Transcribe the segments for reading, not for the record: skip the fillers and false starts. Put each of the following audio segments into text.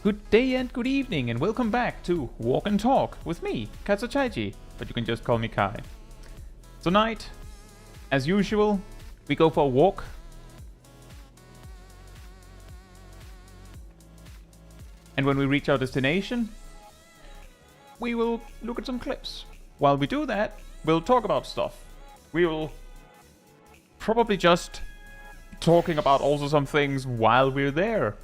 Good day and good evening, and welcome back to Walk and Talk with me, Caetsu Chaiji, but you can just call me Kai. Tonight, as usual, we go for a walk. And when we reach our destination, we will look at some clips. While we do that, we'll talk about stuff. We will probably just talking about also some things while we're there.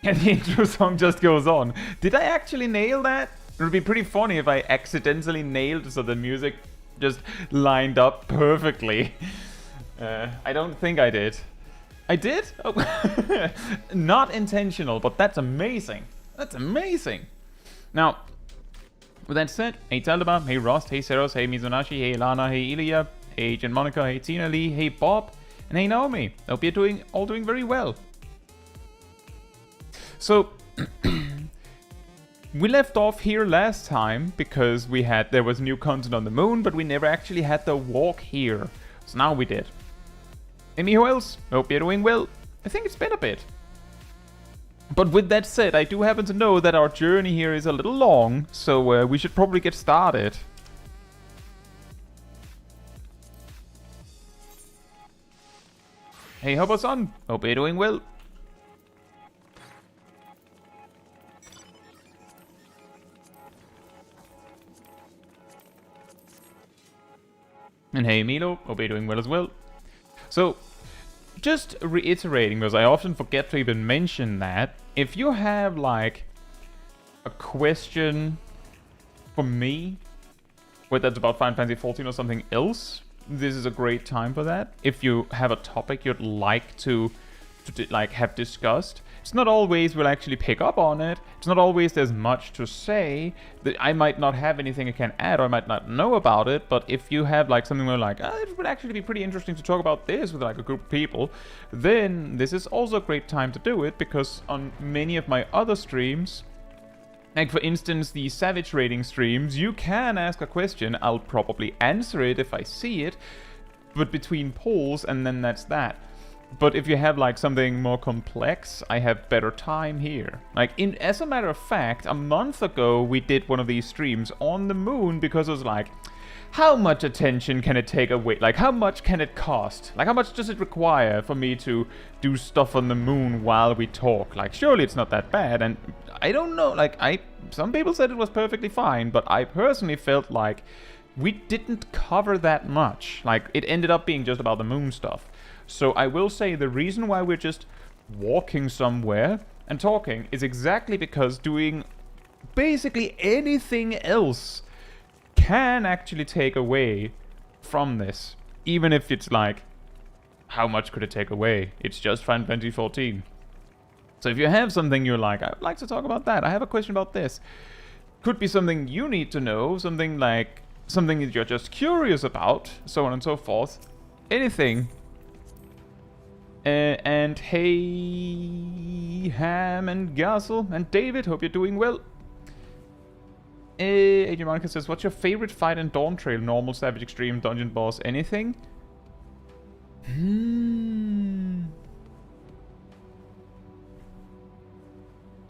And the intro song just goes on. Did I actually nail that? It would be pretty funny if I accidentally nailed it so the music just lined up perfectly. I don't think I did. I did? Oh. Not intentional, but that's amazing. That's amazing. Now, with that said, hey Talaba, hey Rost, hey Seros, hey Mizunashi, hey Lana, hey Ilya, hey Agent Monica, hey Tina Lee, hey Bob, and hey Naomi. Hope you're all doing very well. So, we left off here last time because there was new content on the moon, but we never actually had the walk here. So now we did. Amy, who else? Hope you're doing well. I think it's been a bit. But with that said, I do happen to know that our journey here is a little long, so we should probably get started. Hey, Hobo-san. Hope you're doing well. And hey Milo, hope you're doing well as well. So, just reiterating, because I often forget to even mention that, if you have like a question for me, whether it's about Final Fantasy XIV or something else, this is a great time for that. If you have a topic you'd like to like have discussed, it's not always we'll actually pick up on it. It's not always there's much to say. That I might not have anything I can add, or I might not know about it. But if you have like something where like, it would actually be pretty interesting to talk about this with like a group of people, then this is also a great time to do it, because on many of my other streams, like for instance the Savage Rating streams, you can ask a question. I'll probably answer it if I see it, but between polls, and then that's that. But if you have like something more complex, I have better time here. Like as a matter of fact, a month ago we did one of these streams on the moon because it was like, how much attention can it take away? Like how much can it cost? Like how much does it require for me to do stuff on the moon while we talk? Like surely it's not that bad. And I don't know, like some people said it was perfectly fine, but I personally felt like we didn't cover that much. Like it ended up being just about the moon stuff. So I will say the reason why we're just walking somewhere and talking is exactly because doing basically anything else can actually take away from this. Even if it's like, how much could it take away? It's just Final Fantasy XIV. So if you have something you're like, I'd like to talk about that, I have a question about this. Could be something you need to know, something that you're just curious about, so on and so forth. Anything. And hey, Ham and Gazel and David, hope you're doing well. Agent Monica says, what's your favorite fight in Dawntrail? Normal, Savage, Extreme, Dungeon Boss, anything?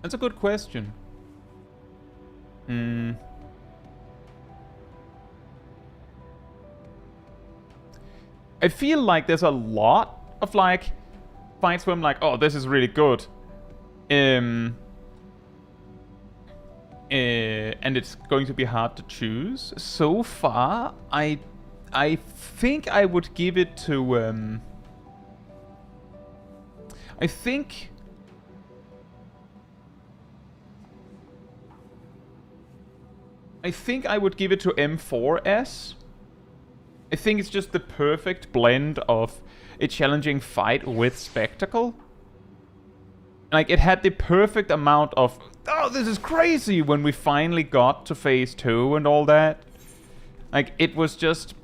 That's a good question. I feel like there's a lot of like fights where I'm like, oh, this is really good. And it's going to be hard to choose. So far, I think I would give it to I think I would give it to M4S. I think it's just the perfect blend of a challenging fight with spectacle. Like, it had the perfect amount of, oh, this is crazy, when we finally got to phase 2 and all that. Like, it was just,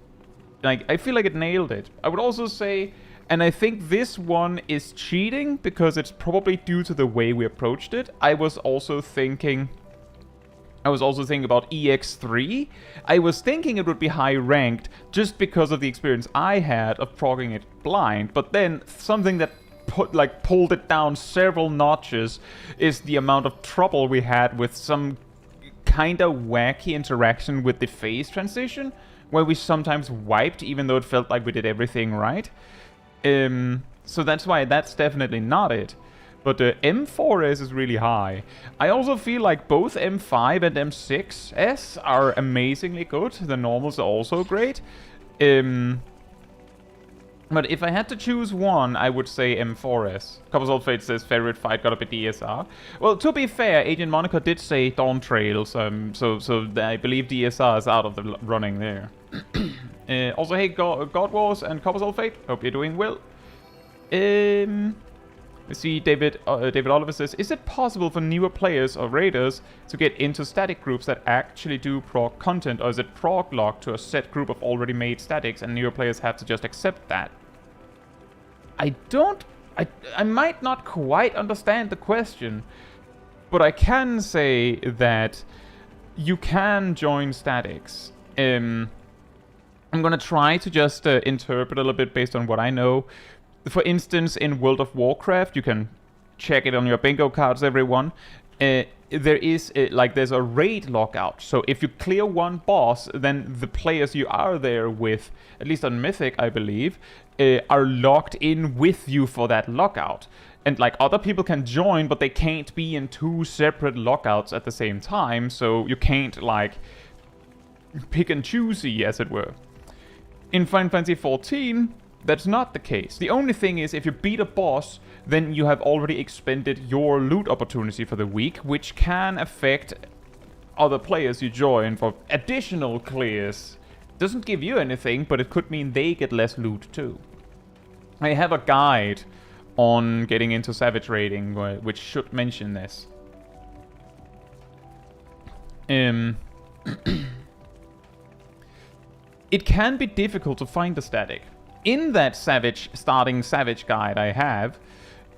like, I feel like it nailed it. I would also say, and I think this one is cheating, because it's probably due to the way we approached it. I was also thinking about EX3. I was thinking it would be high ranked just because of the experience I had of progging it blind, but then something that pulled it down several notches is the amount of trouble we had with some kind of wacky interaction with the phase transition, where we sometimes wiped even though it felt like we did everything right. So that's why that's definitely not it. But M4S is really high. I also feel like both M5 and M6S are amazingly good. The normals are also great. But if I had to choose one, I would say M4S. Copper Sulfate says favorite fight gotta be DSR. Well, to be fair, Agent Monica did say Dawntrail, so I believe DSR is out of the running there. Also, hey, God Wars and Copper Sulfate, hope you're doing well. Let's see, David Oliver says, is it possible for newer players or raiders to get into static groups that actually do prog content, or is it prog locked to a set group of already made statics and newer players have to just accept that? I might not quite understand the question, but I can say that you can join statics. I'm gonna try to just interpret a little bit based on what I know. For instance, in World of Warcraft, you can check it on your bingo cards, everyone. There is, there's a raid lockout. So if you clear one boss, then the players you are there with, at least on Mythic, I believe, are locked in with you for that lockout. And, like, other people can join, but they can't be in two separate lockouts at the same time. So you can't, like, pick and choosy, as it were. In Final Fantasy XIV... that's not the case. The only thing is, if you beat a boss, then you have already expended your loot opportunity for the week, which can affect other players you join for additional clears. Doesn't give you anything, but it could mean they get less loot too. I have a guide on getting into Savage raiding, which should mention this. It can be difficult to find a static. In that starting Savage guide I have,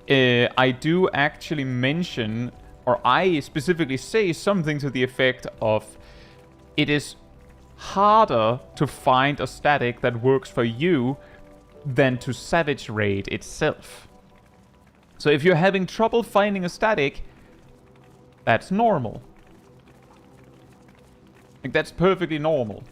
I do actually mention, or I specifically say something to the effect of, it is harder to find a static that works for you than to Savage raid itself. So if you're having trouble finding a static, that's normal. Like, that's perfectly normal.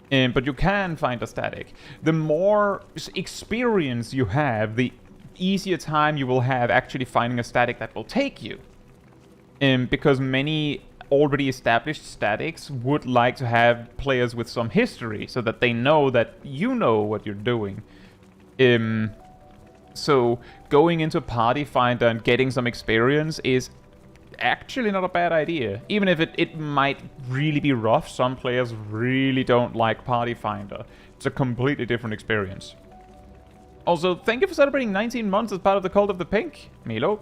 But you can find a static. The more experience you have, the easier time you will have actually finding a static that will take you. Because many already established statics would like to have players with some history, so that they know that you know what you're doing. So going into Party Finder and getting some experience is actually not a bad idea. Even if it might really be rough. Some players really don't like Party Finder. It's a completely different experience. Also, thank you for celebrating 19 months as part of the Cult of the Pink, Milo.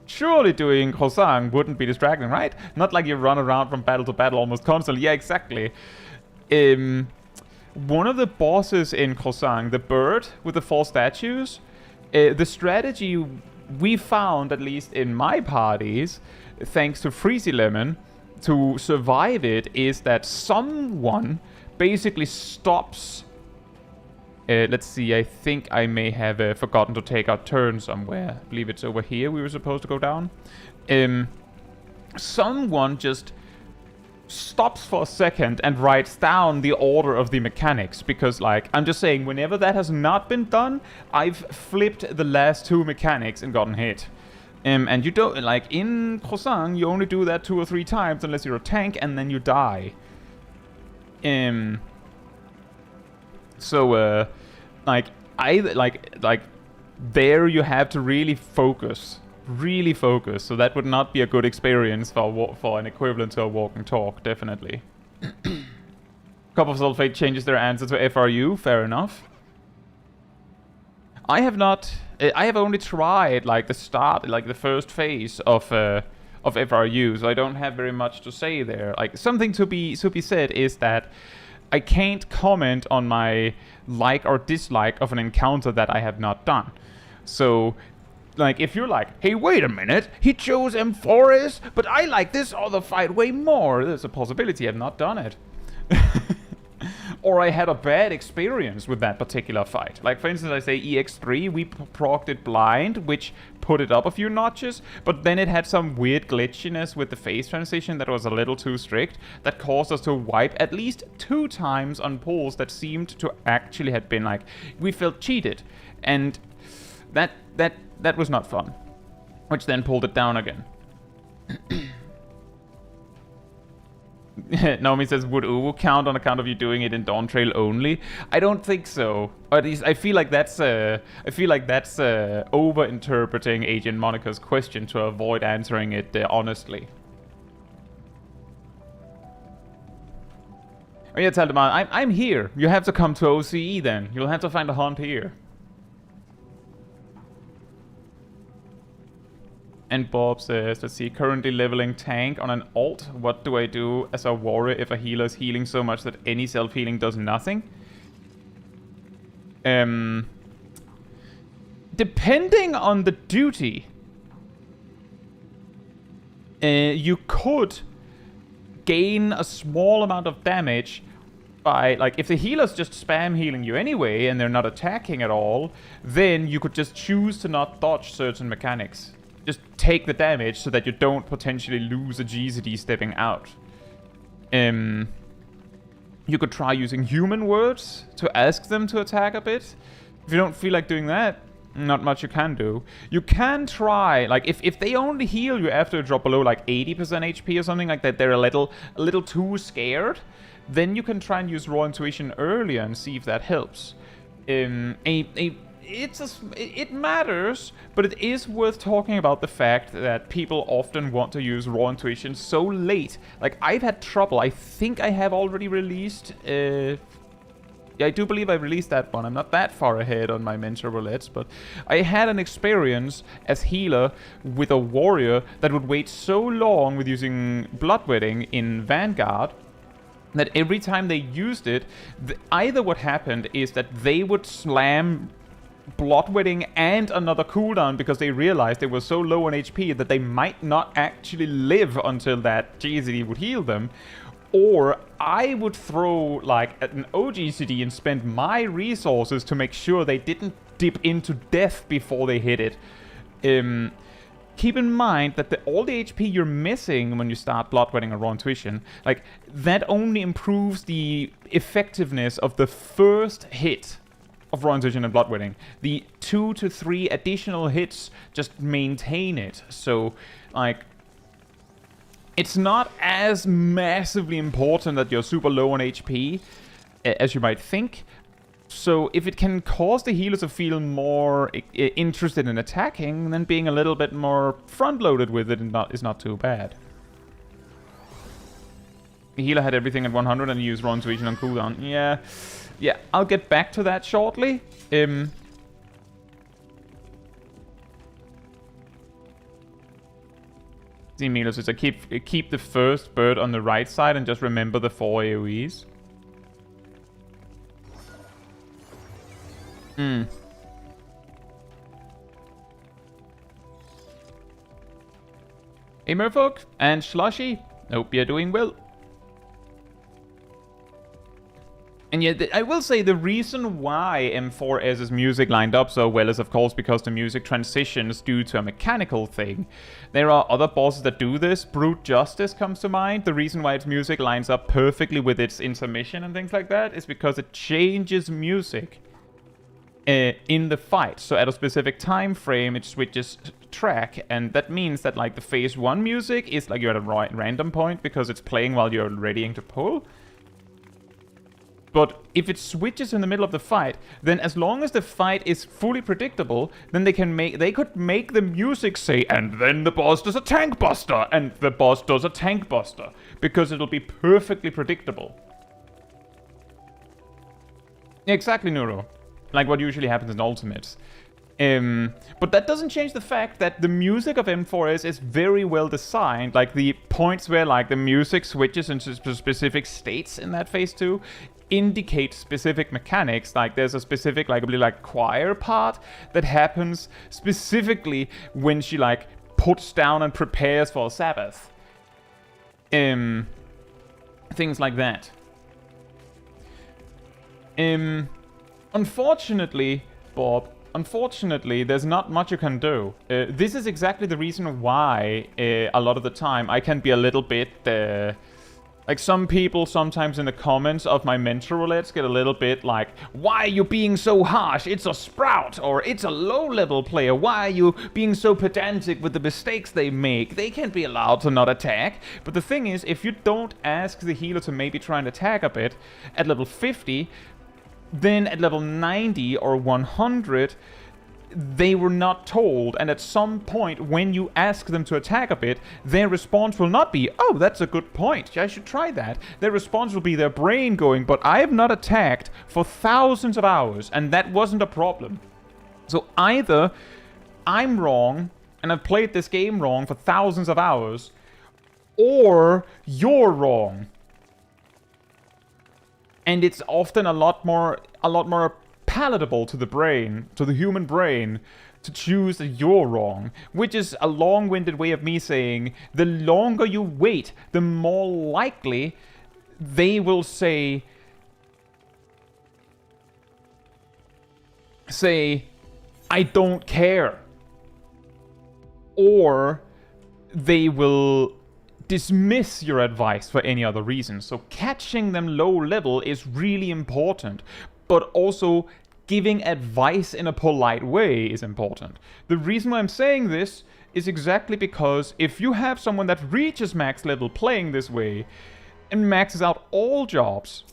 Surely doing Croissant wouldn't be distracting, right? Not like you run around from battle to battle almost constantly. Yeah, exactly. One of the bosses in Croissant, the bird with the 4 statues, the strategy we found, at least in my parties, thanks to Freezy Lemon, to survive it, is that someone basically stops... let's see, I think I may have forgotten to take our turn somewhere. I believe it's over here we were supposed to go down. Someone just stops for a second and writes down the order of the mechanics, because, like, I'm just saying, whenever that has not been done, I've flipped the last 2 mechanics and gotten hit. And you don't, like, in Croissant, you only do that 2 or 3 times unless you're a tank, and then you die. So, there you have to really focus. Really focus. So that would not be a good experience for an equivalent to a walking talk, definitely. Copper Sulfate changes their answer to FRU, fair enough. I have only tried, like, the first phase of FRU, so I don't have very much to say there. Like, something to be said is that I can't comment on my like or dislike of an encounter that I have not done. So, like, if you're like, hey, wait a minute, he chose M4S, but I like this other fight way more, there's a possibility I've not done it. or I had a bad experience with that particular fight. Like, for instance, I say EX3, we procced it blind, which put it up a few notches, but then it had some weird glitchiness with the phase transition that was a little too strict, that caused us to wipe at least 2 times on pulls that seemed to actually have been like, we felt cheated, and that was not fun, which then pulled it down again. Naomi says, would Uwu count on account of you doing it in Dawntrail only? I don't think so. Or at least I feel like that's over-interpreting Agent Monica's question to avoid answering it honestly. Oh yeah, tell them I'm here. You have to come to OCE then. You'll have to find a hunt here. And Bob says, let's see, currently leveling tank on an alt. What do I do as a warrior if a healer is healing so much that any self-healing does nothing? Depending on the duty, you could gain a small amount of damage by, like, if the healer's just spam healing you anyway and they're not attacking at all, then you could just choose to not dodge certain mechanics. Just take the damage so that you don't potentially lose a GCD stepping out. You could try using human words to ask them to attack a bit. If you don't feel like doing that, not much you can do. You can try, like, if they only heal you after you drop below like 80% HP or something like that, they're a little too scared, then you can try and use Raw Intuition earlier and see if that helps. It matters, but it is worth talking about the fact that people often want to use Raw Intuition so late. Like, I've had trouble. I think I have already released... yeah, I do believe I released that one. I'm not that far ahead on my mentor roulettes, but I had an experience as healer with a warrior that would wait so long with using Bloodwetting in Vanguard that every time they used it, either what happened is that they would slam Bloodwetting and another cooldown because they realized they were so low on HP that they might not actually live until that GCD would heal them. Or I would throw like an OGCD and spend my resources to make sure they didn't dip into death before they hit it. Keep in mind that all the HP you're missing when you start Bloodwetting or Raw Intuition, like, that only improves the effectiveness of the first hit of Raw Intuition and Bloodwetting. The 2 to 3 additional hits just maintain it. So, like, it's not as massively important that you're super low on HP as you might think. So if it can cause the healer to feel more interested in attacking, then being a little bit more front-loaded with it is not too bad. The healer had everything at 100 and used Raw Intuition on cooldown. Yeah, I'll get back to that shortly. Milo says, I keep the first bird on the right side and just remember the 4 AoEs. Hey Merfolk and Slushy, hope you're doing well. And yet, I will say the reason why M4S's music lined up so well is, of course, because the music transitions due to a mechanical thing. There are other bosses that do this. Brute Justice comes to mind. The reason why its music lines up perfectly with its intermission and things like that is because it changes music in the fight. So at a specific time frame, it switches track, and that means that, like, the phase 1 music is like you're at a random point because it's playing while you're readying to pull. But if it switches in the middle of the fight, then as long as the fight is fully predictable, then they could make the music say, and then the boss does a tank buster, and the boss does a tank buster, because it'll be perfectly predictable. Exactly, Neuro. Like what usually happens in ultimates. But that doesn't change the fact that the music of M4S is very well designed. Like, the points where, like, the music switches into specific states in that phase 2 indicate specific mechanics. Like, there's a specific, like, I believe, like, choir part that happens specifically when she, like, puts down and prepares for a Sabbath. Things like that. Unfortunately, Bob, there's not much you can do. This is exactly the reason why, a lot of the time, I can be a little bit, like some people sometimes in the comments of my mentor roulettes get a little bit like, why are you being so harsh? It's a sprout, or it's a low-level player. Why are you being so pedantic with the mistakes they make? They can't be allowed to not attack. But the thing is, if you don't ask the healer to maybe try and attack a bit at level 50, then at level 90 or 100, they were not told, and at some point when you ask them to attack a bit, their response will not be, oh, that's a good point, I should try that. Their response will be their brain going, but I have not attacked for thousands of hours, and that wasn't a problem. So either I'm wrong, and I've played this game wrong for thousands of hours, or you're wrong. And it's often a lot more palatable to the brain, to the human brain, to choose that you're wrong, which is a long-winded way of me saying the longer you wait, the more likely they will say, I don't care, or they will dismiss your advice for any other reason. So catching them low level is really important, but also giving advice in a polite way is important. The reason why I'm saying this is exactly because if you have someone that reaches max level playing this way and maxes out all jobs,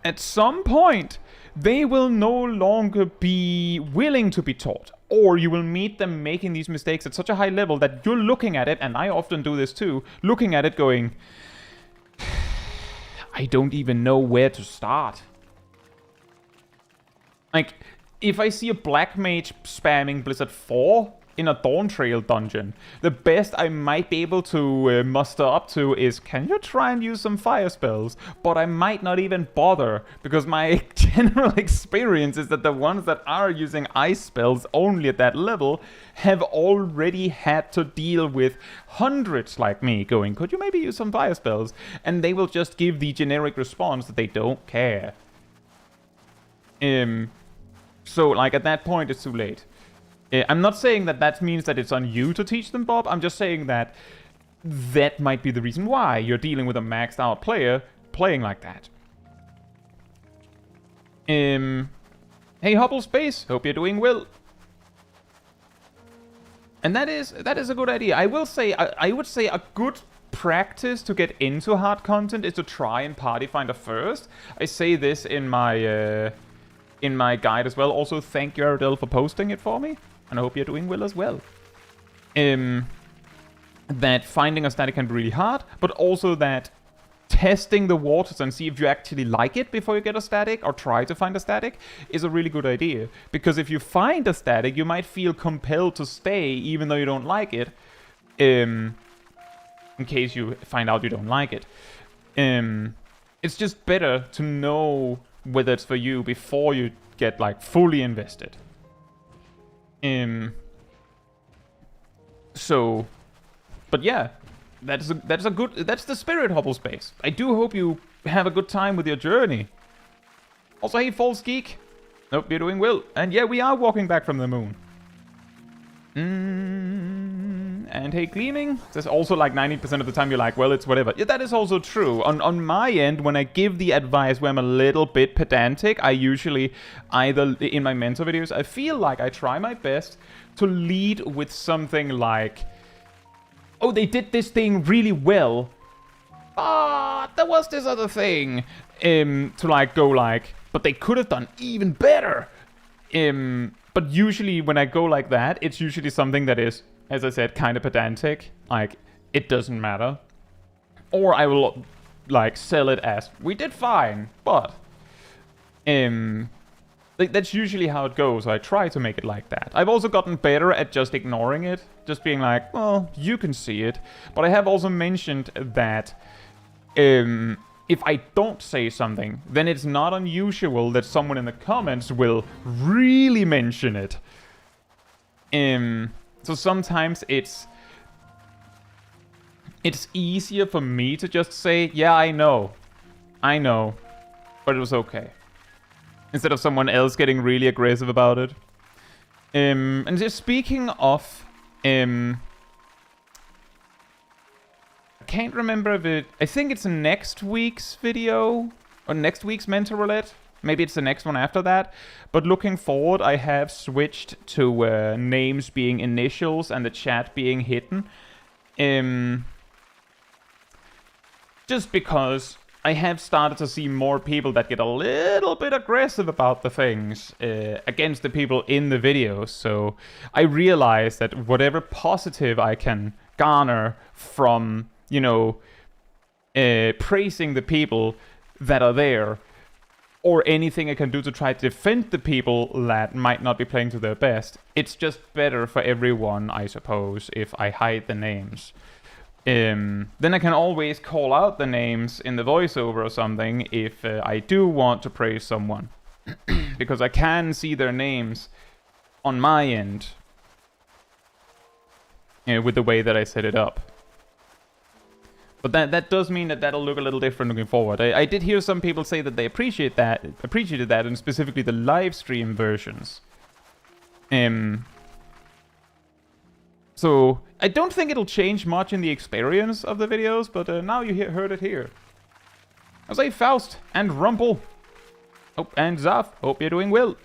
at some point they will no longer be willing to be taught. Or you will meet them making these mistakes at such a high level that you're looking at it, and I often do this too, looking at it going, I don't even know where to start. Like, if I see a black mage spamming Blizzard 4 in a Dawntrail dungeon, the best I might be able to muster up to is, can you try and use some fire spells? But I might not even bother, because my general experience is that the ones that are using ice spells only at that level have already had to deal with hundreds like me going, could you maybe use some fire spells? And they will just give the generic response that they don't care. So, like, at that point, it's too late. I'm not saying that that means that it's on you to teach them, Bob. I'm just saying that that might be the reason why you're dealing with a maxed out player playing like that. Hey, Hubble Space, hope you're doing well. And that is a good idea. I will say, I would say a good practice to get into hard content is to try and party finder first. I say this in my guide as well. Also, thank you, Aradel, for posting it for me. And I hope you're doing well as well. That finding a static can be really hard, but also that testing the waters and see if you actually like it before you get a static, or try to find a static, is a really good idea. Because if you find a static, you might feel compelled to stay even though you don't like it. In case you find out you don't like it. It's just better to know whether it's for you before you get, like, fully invested. So, but yeah, that's the spirit, Hubble Space. I do hope you have a good time with your journey. Also, hey, False Geek, hope you're doing well. And yeah, we are walking back from the moon. And hey, Gleaming, there's also like 90% of the time you're like, well, it's whatever. Yeah, that is also true. On my end, when I give the advice where I'm a little bit pedantic, I usually either, in my mentor videos, I feel like I try my best to lead with something like, oh, they did this thing really well. There was this other thing. To like go like, but they could have done even better. But usually when I go like that, it's usually something that is, as I said, kind of pedantic. Like, it doesn't matter. Or I will, like, sell it as, we did fine, but... that's usually how it goes. I try to make it like that. I've also gotten better at just ignoring it. Just being like, well, you can see it. But I have also mentioned that... if I don't say something, then it's not unusual that someone in the comments will really mention it. So sometimes it's easier for me to just say, yeah, I know, but it was okay. instead of someone else getting really aggressive about it. And just speaking of, I can't remember if it, I think it's next week's video, or next week's mental roulette. Maybe it's the next one after that. But looking forward, I have switched to names being initials and the chat being hidden. Just because I have started to see more people that get a little bit aggressive about the things against the people in the videos. So I realize that whatever positive I can garner from, you know, praising the people that are there, or anything I can do to try to defend the people that might not be playing to their best, it's just better for everyone, I suppose, if I hide the names. Then I can always call out the names in the voiceover or something if I do want to praise someone. Because I can see their names on my end, with the way that I set it up. But that does mean that that'll look a little different looking forward. I did hear some people say that they appreciated that, and specifically the live stream versions. So I don't think it'll change much in the experience of the videos, but now you heard it here. I say Faust and Rumple. Oh, and Zaf. Hope you're doing well.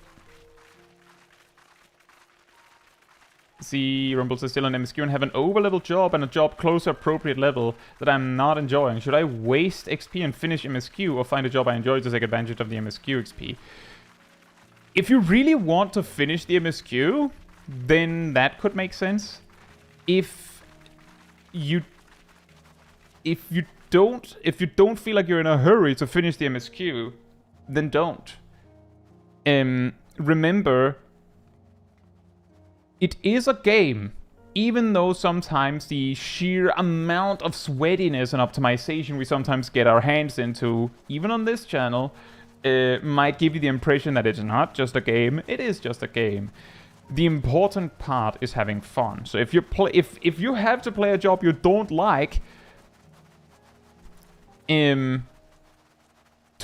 See, Rumbles is still on MSQ and have an over-level job and a job close to appropriate level that I'm not enjoying. Should I waste XP and finish MSQ, or find a job I enjoy to take advantage of the MSQ XP? If you really want to finish the MSQ, then that could make sense. If you don't feel like you're in a hurry to finish the MSQ, then don't. Remember, it is a game, even though sometimes the sheer amount of sweatiness and optimization we sometimes get our hands into, even on this channel, might give you the impression that it's not just a game. It is just a game. The important part is having fun. So if you have to play a job you don't like, to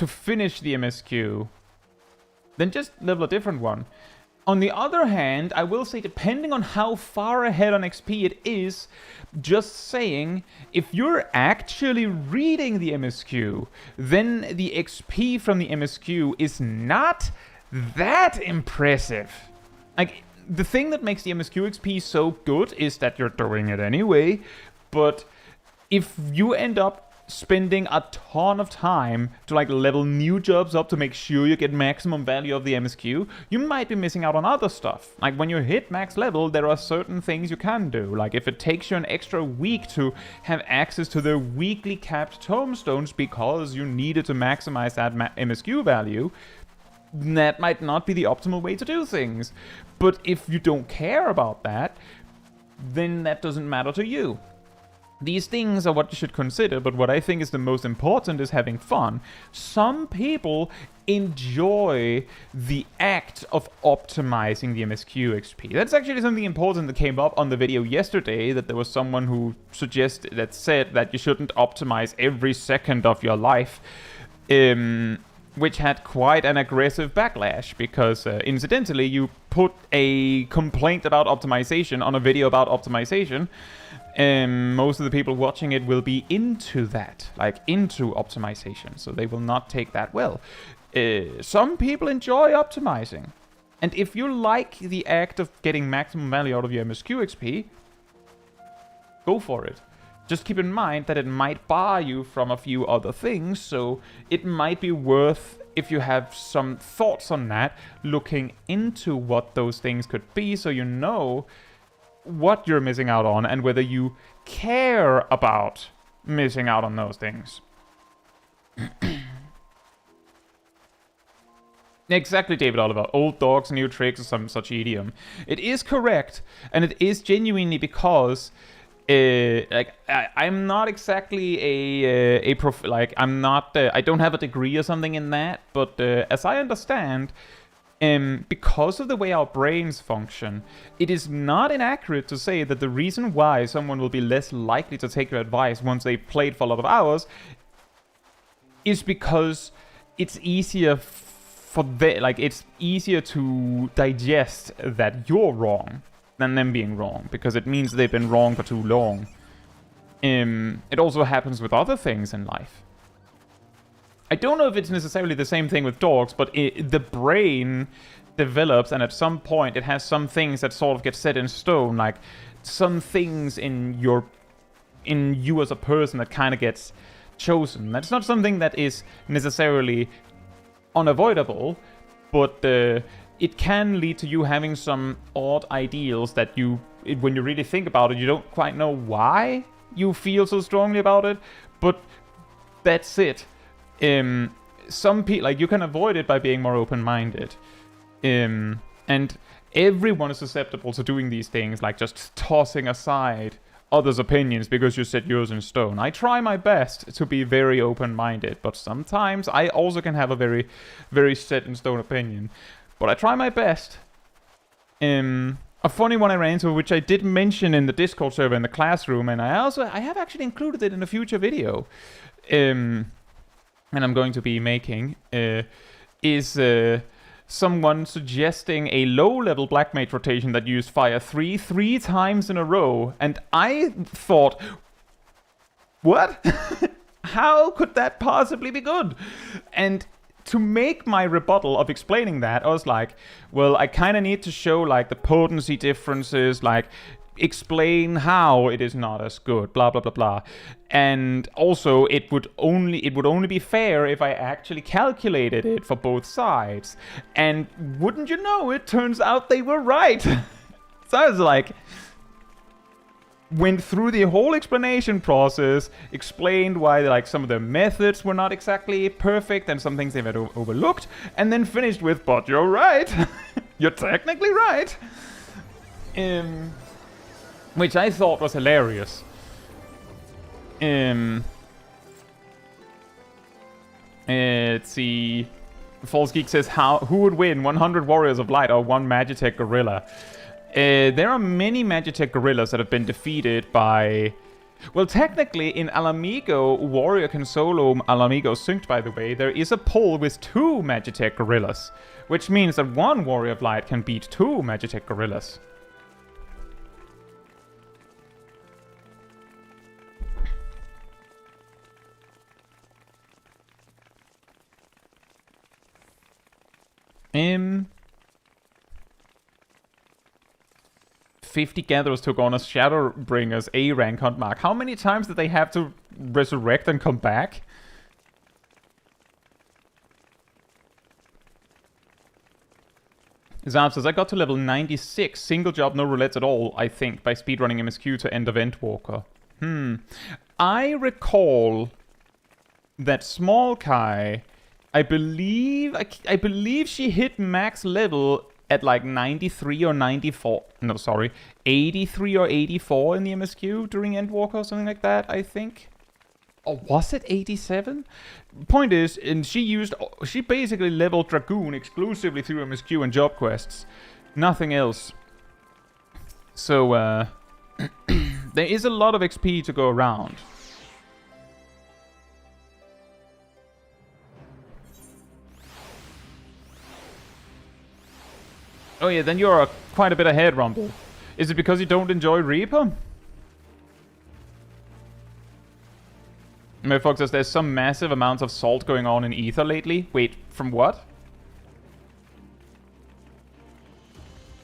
finish the MSQ, then just level a different one. On the other hand, I will say, depending on how far ahead on XP it is, just saying, if you're actually reading the MSQ, then the XP from the MSQ is not that impressive. Like, the thing that makes the MSQ XP so good is that you're doing it anyway, but if you end up spending a ton of time to like level new jobs up to make sure you get maximum value of the MSQ, you might be missing out on other stuff. Like when you hit max level, there are certain things you can do. Like if it takes you an extra week to have access to the weekly capped tombstones because you needed to maximize that MSQ value, that might not be the optimal way to do things. But if you don't care about that, then that doesn't matter to you. These things are what you should consider, but what I think is the most important is having fun. Some people enjoy the act of optimizing the MSQ XP. That's actually something important that came up on the video yesterday, that there was someone who said that you shouldn't optimize every second of your life, which had quite an aggressive backlash, because incidentally, you put a complaint about optimization on a video about optimization, most of the people watching it will be into that, like into optimization, so they will not take that well. Some people enjoy optimizing, and if you like the act of getting maximum value out of your MSQ XP, go for it. Just keep in mind that it might bar you from a few other things, so it might be worth, if you have some thoughts on that, looking into what those things could be, so you know what you're missing out on and whether you care about missing out on those things. Exactly, David Oliver. Old dogs, new tricks, or some such idiom. It is correct, and it is genuinely because I'm not exactly I don't have a degree or something in that, but as I understand, because of the way our brains function, it is not inaccurate to say that the reason why someone will be less likely to take your advice once they've played for a lot of hours is because it's easier like, it's easier to digest that you're wrong than them being wrong, because it means they've been wrong for too long. It also happens with other things in life. I don't know if it's necessarily the same thing with dogs, but the brain develops, and at some point it has some things that sort of get set in stone, like some things in you as a person that kind of gets chosen. That's not something that is necessarily unavoidable, but it can lead to you having some odd ideals that when you really think about it, you don't quite know why you feel so strongly about it, but that's it. Some people, like, you can avoid it by being more open-minded. And everyone is susceptible to doing these things, like just tossing aside others' opinions because you set yours in stone. I try my best to be very open-minded, but sometimes I also can have a very, very set-in-stone opinion. But I try my best. A funny one I ran into, which I did mention in the Discord server in the classroom, and I have actually included it in a future video, and I'm going to be making, is someone suggesting a low-level Black Mage rotation that used Fire 3 times in a row, and I thought, what? How could that possibly be good? And to make my rebuttal of explaining that, I was like, well, I kind of need to show, like, the potency differences, like, explain how it is not as good, blah blah blah blah. And also, it would only be fair if I actually calculated it for both sides. And wouldn't you know, it turns out they were right. So I was like, went through the whole explanation process, explained why, like, some of the methods were not exactly perfect and some things they had overlooked, and then finished with, but you're right. You're technically right. Which I thought was hilarious. Let's see. False Geek says, who would win, 100 Warriors of Light or 1 Magitech Gorilla? There are many Magitech Gorillas that have been defeated by... Well, technically, in Alamigo, Warrior can solo Alamigo synced, by the way. There is a poll with 2 Magitech Gorillas, which means that 1 Warrior of Light can beat 2 Magitech Gorillas. Um... 50 Gatherers took on a Shadowbringers A-rank hunt mark. How many times did they have to resurrect and come back? Zab says, I got to level 96, single job, no roulettes at all, I think, by speedrunning MSQ to end Event Walker. I recall that Small Kai, I believe she hit max level at like 93 or 94, no, sorry, 83 or 84 in the MSQ during Endwalker or something like that, I think. Or was it 87? Point is, and she basically leveled Dragoon exclusively through MSQ and job quests. Nothing else. So, there is a lot of XP to go around. Oh yeah, then you're quite a bit ahead, Rumble. Is it because you don't enjoy Reaper? My folks says there's some massive amounts of salt going on in Ether lately. Wait, from what?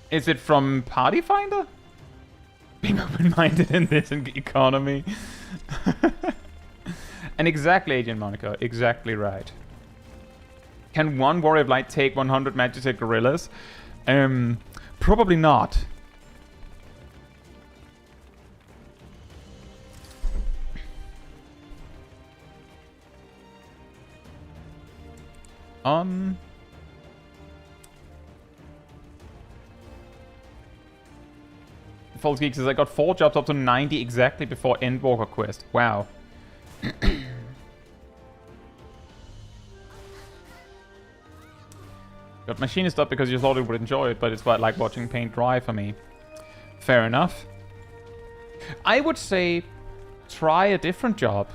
Is it from Party Finder? Being open-minded in this economy. And exactly, Agent Monica, exactly right. Can 1 Warrior of Light take 100 Magitech Gorillas? Probably not. False Geek says, I got 4 jobs up to 90 exactly before Endwalker quest. Wow. Got machinist up because you thought you would enjoy it, but it's quite like watching paint dry for me. Fair enough. I would say try a different job.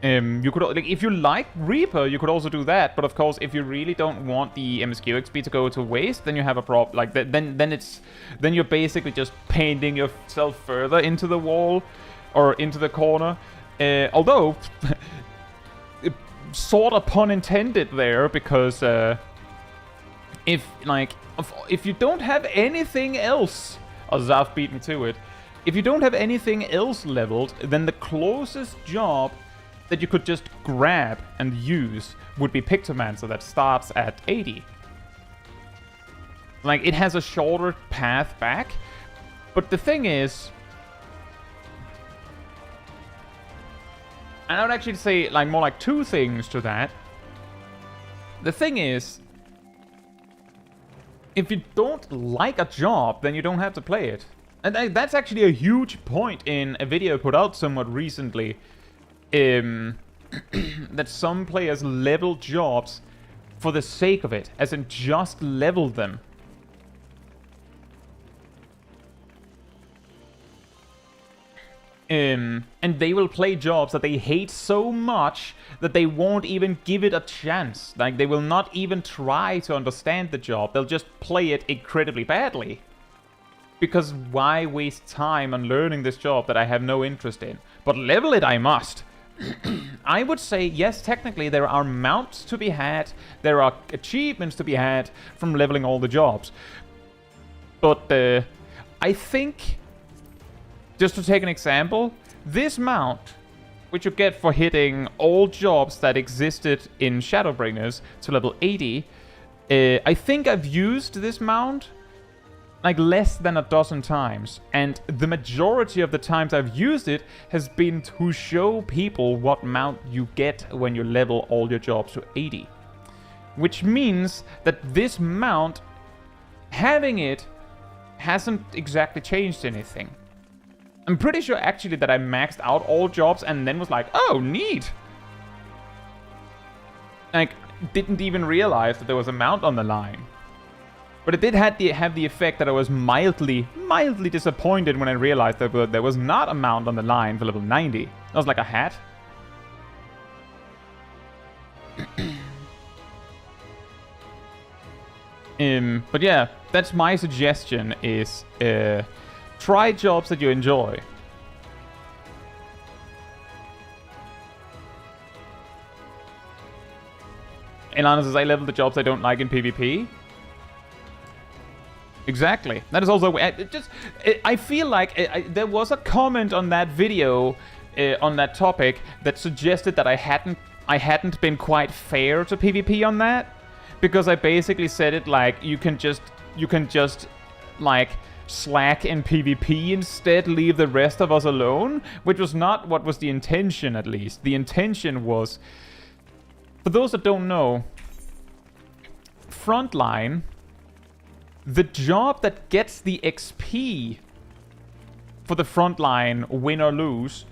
You could, like, if you like Reaper, you could also do that. But of course, if you really don't want the MSQ XP to go to waste, then you have a problem. Like then you're basically just painting yourself further into the wall or into the corner. Although, sort of pun intended there, because if you don't have anything else, Zaf beat me to it. If you don't have anything else leveled, then the closest job that you could just grab and use would be Pictomancer that starts at 80. Like, it has a shorter path back, but the thing is, and I would actually say like more like two things to that. The thing is, if you don't like a job, then you don't have to play it. And that's actually a huge point in a video put out somewhat recently. That some players level jobs for the sake of it, as in just level them. And they will play jobs that they hate so much that they won't even give it a chance. Like, they will not even try to understand the job. They'll just play it incredibly badly. Because why waste time on learning this job that I have no interest in? But level it I must. I would say, yes, technically there are mounts to be had, there are achievements to be had from leveling all the jobs. But I think, just to take an example, this mount, which you get for hitting all jobs that existed in Shadowbringers to level 80, I think I've used this mount like less than a dozen times, and the majority of the times I've used it has been to show people what mount you get when you level all your jobs to 80. Which means that this mount, having it, hasn't exactly changed anything. I'm pretty sure actually that I maxed out all jobs and then was like, oh, neat! Like, didn't even realize that there was a mount on the line. But it did have the effect that I was mildly disappointed when I realized that there was not a mount on the line for level 90. That was like a hat. But yeah, that's my suggestion is try jobs that you enjoy. Elana says, I level the jobs I don't like in PvP. Exactly. That is also... I feel like there was a comment on that video, on that topic, that suggested that I hadn't been quite fair to PvP on that. Because I basically said it like, you can just like, slack in PvP instead, leave the rest of us alone. Which was not what was the intention, at least. The intention was... For those that don't know, Frontline... The job that gets the XP for the frontline, win or lose,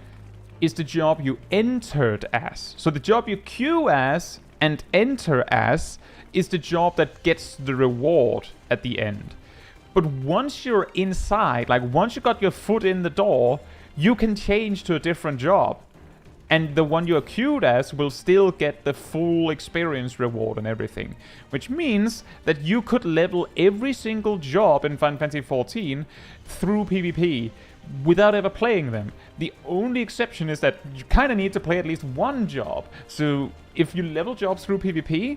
is the job you entered as. So the job you queue as and enter as is the job that gets the reward at the end. But once you're inside, like once you got your foot in the door, you can change to a different job. And the one you're queued as will still get the full experience reward and everything. Which means that you could level every single job in Final Fantasy XIV through PvP without ever playing them. The only exception is that you kind of need to play at least one job. So if you level jobs through PvP,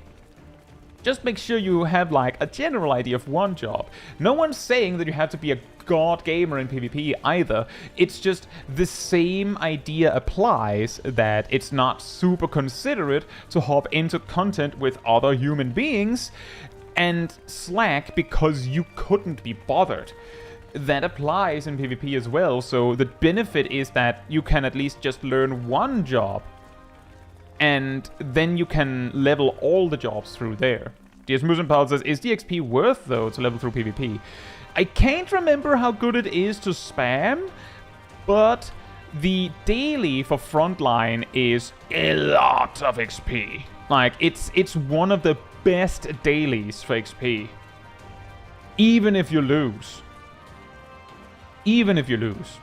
just make sure you have like a general idea of one job. No one's saying that you have to be a god gamer in PvP either. It's just the same idea applies, that it's not super considerate to hop into content with other human beings and slack because you couldn't be bothered. That applies in PvP as well, so the benefit is that you can at least just learn one job and then you can level all the jobs through there. DS Musenpal says, is the XP worth, though, to level through PvP? I can't remember how good it is to spam, but the daily for Frontline is a lot of XP. Like, it's one of the best dailies for XP. Even if you lose. Even if you lose.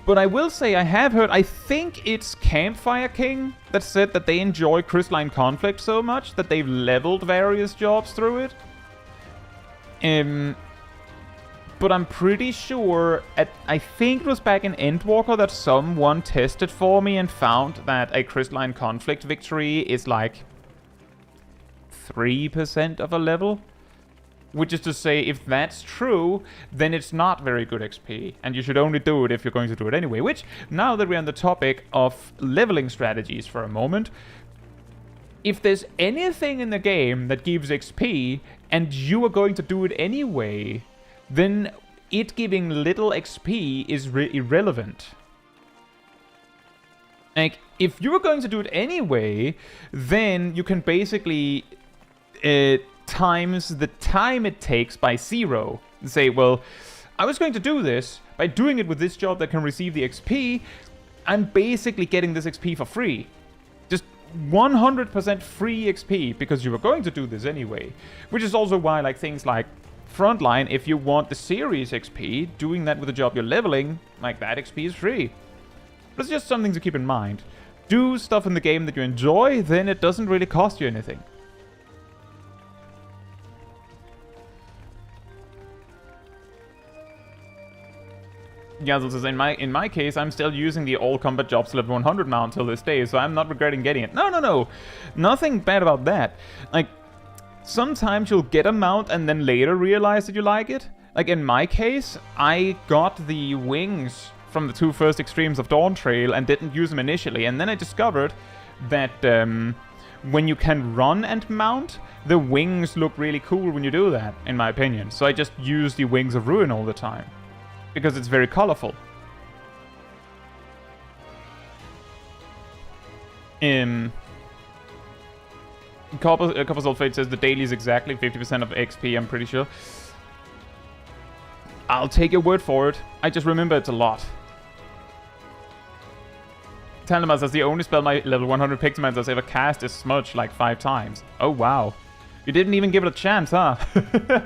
But I will say I have heard, I think it's Campfire King that said that they enjoy Crystalline Conflict so much that they've leveled various jobs through it. But I'm pretty sure, I think it was back in Endwalker that someone tested for me and found that a Crystalline Conflict victory is like 3% of a level. Which is to say, if that's true, then it's not very good XP, and you should only do it if you're going to do it anyway. Which, now that we're on the topic of leveling strategies for a moment, if there's anything in the game that gives XP, and you are going to do it anyway, then it giving little XP is irrelevant. Like, if you're going to do it anyway, then you can basically times the time it takes by 0. And say, well, I was going to do this, by doing it with this job that can receive the XP, I'm basically getting this XP for free. Just 100% free XP, because you were going to do this anyway. Which is also why, like, things like Frontline, if you want the series XP, doing that with a job you're leveling, like, that XP is free. But it's just something to keep in mind. Do stuff in the game that you enjoy, then it doesn't really cost you anything. Yazzle says, in my case, I'm still using the all combat jobs level 100 now until this day, so I'm not regretting getting it. No. Nothing bad about that. Like, sometimes you'll get a mount and then later realize that you like it. Like, in my case, I got the wings from the 2 first extremes of Dawntrail and didn't use them initially, and then I discovered that when you can run and mount, the wings look really cool when you do that, in my opinion. So I just use the Wings of Ruin all the time. Because it's very colorful. Copper's Old Fate says the daily is exactly 50% of XP, I'm pretty sure. I'll take your word for it. I just remember it's a lot. Tandem says the only spell my level 100 Pixelman has ever cast is Smudge like 5 times. Oh wow. You didn't even give it a chance, huh? I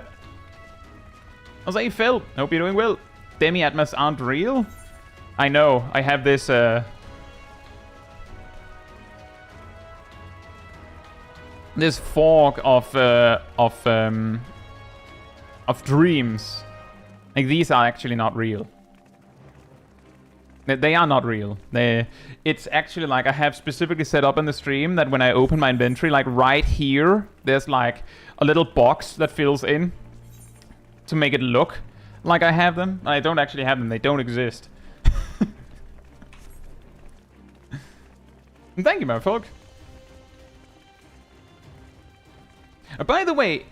was like, Phil, hope you're doing well. Demi-Atmas aren't real? I know, I have this, this fog of dreams. Like, these are actually not real. They are not real. It's actually like, I have specifically set up in the stream that when I open my inventory, like right here, there's like a little box that fills in to make it look like I have them. I don't actually have them. They don't exist. Thank you, my folk. By the way,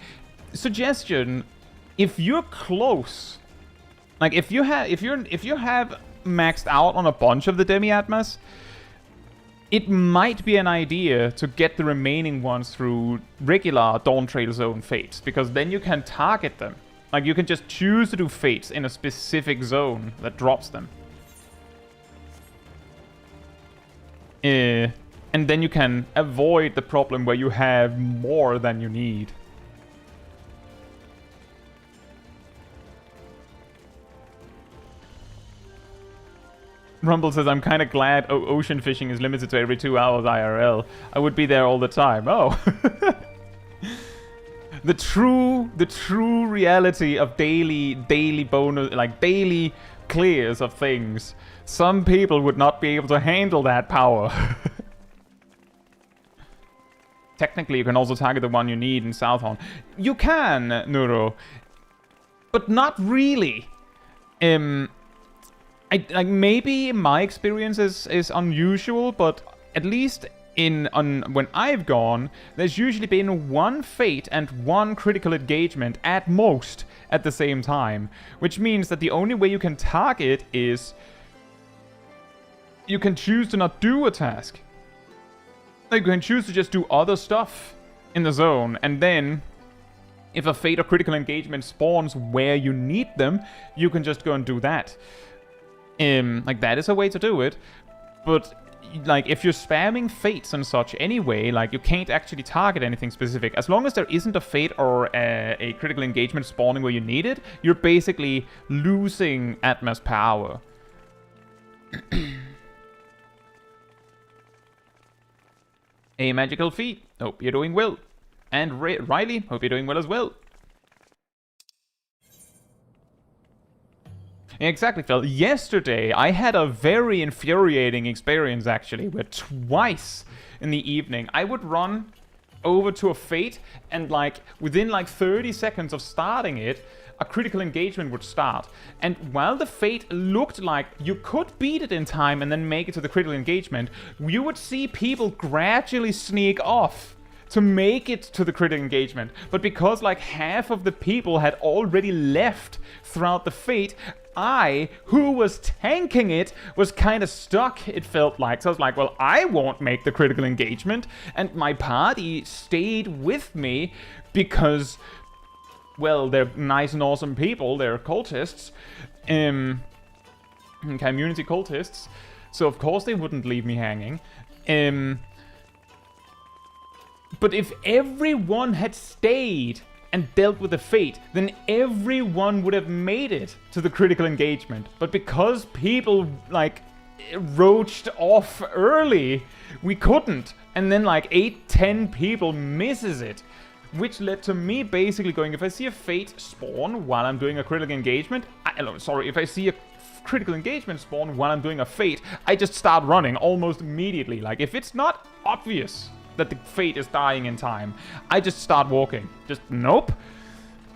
suggestion: if you're close, like if you have maxed out on a bunch of the Demi-Atmas, it might be an idea to get the remaining ones through regular Dawntrail zone fates, because then you can target them. Like, you can just choose to do fates in a specific zone that drops them. And then you can avoid the problem where you have more than you need. Rumble says, I'm kind of glad ocean fishing is limited to every 2 hours IRL. I would be there all the time. Oh. The true reality of daily bonus, like daily clears of things. Some people would not be able to handle that power. Technically, you can also target the one you need in Southhorn. You can, Nuro, but not really. Maybe my experience is unusual, but at least when I've gone, there's usually been 1 fate and 1 critical engagement at most at the same time, which means that the only way you can target is you can choose to not do a task. Like, you can choose to just do other stuff in the zone, and then if a fate or critical engagement spawns where you need them, you can just go and do that. Like, that is a way to do it, but like, if you're spamming fates and such anyway, like, you can't actually target anything specific. As long as there isn't a fate or a critical engagement spawning where you need it, you're basically losing Atma's power. A magical feat. Hope you're doing well. And Riley, hope you're doing well as well. Exactly, Phil. Yesterday, I had a very infuriating experience, actually, where twice in the evening, I would run over to a fate, and like within like 30 seconds of starting it, a critical engagement would start. And while the fate looked like you could beat it in time and then make it to the critical engagement, you would see people gradually sneak off to make it to the critical engagement. But because like half of the people had already left throughout the fate, I, who was tanking it, was kind of stuck, it felt like. So I was like, well, I won't make the critical engagement. And my party stayed with me because, well, they're nice and awesome people. They're cultists. Community cultists. So of course they wouldn't leave me hanging. But if everyone had stayed and dealt with the fate, then everyone would have made it to the critical engagement. But because people, like, roached off early, we couldn't. And then, like, 8-10 people misses it. Which led to me basically going, if I see a fate spawn while I'm doing a critical engagement... if I see a critical engagement spawn while I'm doing a fate, I just start running almost immediately. Like, if it's not obvious that the fate is dying in time, I just start walking. Just nope.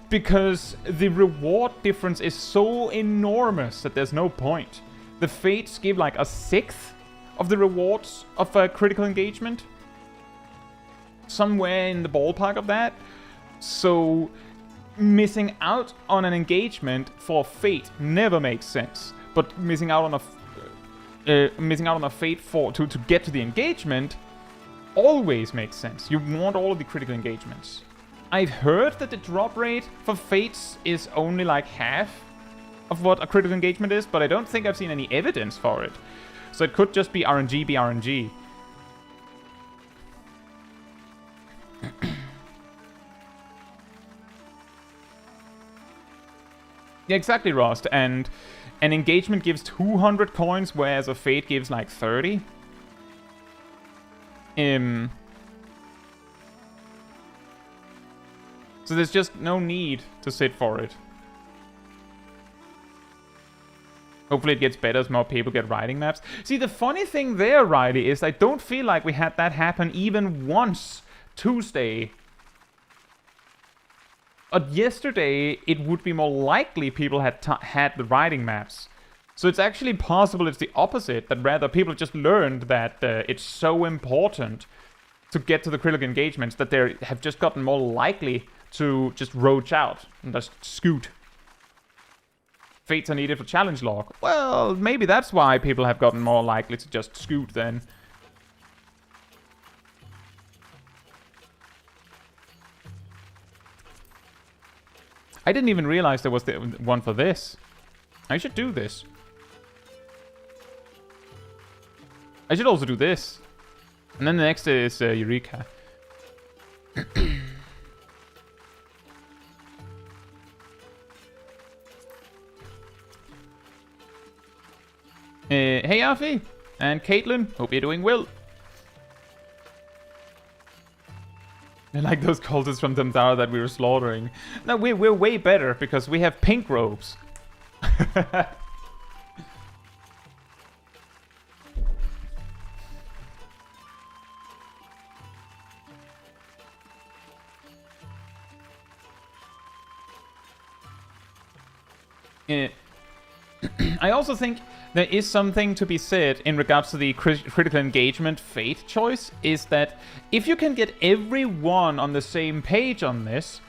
Because the reward difference is so enormous that there's no point. The fates give like a sixth of the rewards of a critical engagement. Somewhere in the ballpark of that. So missing out on an engagement for fate never makes sense. But missing out on a fate to get to the engagement always makes sense. You want all of the critical engagements. I've heard that the drop rate for fates is only like half of what a critical engagement is, but I don't think I've seen any evidence for it. So it could just be RNG be RNG. Yeah, exactly, Rost. And an engagement gives 200 coins, whereas a fate gives like 30. So there's just no need to sit for it. Hopefully it gets better as more people get riding maps. See, the funny thing there, Riley, is I don't feel like we had that happen even once Tuesday. But yesterday, it would be more likely people had the riding maps. So it's actually possible it's the opposite, that rather people just learned that it's so important to get to the critical engagements that they have just gotten more likely to just roach out and just scoot. Fates are needed for challenge log. Well, maybe that's why people have gotten more likely to just scoot then. I didn't even realize there was the one for this. I should do this. I should also do this. And then the next is Eureka. Hey Afi and Caitlin, hope you're doing well. I like those cultists from Dawntrail that we were slaughtering. No, we're way better because we have pink robes. I also think there is something to be said in regards to the critical engagement fate choice, is that if you can get everyone on the same page on this,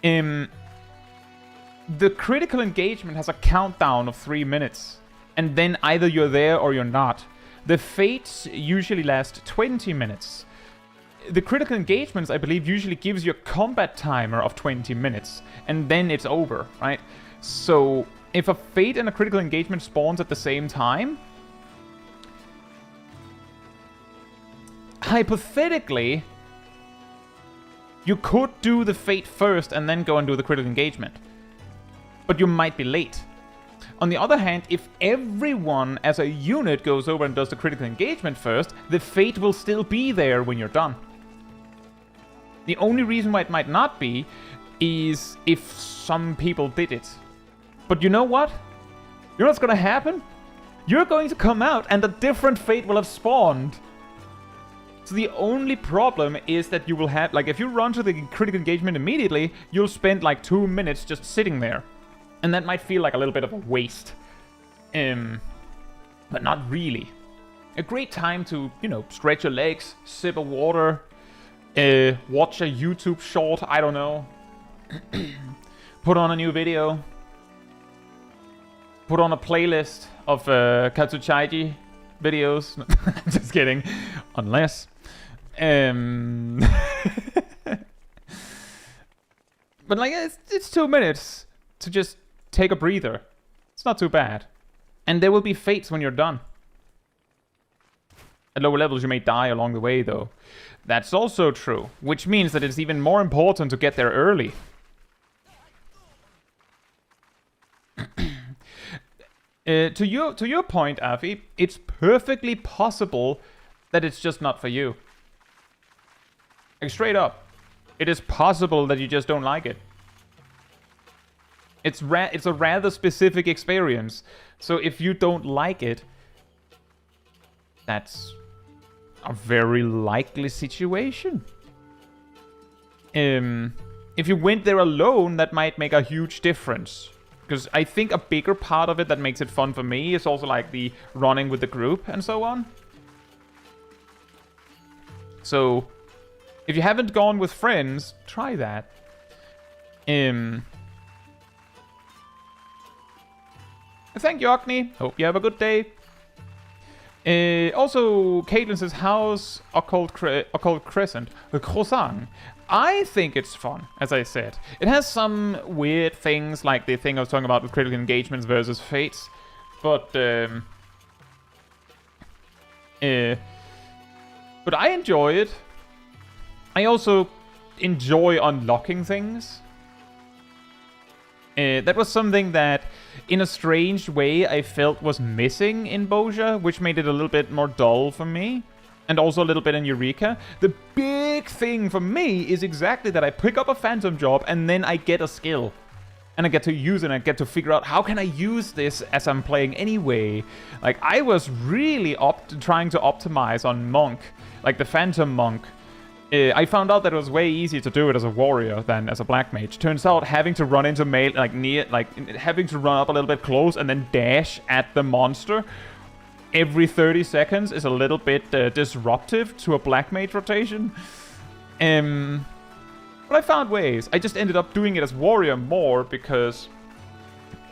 the critical engagement has a countdown of 3 minutes, and then either you're there or you're not. The fates usually last 20 minutes. The critical engagements, I believe, usually gives you a combat timer of 20 minutes, and then it's over, right? So if a fate and a critical engagement spawns at the same time, hypothetically, you could do the fate first and then go and do the critical engagement. But you might be late. On the other hand, if everyone as a unit goes over and does the critical engagement first, the fate will still be there when you're done. The only reason why it might not be is if some people did it. But you know what? You know what's gonna happen? You're going to come out and a different fate will have spawned. So the only problem is that you will have, like, if you run to the critical engagement immediately, you'll spend like 2 minutes just sitting there. And that might feel like a little bit of a waste. But not really. A great time to, you know, stretch your legs, sip of water, watch a YouTube short, I don't know. Put on a new video. Put on a playlist of Caetsu Chaiji videos. Just kidding. Unless. But like, it's 2 minutes to just take a breather. It's not too bad. And there will be fates when you're done. At lower levels you may die along the way though. That's also true. Which means that it's even more important to get there early. To your point, Afi, it's perfectly possible that it's just not for you. Like, straight up. It is possible that you just don't like it. It's a rather specific experience. So if you don't like it, that's a very likely situation. If you went there alone, that might make a huge difference. Because I think a bigger part of it that makes it fun for me is also like the running with the group and so on. So if you haven't gone with friends, try that. Thank you, Agni. Hope you have a good day. Also, Caitlin says, how's Occult Crescent? Croissant. I think it's fun, as I said. It has some weird things, like the thing I was talking about with critical engagements versus fates. But I enjoy it. I also enjoy unlocking things. That was something that, in a strange way, I felt was missing in Bozja, which made it a little bit more dull for me. And also a little bit in Eureka. The big thing for me is exactly that I pick up a phantom job and then I get a skill. And I get to use it and I get to figure out how can I use this as I'm playing anyway. Like, I was really trying to optimize on Monk, like the Phantom Monk. I found out that it was way easier to do it as a warrior than as a black mage. Turns out having to run into having to run up a little bit close and then dash at the monster every 30 seconds is a little bit disruptive to a black mage rotation. But I found ways. I just ended up doing it as warrior more because,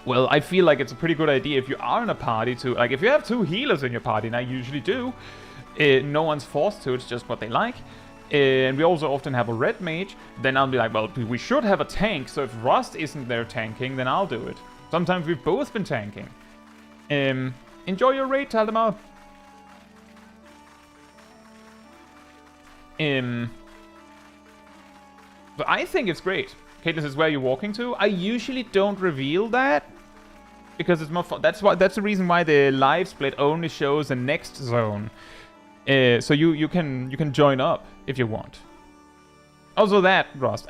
well, I feel like it's a pretty good idea if you are in a party to, like, if you have 2 healers in your party, and I usually do, no one's forced to, it's just what they like. And we also often have a red mage, then I'll be like, well, we should have a tank, so if Rust isn't there tanking, then I'll do it. Sometimes we've both been tanking. Enjoy your raid, Taldemar. But I think it's great. Caitlin says, where are you walking to? I usually don't reveal that because it's more fun. That's the reason why the live split only shows the next zone. So you can join up if you want. Also that, Rust.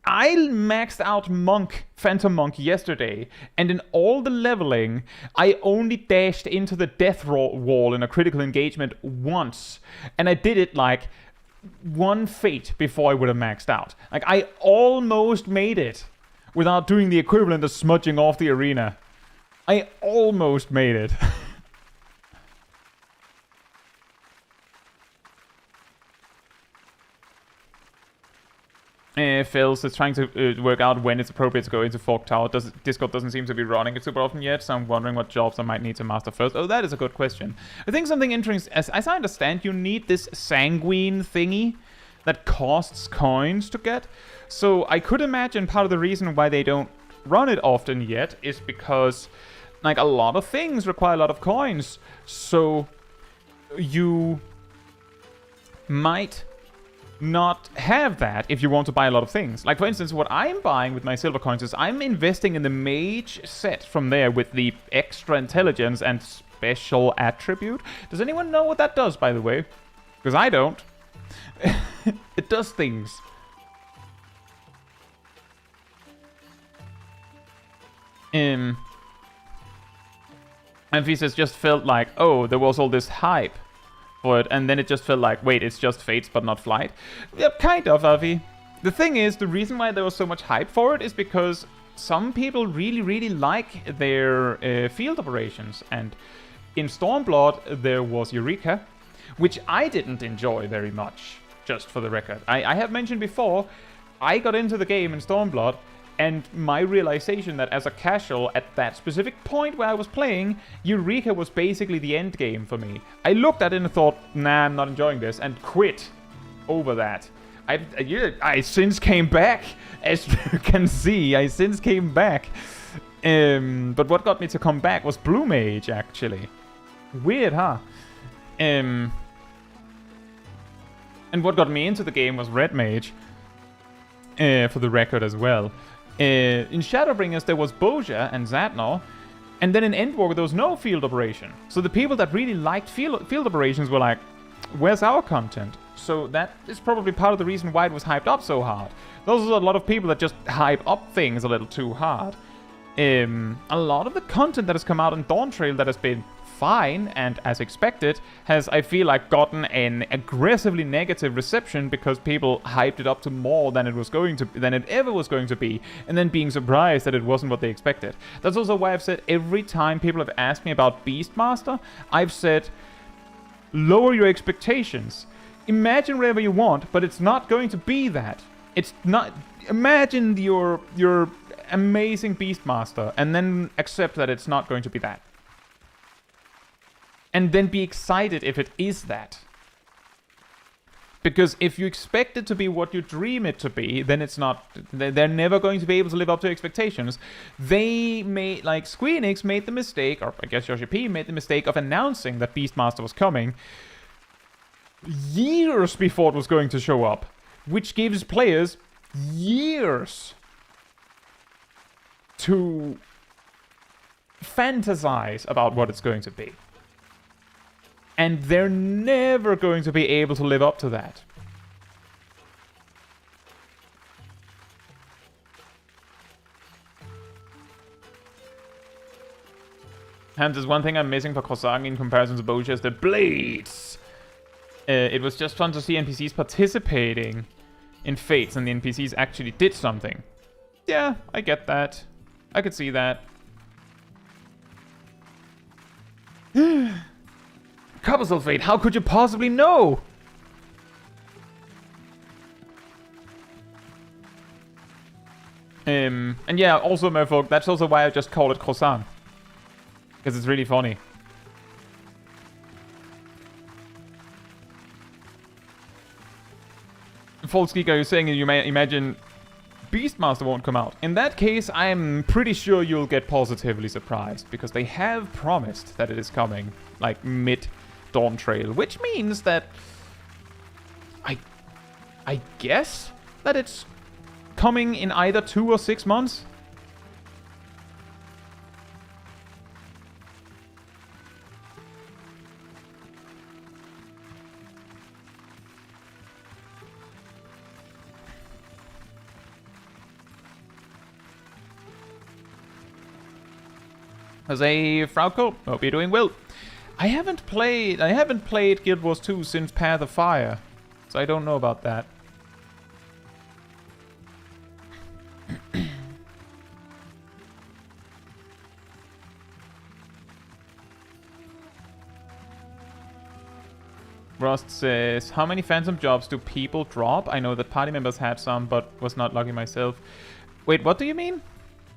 I maxed out Phantom Monk yesterday, and in all the leveling, I only dashed into the death wall in a critical engagement once. And I did it like 1 fate before I would have maxed out. Like, I almost made it without doing the equivalent of smudging off the arena. I almost made it. Phils is trying to work out when it's appropriate to go into Fork Tower. Discord doesn't seem to be running it super often yet, so I'm wondering what jobs I might need to master first. Oh, that is a good question. I think something interesting, as I understand, you need this sanguine thingy that costs coins to get. So I could imagine part of the reason why they don't run it often yet is because, like, a lot of things require a lot of coins. So you might not have that if you want to buy a lot of things. Like, for instance, what I'm buying with my silver coins is I'm investing in the mage set from there with the extra intelligence and special attribute. Does anyone know what that does, by the way? Because I don't. It does things. And he says just felt like, oh, there was all this hype for it, and then it just felt like, wait, it's just Fates but not Flight. Yep, kind of, Avi. The thing is, the reason why there was so much hype for it is because some people really, really like their field operations. And in Stormblood, there was Eureka, which I didn't enjoy very much, just for the record. I have mentioned before, I got into the game in Stormblood, and my realization that as a casual at that specific point where I was playing, Eureka was basically the end game for me. I looked at it and thought, nah, I'm not enjoying this, and quit over that. I since came back, as you can see, I since came back. But what got me to come back was Blue Mage, actually. Weird, huh? And what got me into the game was Red Mage, for the record as well. In Shadowbringers, there was Boja and Zadnor, and then in Endwalker, there was no field operation. So the people that really liked field operations were like, where's our content? So that is probably part of the reason why it was hyped up so hard. Those are a lot of people that just hype up things a little too hard. A lot of the content that has come out in Dawntrail that has been fine and as expected has, I feel like, gotten an aggressively negative reception because people hyped it up to more than it ever was going to be, and then being surprised that it wasn't what they expected. That's also why I've said every time people have asked me about Beastmaster, I've said, lower your expectations. Imagine whatever you want, but it's not going to be that. It's not. Imagine your amazing Beastmaster, and then accept that it's not going to be that. And then be excited if it is that. Because if you expect it to be what you dream it to be, then it's not. They're never going to be able to live up to expectations. They made, like, Square Enix made the mistake, or I guess Yoshi P made the mistake of announcing that Beastmaster was coming years before it was going to show up, which gives players years to fantasize about what it's going to be. And they're never going to be able to live up to that. Hence, there's one thing I'm missing for Kosagi in comparison to Boja is the blades. It was just fun to see NPCs participating in Fates, and the NPCs actually did something. Yeah, I get that. I could see that. Copper Sulfate, how could you possibly know? And yeah, also, Merfolk, that's also why I just call it croissant. Because it's really funny. False Geek, are you saying you may imagine Beastmaster won't come out? In that case, I'm pretty sure you'll get positively surprised, because they have promised that it is coming, like, mid-Dawntrail, which means that I guess that it's coming in either 2 or 6 months. Jose Frauko, hope you're doing well. I haven't played Guild Wars 2 since Path of Fire, so I don't know about that. Rust says, how many Phantom jobs do people drop? I know that party members had some, but was not lucky myself. Wait, what do you mean?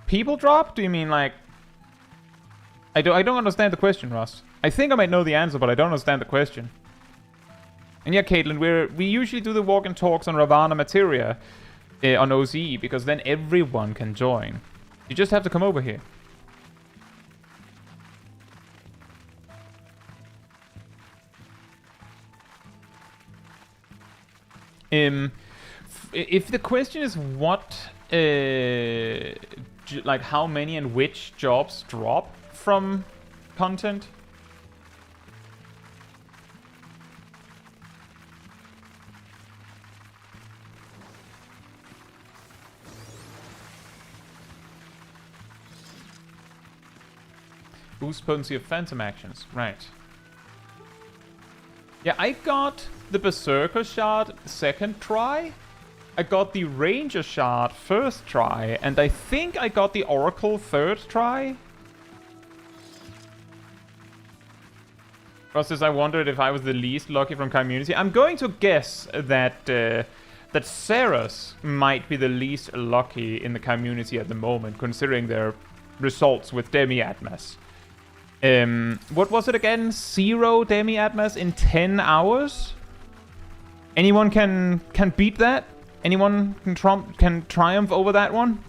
People drop? Do you mean like... I don't understand the question, Rust. I think I might know the answer, but I don't understand the question. And yeah, Caitlin, we usually do the walk and talks on Ravana Materia on OZ, because then everyone can join. You just have to come over here. If the question is what, like how many and which jobs drop from content. Boost potency of phantom actions, right. Yeah, I got the Berserker shard second try. I got the Ranger shard first try, and I think I got the Oracle third try. Process, I wondered if I was the least lucky from community. I'm going to guess that that Ceres might be the least lucky in the community at the moment, considering their results with Demi-Atmas. What was it again? 0 Demi-Atmas in 10 hours? Anyone can beat that? Anyone can triumph over that one?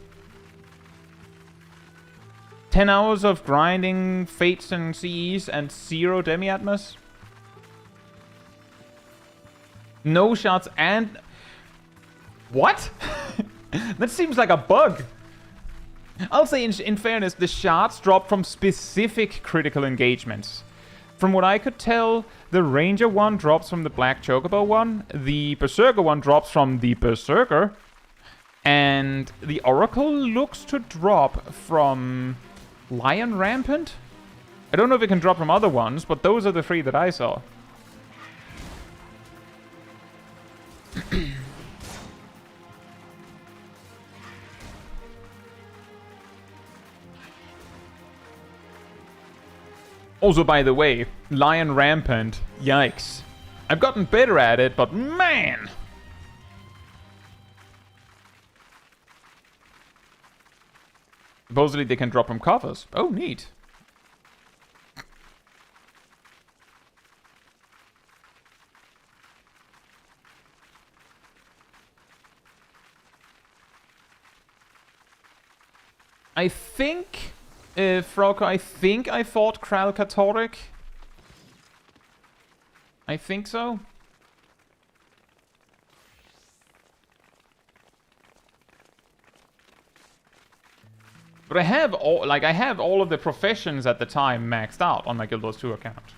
10 hours of grinding Fates and CEs and 0 Demi-Atmas? No shots and... What? That seems like a bug. I'll say in fairness, the shards drop from specific critical engagements. From what I could tell, the Ranger one drops from the Black Chocobo one, the Berserker one drops from the Berserker, and the Oracle looks to drop from Lion Rampant? I don't know if it can drop from other ones, but those are the 3 that I saw. Also, by the way, Lion Rampant, yikes. I've gotten better at it, but man! Supposedly they can drop from covers. Oh, neat. I think... Frogger, I think I fought Kralkatoric. I think so. But I have all of the professions at the time maxed out on my Guild Wars 2 account.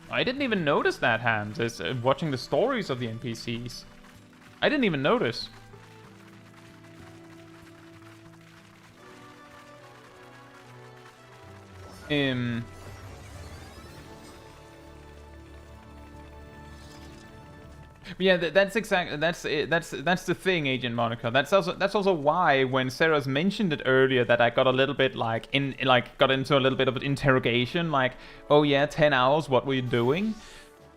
I didn't even notice that, Hams, as watching the stories of the NPCs. I didn't even notice. Yeah, that's exactly that's the thing, Agent Monica. That's also why when Sarah's mentioned it earlier that I got a little bit got into a little bit of an interrogation, like, oh yeah, 10 hours, what were you doing?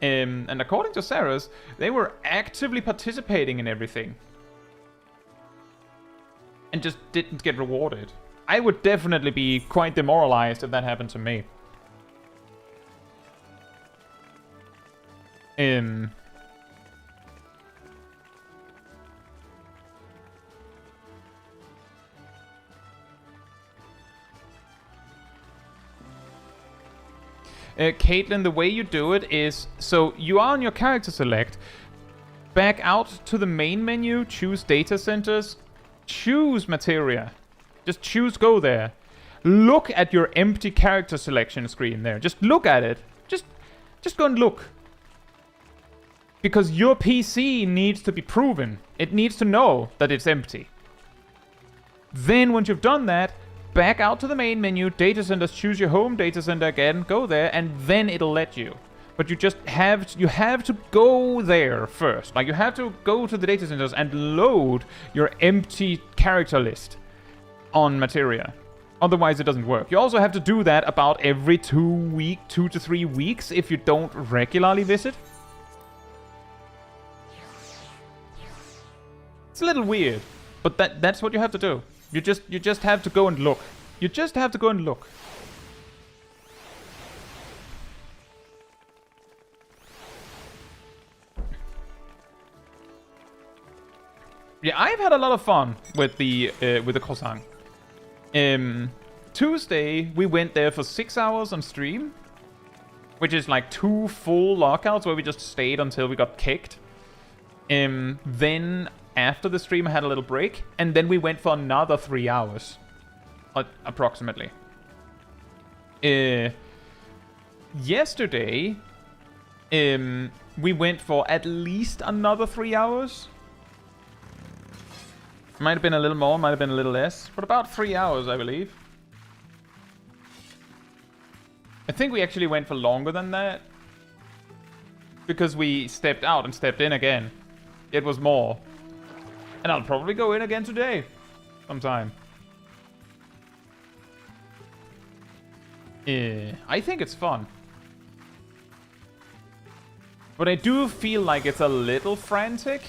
And according to Sarah's, they were actively participating in everything and just didn't get rewarded. I would definitely be quite demoralized if that happened to me. Caitlin, the way you do it is, so you are on your character select, back out to the main menu, choose data centers, choose materia. Just choose go there. Look at your empty character selection screen there. Just look at it. Just go and look. Because your PC needs to be proven. It needs to know that it's empty. Then once you've done that, back out to the main menu, data centers, choose your home data center again, go there, and then it'll let you. But you just have to go there first. Like, you have to go to the data centers and load your empty character list on materia. Otherwise, it doesn't work. You also have to do that about every 2 to 3 weeks if you don't regularly visit. It's a little weird, but that's what you have to do. You just have to go and look. You just have to go and look. Yeah, I've had a lot of fun with the Kosang. Tuesday, we went there for 6 hours on stream, which is like 2 full lockouts where we just stayed until we got kicked. Then after the stream, I had a little break, and then we went for another 3 hours, approximately. Yesterday, we went for at least another 3 hours. Might have been a little more, might have been a little less, but about 3 hours, I believe. I think we actually went for longer than that, because we stepped out and stepped in again. It was more. And I'll probably go in again today, sometime. I think it's fun. But I do feel like it's a little frantic.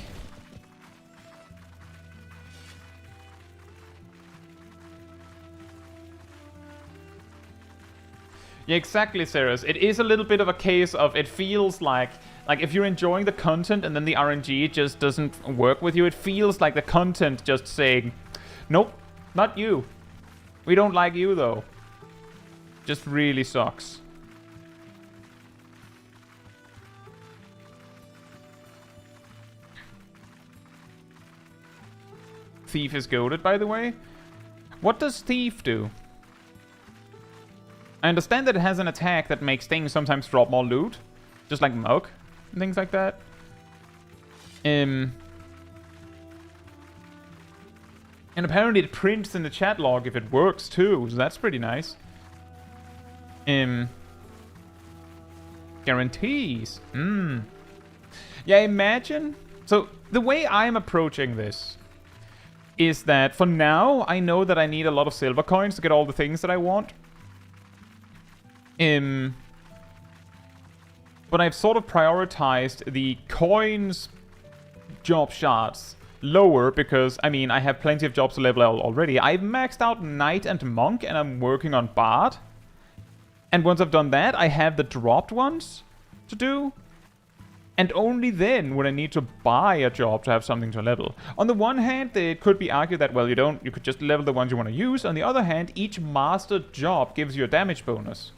Yeah, exactly, Ceres. It is a little bit of a case of it feels like if you're enjoying the content and then the RNG just doesn't work with you, it feels like the content just saying, nope, not you. We don't like you, though. Just really sucks. Thief is goated, by the way. What does Thief do? I understand that it has an attack that makes things sometimes drop more loot. Just like Mug and things like that. And apparently it prints in the chat log if it works too, so that's pretty nice. Guarantees. Yeah, imagine. So the way I'm approaching this is that for now, I know that I need a lot of silver coins to get all the things that I want. But I've sort of prioritized the coins job shards lower because, I mean, I have plenty of jobs to level already. I've maxed out Knight and Monk, and I'm working on Bard. And once I've done that, I have the dropped ones to do. And only then would I need to buy a job to have something to level. On the one hand, it could be argued that, well, you could just level the ones you want to use. On the other hand, each mastered job gives you a damage bonus.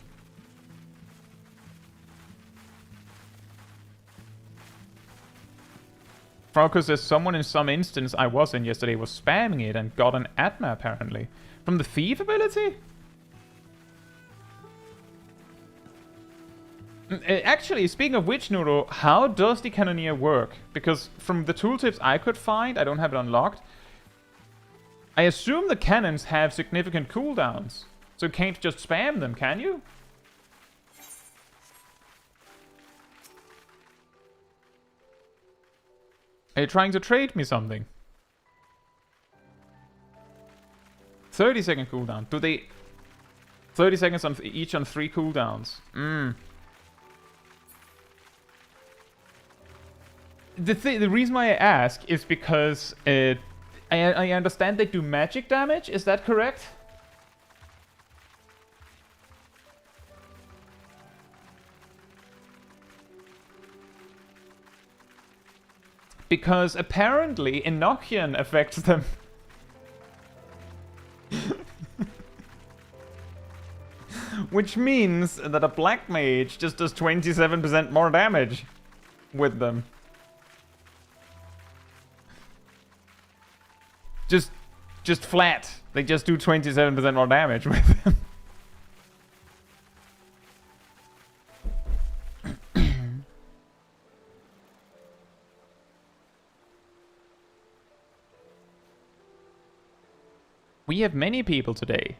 Because there's someone in some instance I was in yesterday was spamming it and got an Atma apparently. From the Thief ability? Actually, speaking of which, Nuro, how does the Cannoneer work? Because from the tooltips I could find, I don't have it unlocked. I assume the cannons have significant cooldowns. So you can't just spam them, can you? Are you trying to trade me something? 30-second cooldown. Do they... 30 seconds on each on 3 cooldowns. The reason why I ask is because I understand they do magic damage. Is that correct? Because apparently Enochian affects them. Which means that a black mage just does 27% more damage with them. Just flat. They just do 27% more damage with them. We have many people today.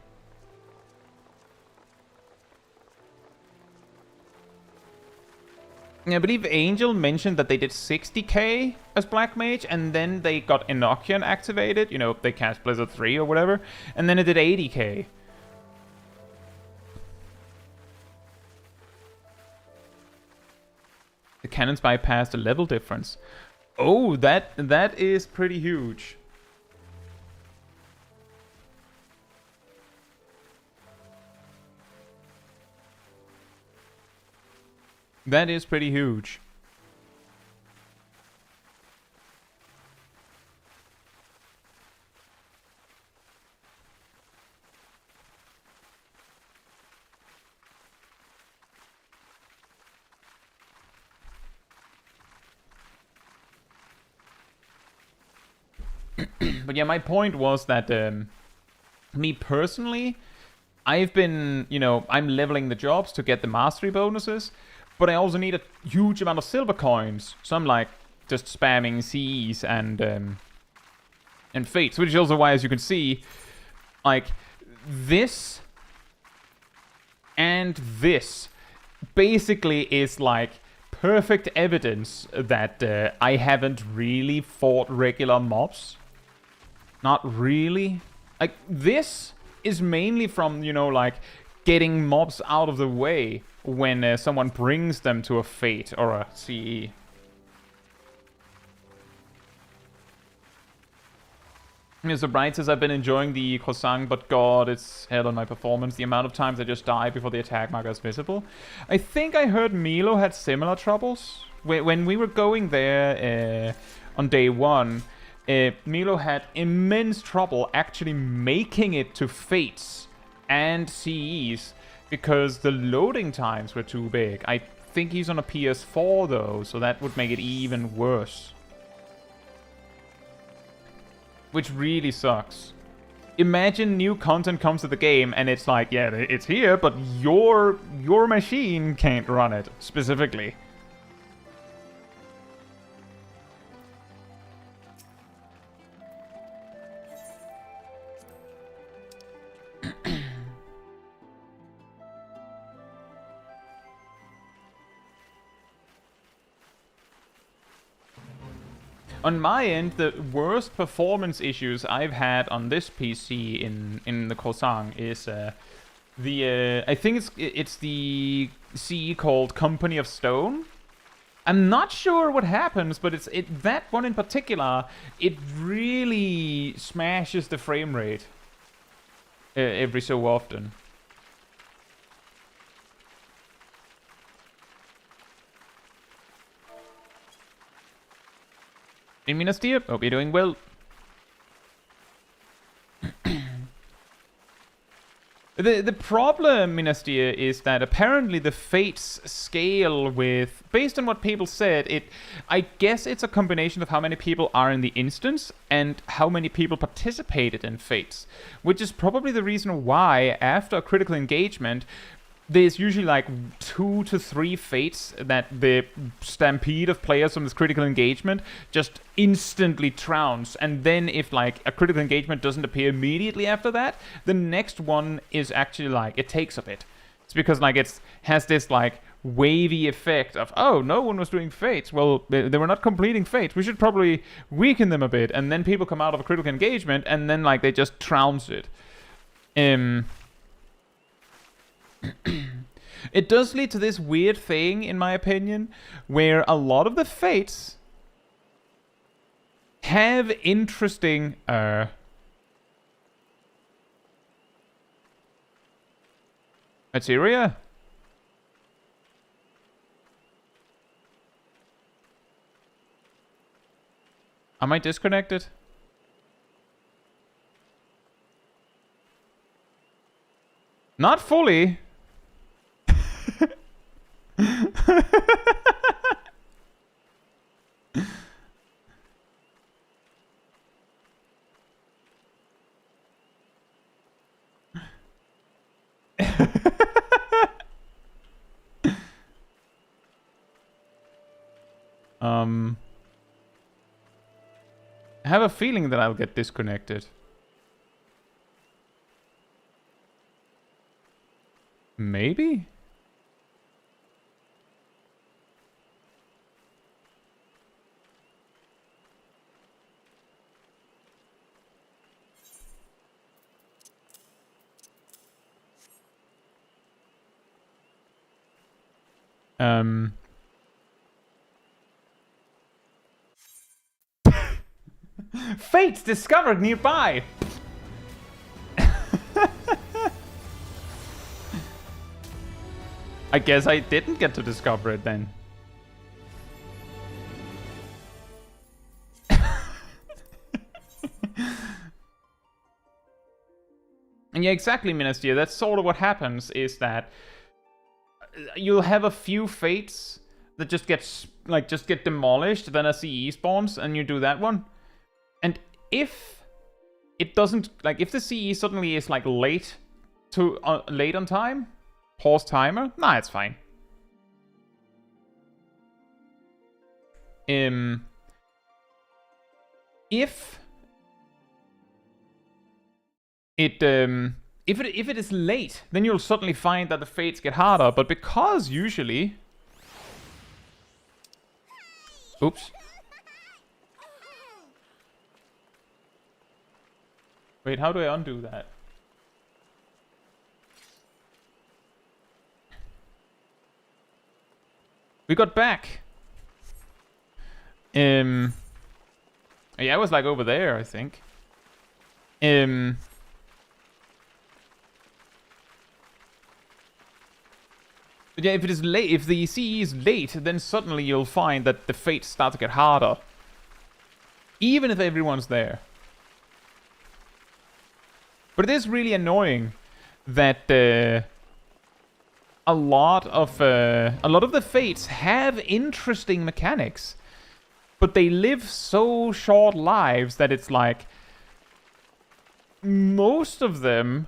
I believe Angel mentioned that they did 60k as Black Mage, and then they got Enochian activated. You know, they cast Blizzard 3 or whatever, and then it did 80k. The cannons bypassed the level difference. Oh, that is pretty huge. That is pretty huge. But yeah, my point was that me personally, I've been, I'm leveling the jobs to get the mastery bonuses, but I also need a huge amount of silver coins. So I'm like just spamming CEs and fates, which is also why, as you can see, like this and this basically is like perfect evidence that I haven't really fought regular mobs. Not really. Like, this is mainly from, like, getting mobs out of the way when someone brings them to a Fate or a CE. Mr. Bright says, I've been enjoying the croissant, but god, it's hell on my performance. The amount of times I just die before the attack marker is visible. I think I heard Milo had similar troubles. When we were going there on day 1, Milo had immense trouble actually making it to Fates and CEs because the loading times were too big. I think he's on a PS4 though, so that would make it even worse. Which really sucks. Imagine new content comes to the game and it's like, yeah, it's here, but your machine can't run it, specifically. On my end, the worst performance issues I've had on this PC in the Croissant is I think it's the CE called Company of Stone. I'm not sure what happens, but that one in particular, it really smashes the frame rate every so often. In Minas Tirith, hope you're doing well. The problem, Minas Tirith, is that apparently the fates scale with, based on what people said, I guess it's a combination of how many people are in the instance and how many people participated in fates, which is probably the reason why after a critical engagement, there's usually like 2 to 3 fates that the stampede of players from this critical engagement just instantly trounce. And then if like a critical engagement doesn't appear immediately after that, the next one is actually like, it takes a bit. It's because like it has this like wavy effect of, oh, no one was doing fates. Well, they were not completing fates. We should probably weaken them a bit. And then people come out of a critical engagement and then like they just trounce it. It does lead to this weird thing, in my opinion, where a lot of the fates have interesting materia. Am I disconnected? Not fully. I have a feeling that I'll get disconnected. Maybe? Fates discovered nearby! I guess I didn't get to discover it then. And yeah, exactly, Minas Tirith. That's sort of what happens, is that you'll have a few fates that just get demolished, then a CE spawns, and you do that one. And if it doesn't, like, if the CE suddenly is like late on time, pause timer, nah, it's fine. If it is late, then you'll suddenly find that the fates get harder. But because usually, oops. Wait, how do I undo that? We got back. Yeah, I was like over there, I think. But yeah, if it is late, if the CE is late, then suddenly you'll find that the fates start to get harder. Even if everyone's there. But it is really annoying that a lot of the fates have interesting mechanics, but they live so short lives that it's like most of them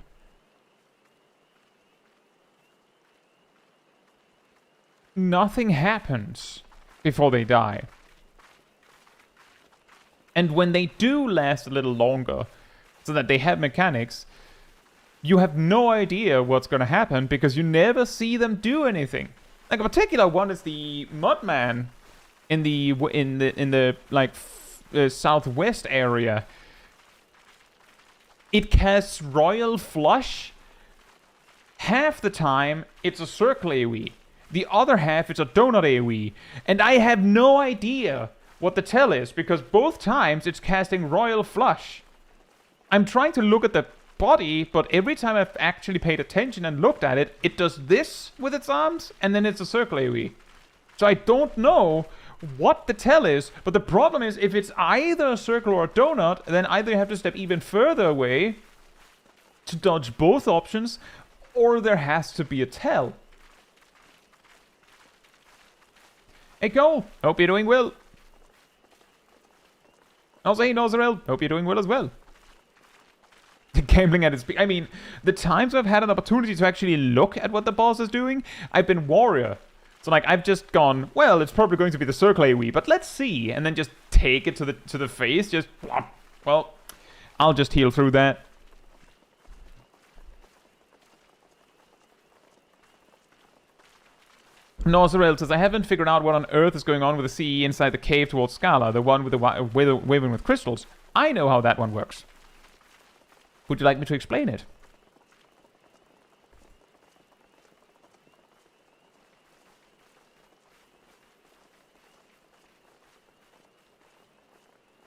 nothing happens before they die. And when they do last a little longer, so that they have mechanics, you have no idea what's going to happen because you never see them do anything. Like a particular one is the Mudman in the like southwest area. It casts Royal Flush. Half the time it's a circle AoE. The other half it's a donut AoE. And I have no idea what the tell is because both times it's casting Royal Flush. I'm trying to look at the body, but every time I've actually paid attention and looked at it, it does this with its arms, and then it's a circle AoE. So I don't know what the tell is, but the problem is if it's either a circle or a donut, then either you have to step even further away to dodge both options, or there has to be a tell. Hey Cole, hope you're doing well. Also, hey Nozarel, hope you're doing well as well. Gambling at its peak. I mean, the times I've had an opportunity to actually look at what the boss is doing, I've been warrior. So like, I've just gone, well, it's probably going to be the circle AoE, but let's see, and then just take it to the face, just plop. Well, I'll just heal through that. Nozarel says, I haven't figured out what on earth is going on with the CE inside the cave towards Scala, the one with the woven with crystals. I know how that one works. Would you like me to explain it?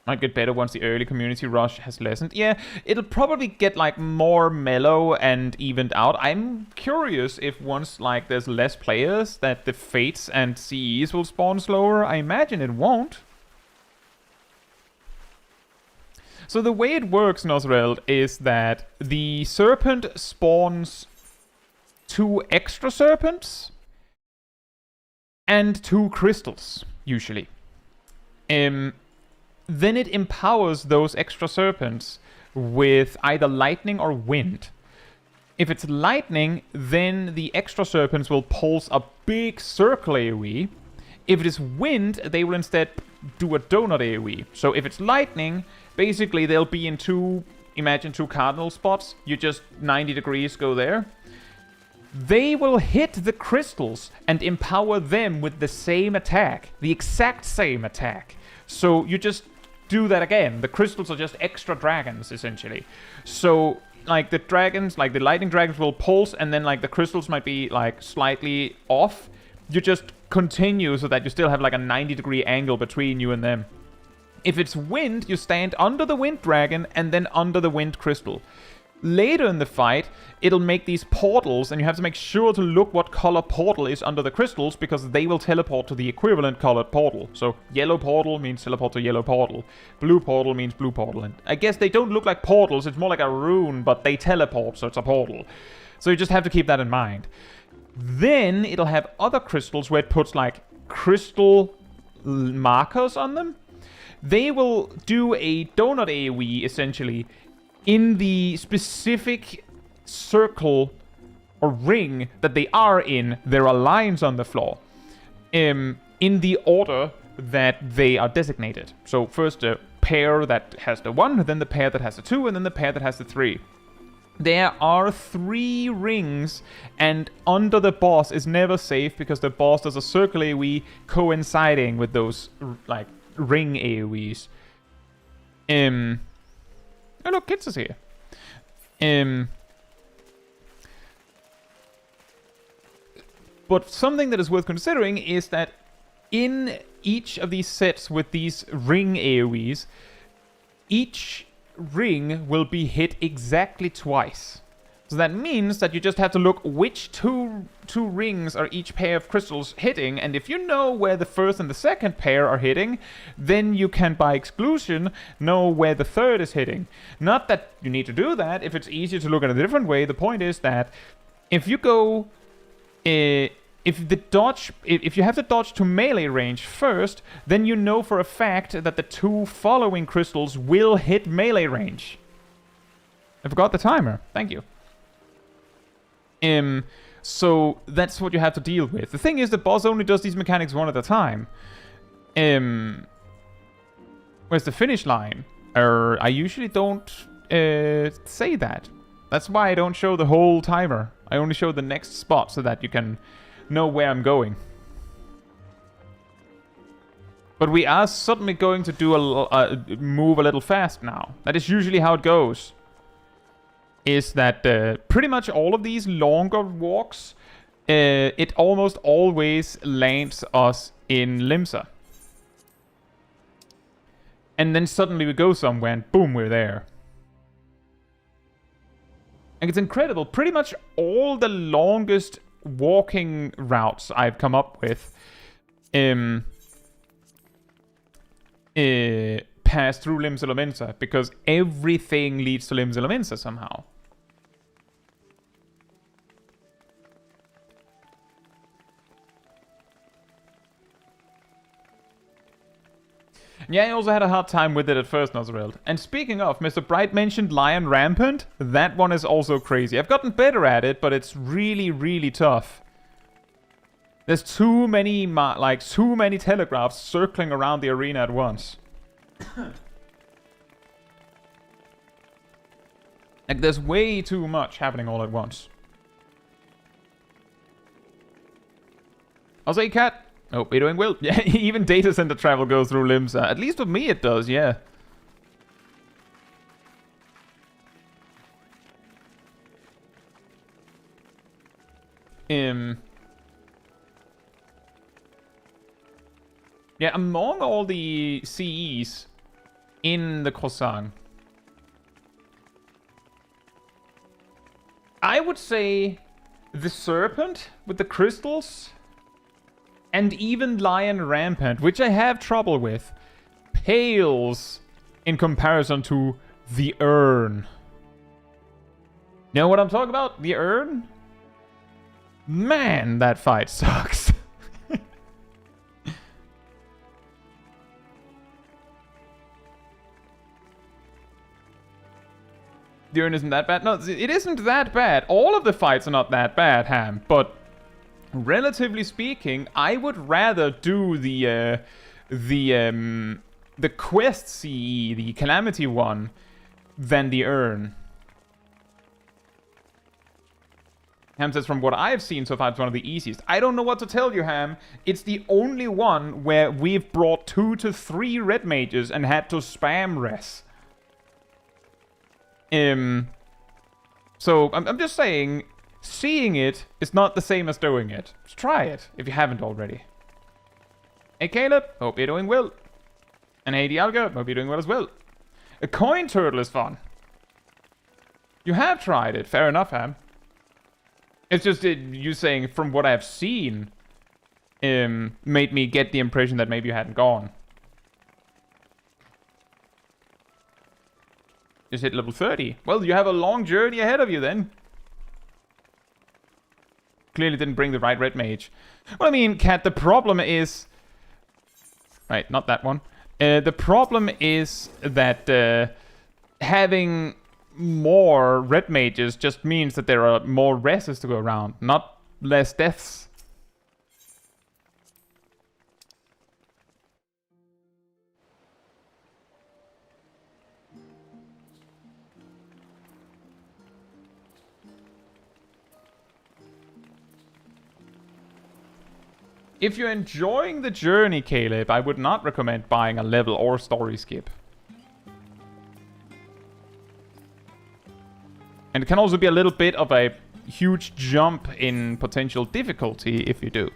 Might get better once the early community rush has lessened. Yeah, it'll probably get like more mellow and evened out. I'm curious if once like there's less players that the fates and CEs will spawn slower. I imagine it won't. So the way it works, Nozrel, is that the serpent spawns 2 extra serpents and 2 crystals, usually. Then it empowers those extra serpents with either lightning or wind. If it's lightning, then the extra serpents will pulse a big circle AoE. If it is wind, they will instead do a donut AoE. So if it's lightning, basically they'll be in imagine 2 cardinal spots. You just 90 degrees go there. They will hit the crystals and empower them with the same attack. The exact same attack. So you just do that again. The crystals are just extra dragons, essentially. So, like, the dragons, like, the lightning dragons will pulse, and then, like, the crystals might be, like, slightly off. You just continue so that you still have, like, a 90-degree angle between you and them. If it's wind, you stand under the wind dragon and then under the wind crystal. Later in the fight, it'll make these portals, and you have to make sure to look what color portal is under the crystals, because they will teleport to the equivalent colored portal. So, yellow portal means teleport to yellow portal. Blue portal means blue portal. And I guess they don't look like portals, it's more like a rune, but they teleport, so it's a portal. So you just have to keep that in mind. Then, it'll have other crystals where it puts, like, crystal markers on them. They will do a donut AoE, essentially, in the specific circle or ring that they are in, there are lines on the floor. In the order that they are designated. So first the pair that has the 1, then the pair that has the 2, and then the pair that has the 3. There are 3 rings, and under the boss is never safe because the boss does a circle AoE coinciding with those like ring AoEs. Oh look, Kids is here. But something that is worth considering is that in each of these sets with these ring AoEs, each ring will be hit exactly twice. So that means that you just have to look which two rings are each pair of crystals hitting, and if you know where the first and the second pair are hitting, then you can by exclusion know where the third is hitting. Not that you need to do that. If it's easier to look at a different way, the point is that if you go if you have the dodge to melee range first, then you know for a fact that the 2 following crystals will hit melee range. I forgot the timer. Thank you. So that's what you have to deal with. The thing is, the boss only does these mechanics one at a time. Where's the finish line? I usually don't say that. That's why I don't show the whole timer. I only show the next spot so that you can know where I'm going. But we are suddenly going to do move a little fast now. That is usually how it goes. Is that pretty much all of these longer walks, it almost always lands us in Limsa. And then suddenly we go somewhere and boom, we're there. And it's incredible. Pretty much all the longest walking routes I've come up with pass through Limsa Lominsa, because everything leads to Limsa Lominsa somehow. Yeah, I also had a hard time with it at first, Nosreld. And speaking of, Mr. Bright mentioned Lion Rampant. That one is also crazy. I've gotten better at it, but it's really, really tough. There's too many, too many telegraphs circling around the arena at once. Like, there's way too much happening all at once. I'll say, Cat. Hope you're doing well. Yeah, even data center travel goes through Limsa. At least with me it does, yeah. Yeah, among all the CEs in the Croissant, I would say the Serpent with the crystals, and even Lion Rampant, which I have trouble with, pales in comparison to the Urn. You know what I'm talking about? The Urn? Man, that fight sucks. The Urn isn't that bad? No, it isn't that bad. All of the fights are not that bad, Ham, but relatively speaking, I would rather do the quest CE, the Calamity one, than the Urn. Ham says, from what I've seen so far, it's one of the easiest. I don't know what to tell you, Ham. It's the only one where we've brought 2 to 3 red mages and had to spam res. So I'm just saying, seeing it is not the same as doing it. Just try it, if you haven't already. Hey Caleb, hope you're doing well. And hey Dialga, hope you're doing well as well. A coin turtle is fun. You have tried it, fair enough, Ham. It's just you saying, from what I've seen, made me get the impression that maybe you hadn't gone. Just hit level 30. Well, you have a long journey ahead of you then. Clearly didn't bring the right red mage. Well, I mean, Cat, the problem is... Right, not that one. The problem is that having more red mages just means that there are more reses to go around, not less deaths. If you're enjoying the journey, Caleb, I would not recommend buying a level or story skip. And it can also be a little bit of a huge jump in potential difficulty if you do.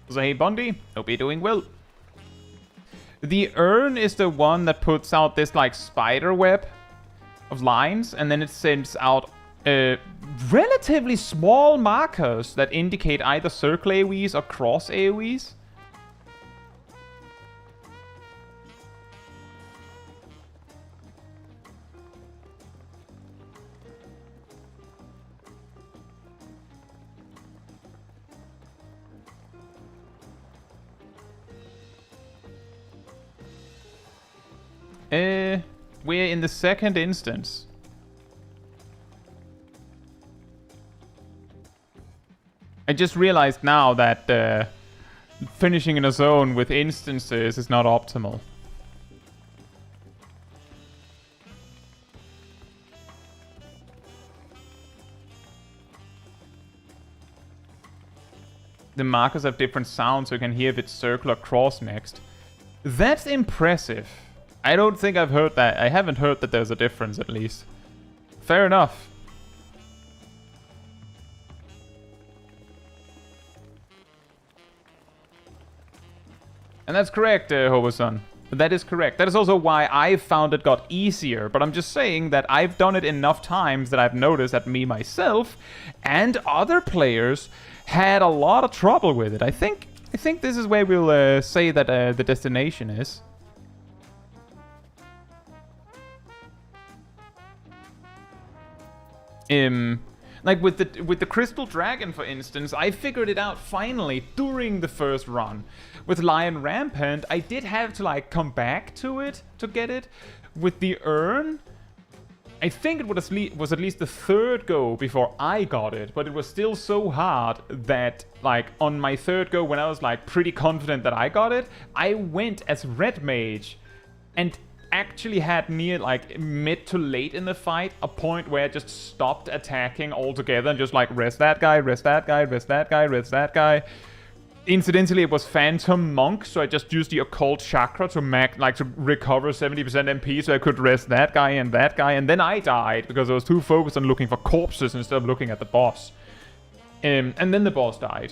So hey Bondi, hope you're doing well. The urn is the one that puts out this like spider web of lines, and then it sends out relatively small markers that indicate either circle AoEs or cross AoEs. We're in the second instance. I just realized now that finishing in a zone with instances is not optimal. The markers have different sounds, so you can hear if it's circle or cross next. That's impressive. I don't think I've heard that. I haven't heard that there's a difference, at least. Fair enough. And that's correct, Hoboson. That is correct. That is also why I found it got easier. But I'm just saying that I've done it enough times that I've noticed that me myself and other players had a lot of trouble with it. I think this is where we'll say that the destination is. Like with the Crystal Dragon, for instance, I figured it out finally during the first run. With Lion Rampant, I did have to like come back to it to get it. With the Urn, I think it was at least the third go before I got it, but it was still so hard that like on my third go, when I was like pretty confident that I got it, I went as Red Mage and actually had near like mid to late in the fight a point where I just stopped attacking altogether and just like rest that guy, rest that guy, rest that guy, rest that guy. Incidentally, it was Phantom Monk, so I just used the Occult Chakra to to recover 70% MP so I could rest that guy, and then I died because I was too focused on looking for corpses instead of looking at the boss. And then the boss died.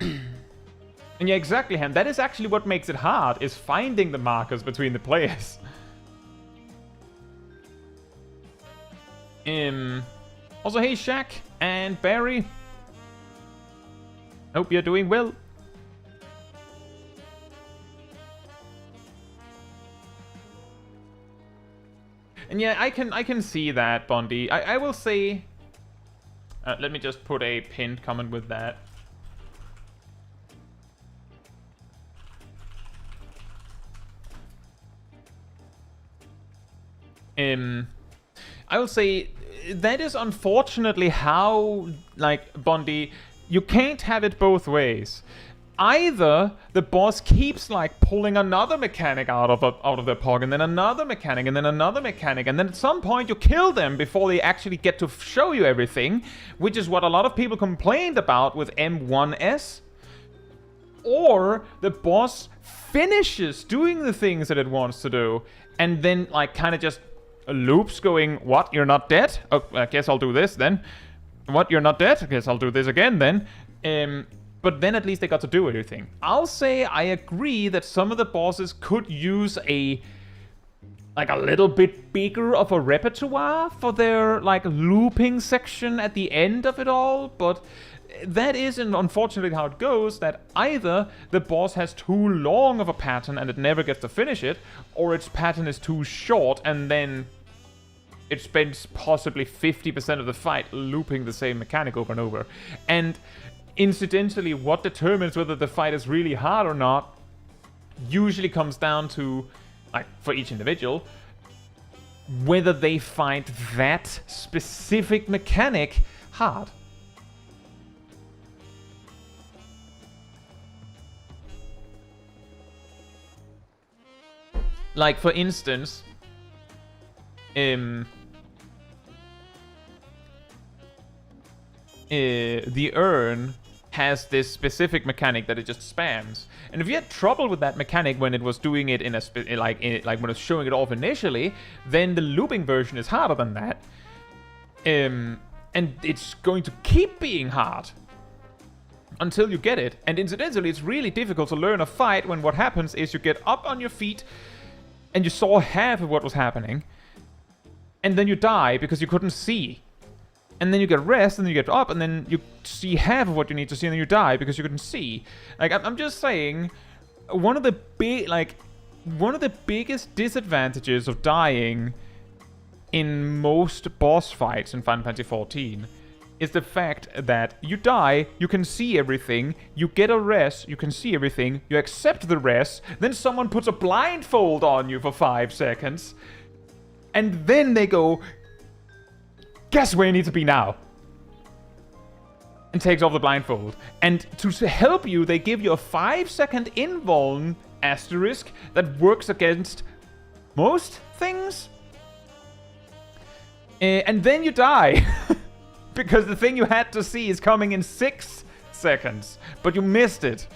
And yeah, exactly, Han. That is actually what makes it hard, is finding the markers between the players. Also, hey, Shaq and Barry. Hope you're doing well. And yeah, I can see that, Bondi. I will say... let me just put a pinned comment with that. I will say that is unfortunately how, like, Bondi, you can't have it both ways. Either the boss keeps like pulling another mechanic out of their pocket, and then another mechanic, and then another mechanic, and then at some point you kill them before they actually get to show you everything, which is what a lot of people complained about with M1S. Or the boss finishes doing the things that it wants to do, and then like kind of just loops going, what, you're not dead? Oh, I guess I'll do this then. What, you're not dead? I guess I'll do this again then. But then at least they got to do everything. I'll say I agree that some of the bosses could use a little bit bigger of a repertoire for their like looping section at the end of it all, but that is unfortunately how it goes, that either the boss has too long of a pattern and it never gets to finish it, or its pattern is too short and then it spends possibly 50% of the fight looping the same mechanic over and over. And incidentally, what determines whether the fight is really hard or not usually comes down to, like, for each individual, whether they find that specific mechanic hard. Like, for instance, the urn has this specific mechanic that it just spams. And if you had trouble with that mechanic when it was doing it in a like when it was showing it off initially, then the looping version is harder than that. And it's going to keep being hard until you get it. And incidentally, it's really difficult to learn a fight when what happens is you get up on your feet and you saw half of what was happening, and then you die because you couldn't see. And then you get rest, and then you get up, and then you see half of what you need to see, and then you die because you couldn't see. Like, I'm just saying, one of the biggest disadvantages of dying in most boss fights in Final Fantasy XIV is the fact that you die, you can see everything, you get a rest, you can see everything, you accept the rest, then someone puts a blindfold on you for 5 seconds, and then they go, guess where you need to be now? And takes off the blindfold. And to help you, they give you a 5-second invuln asterisk that works against most things. And then you die. Because the thing you had to see is coming in 6 seconds. But you missed it.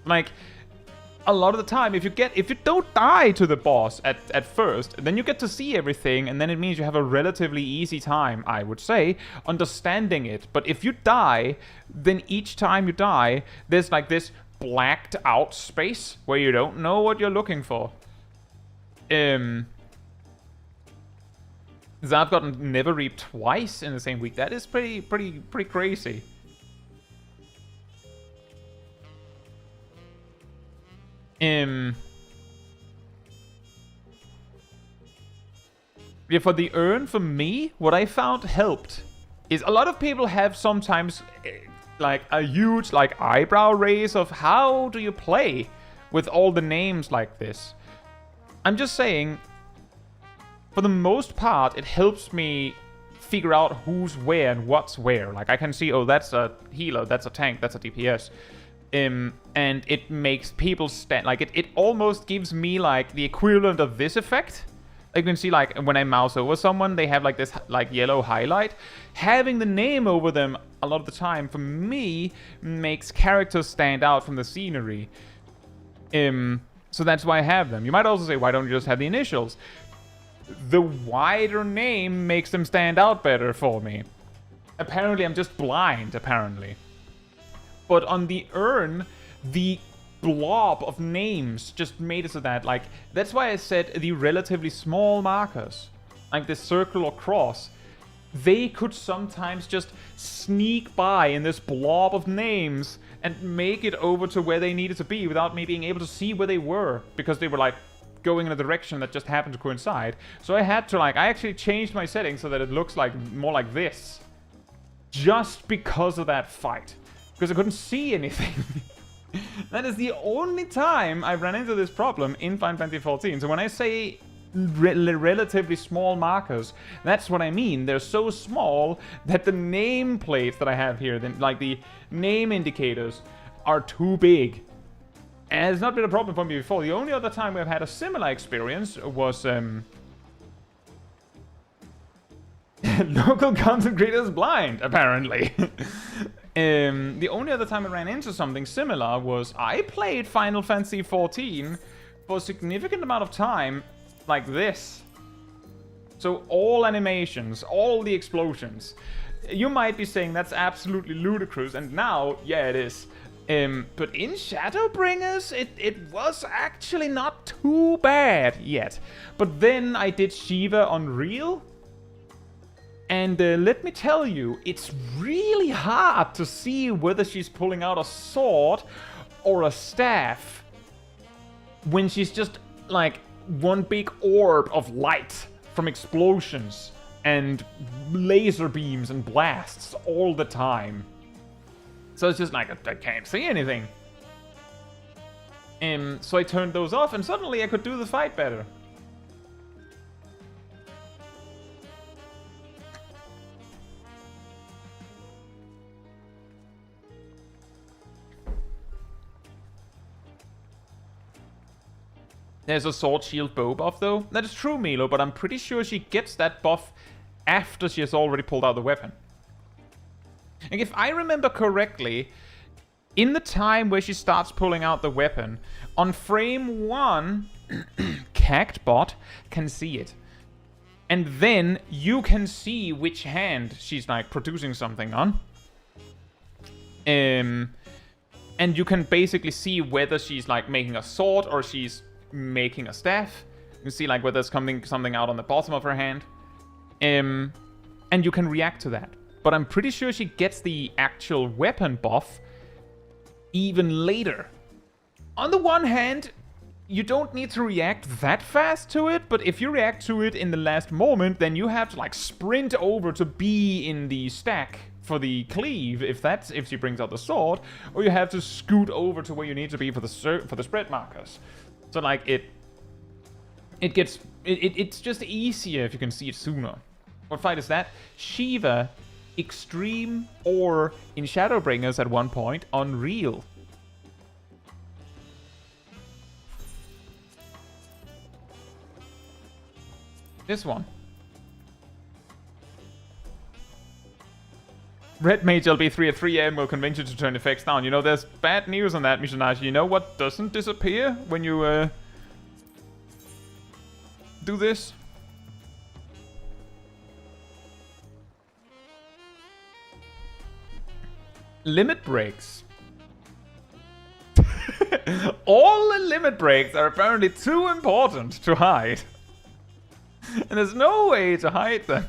Like, a lot of the time, if you don't die to the boss at first, then you get to see everything, and then it means you have a relatively easy time, I would say, understanding it. But if you die, then each time you die, there's like this blacked out space where you don't know what you're looking for. So I've gotten Never Reap twice in the same week. That is pretty crazy. Yeah, for the urn, for me, what I found helped is a lot of people have sometimes like a huge like eyebrow raise of how do you play with all the names like this. I'm just saying, for the most part, it helps me figure out who's where and what's where. Like, I can see, oh, that's a healer, that's a tank, that's a DPS. And it makes people stand, like, it almost gives me, like, the equivalent of this effect. You can see, like, when I mouse over someone, they have, like, this, like, yellow highlight. Having the name over them a lot of the time, for me, makes characters stand out from the scenery. So that's why I have them. You might also say, why don't you just have the initials? The wider name makes them stand out better for me. Apparently, I'm just blind, apparently. But on the urn, the blob of names just made it so that, like, that's why I said the relatively small markers, like this circle or cross, they could sometimes just sneak by in this blob of names and make it over to where they needed to be without me being able to see where they were, because they were, like, going in a direction that just happened to coincide. So I had to, like, I actually changed my settings so that it looks like more like this, just because of that fight, because I couldn't see anything. That is the only time I ran into this problem in Final Fantasy XIV. So when I say relatively small markers, that's what I mean. They're so small that the nameplates that I have here, like the name indicators, are too big. And it's not been a problem for me before. The only other time we've had a similar experience was local content creators blind, apparently. The only other time I ran into something similar was I played Final Fantasy XIV for a significant amount of time like this. So all animations, all the explosions. You might be saying that's absolutely ludicrous, and now, yeah, it is. But in Shadowbringers, it was actually not too bad yet. But then I did Shiva on Real. And let me tell you, it's really hard to see whether she's pulling out a sword or a staff when she's just like one big orb of light from explosions and laser beams and blasts all the time. So it's just like, I can't see anything. So I turned those off, and suddenly I could do the fight better. There's a sword shield bow buff though. That is true, Milo, but I'm pretty sure she gets that buff after she has already pulled out the weapon. And if I remember correctly, in the time where she starts pulling out the weapon, on frame 1, Cactbot can see it. And then you can see which hand she's like producing something on. And you can basically see whether she's like making a sword or she's making a staff. You can see like whether there's something out on the bottom of her hand. And you can react to that. But I'm pretty sure she gets the actual weapon buff even later. On the one hand, you don't need to react that fast to it, but if you react to it in the last moment, then you have to like sprint over to be in the stack for the cleave, if she brings out the sword, or you have to scoot over to where you need to be for the spread markers. So like it's just easier if you can see it sooner. What fight is that? Shiva, Extreme, or in Shadowbringers at one point, Unreal. This one. Red Mage LB3 at 3 AM will convince you to turn effects down. You know, there's bad news on that, Mishonashi. You know what doesn't disappear when you do this? Limit breaks. All the limit breaks are apparently too important to hide. And there's no way to hide them.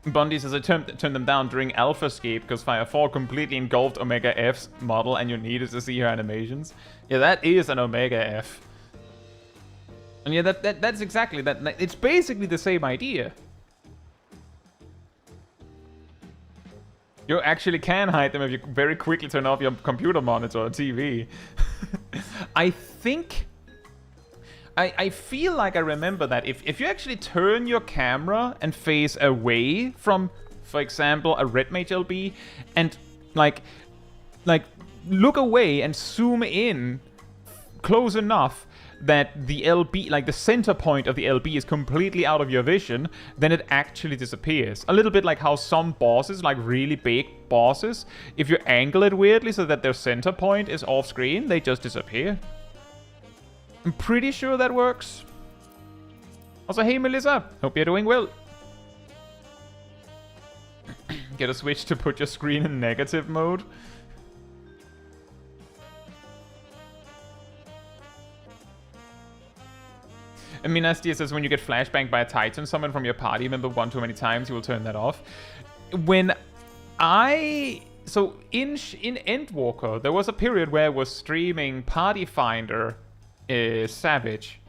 Bundy says I turned them down during AlphaScape because Fire 4 completely engulfed Omega F's model and you needed to see her animations. Yeah, that is an Omega F. And yeah, that's exactly that. It's basically the same idea. You actually can hide them if you very quickly turn off your computer monitor or TV. I think... I feel like I remember that if you actually turn your camera and face away from, for example, a Red Mage LB, and like look away and zoom in close enough that the LB, like the center point of the LB is completely out of your vision, then it actually disappears. A little bit like how some bosses, like really big bosses, if you angle it weirdly so that their center point is off screen, they just disappear. I'm pretty sure that works. Also, hey Melissa, hope you're doing well. Get a Switch to put your screen in negative mode. And Minastia says when you get flashbanged by a Titan summon from your party member one too many times, you will turn that off. When so in Endwalker, there was a period where I was streaming Party Finder Savage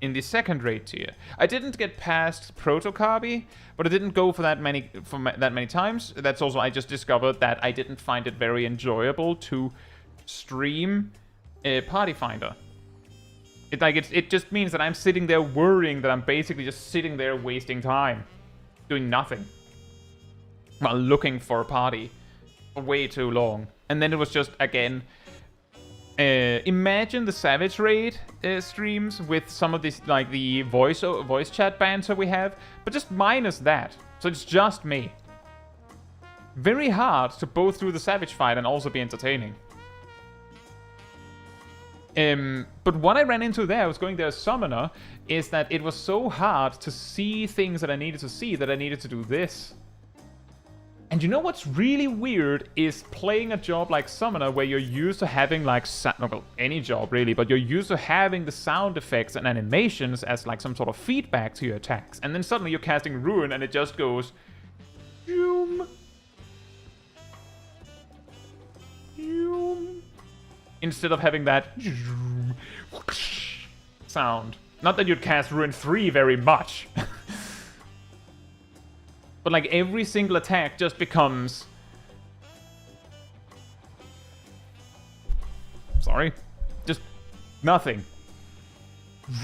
in the second raid tier. I didn't get past Proto-Kabi, but I didn't go for that many times. That's also, I just discovered that I didn't find it very enjoyable to stream Party Finder. It just means that I'm sitting there worrying that I'm basically just sitting there wasting time, doing nothing, while looking for a party for way too long. And then it was just, again, imagine the Savage Raid streams with some of this, like the voice chat banter we have, but just minus that. So it's just me. Very hard to both do the Savage fight and also be entertaining. But what I ran into there, I was going there as summoner, is that it was so hard to see things that I needed to see that I needed to do this. And you know what's really weird is playing a job like summoner where you're used to having like, well, any job really, but you're used to having the sound effects and animations as like some sort of feedback to your attacks. And then suddenly you're casting Ruin and it just goes... Zoom. Zoom. instead of having that sound. Not that you'd cast Ruin 3 very much. But like every single attack just becomes... Sorry. Just nothing.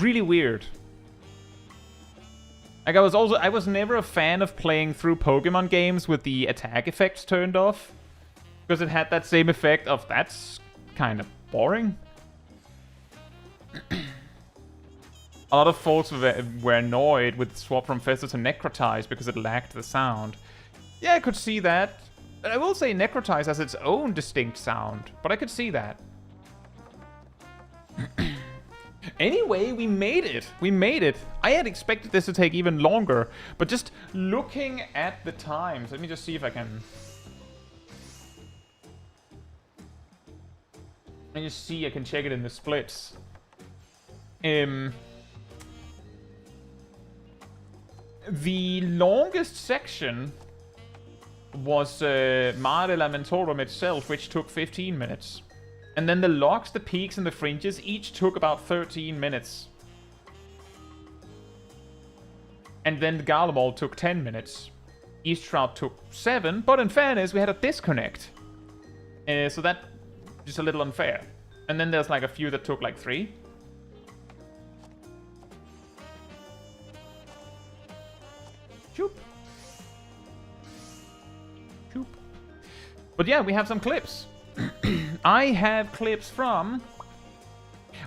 Really weird. Like I was never a fan of playing through Pokemon games with the attack effects turned off. Because it had that same effect of, that's kind of boring. A lot of folks were annoyed with swap from Fester to Necrotize because it lacked the sound. Yeah, I could see that. I will say Necrotize has its own distinct sound, but I could see that. Anyway, we made it. We made it. I had expected this to take even longer, but just looking at the times, let me just see if I can... Let me just see, I can check it in the splits. The longest section was Mare Lamentorum itself, which took 15 minutes. And then the logs, the peaks, and the fringes each took about 13 minutes. And then the Garlemald took 10 minutes. East Shroud took 7, but in fairness, we had a disconnect. So that is a little unfair. And then there's like a few that took like 3. Choop. Choop. But yeah, we have some clips. I have clips from...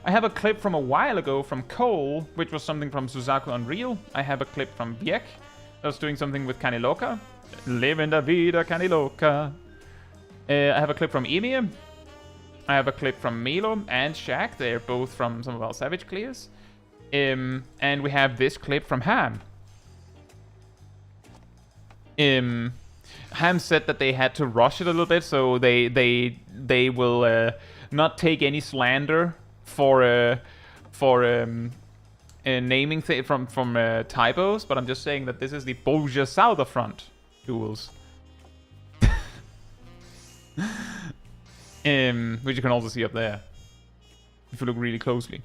I have a clip from a while ago from Cole, which was something from Suzaku Unreal. I have a clip from Biek, that was doing something with Caniloca. Live in the vida Caniloca. I have a clip from Emir. I have a clip from Milo and Shaq. They're both from some of our Savage Clears. And we have this clip from Ham. Ham said that they had to rush it a little bit, so they will not take any slander for naming from typos. But I'm just saying that this is the Bolja Southfront duels, which you can also see up there if you look really closely.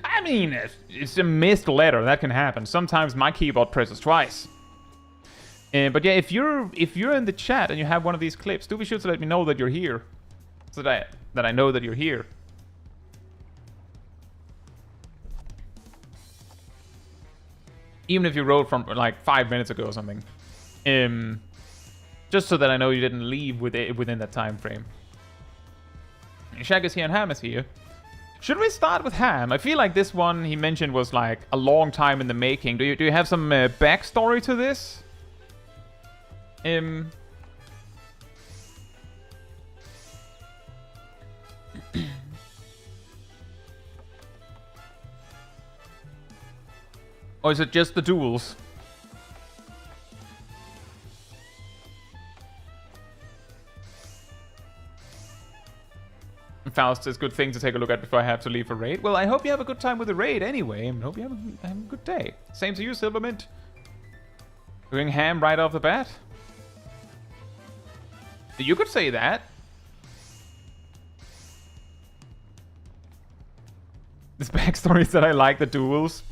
I mean, it's a missed letter. That can happen. Sometimes my keyboard presses twice. But yeah, if you're in the chat and you have one of these clips, do be sure to let me know that you're here, so that I know that you're here. Even if you wrote from like 5 minutes ago or something, just so that I know you didn't leave within that time frame. Shag is here and Ham is here. Should we start with Ham? I feel like this one he mentioned was like a long time in the making. Do you have some backstory to this? Or is it just the duels? Faust says, good thing to take a look at before I have to leave for raid. Well, I hope you have a good time with the raid anyway. I hope you have a good day. Same to you, Silvermint. Going ham right off the bat? You could say that. This backstory is that I like the duels.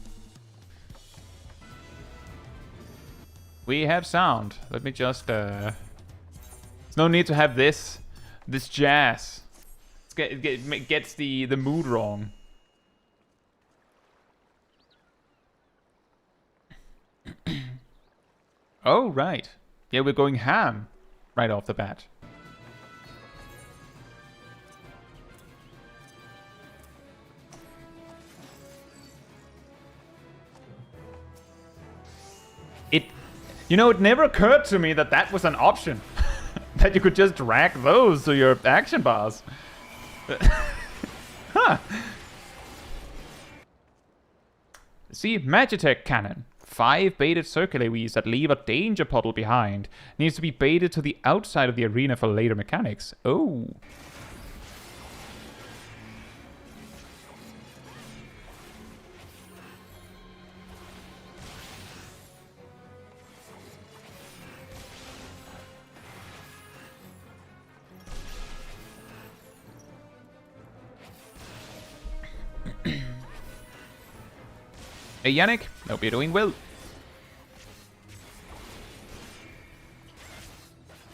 We have sound. Let me just... There's no need to have this jazz. It gets the mood wrong. Oh, right. Yeah, we're going ham right off the bat. You know, it never occurred to me that that was an option. That you could just drag those to your action bars. Huh. See, Magitech Cannon. 5 baited Circulawees that leave a danger puddle behind. Needs to be baited to the outside of the arena for later mechanics. Oh. Hey Yannick, hope you're doing well.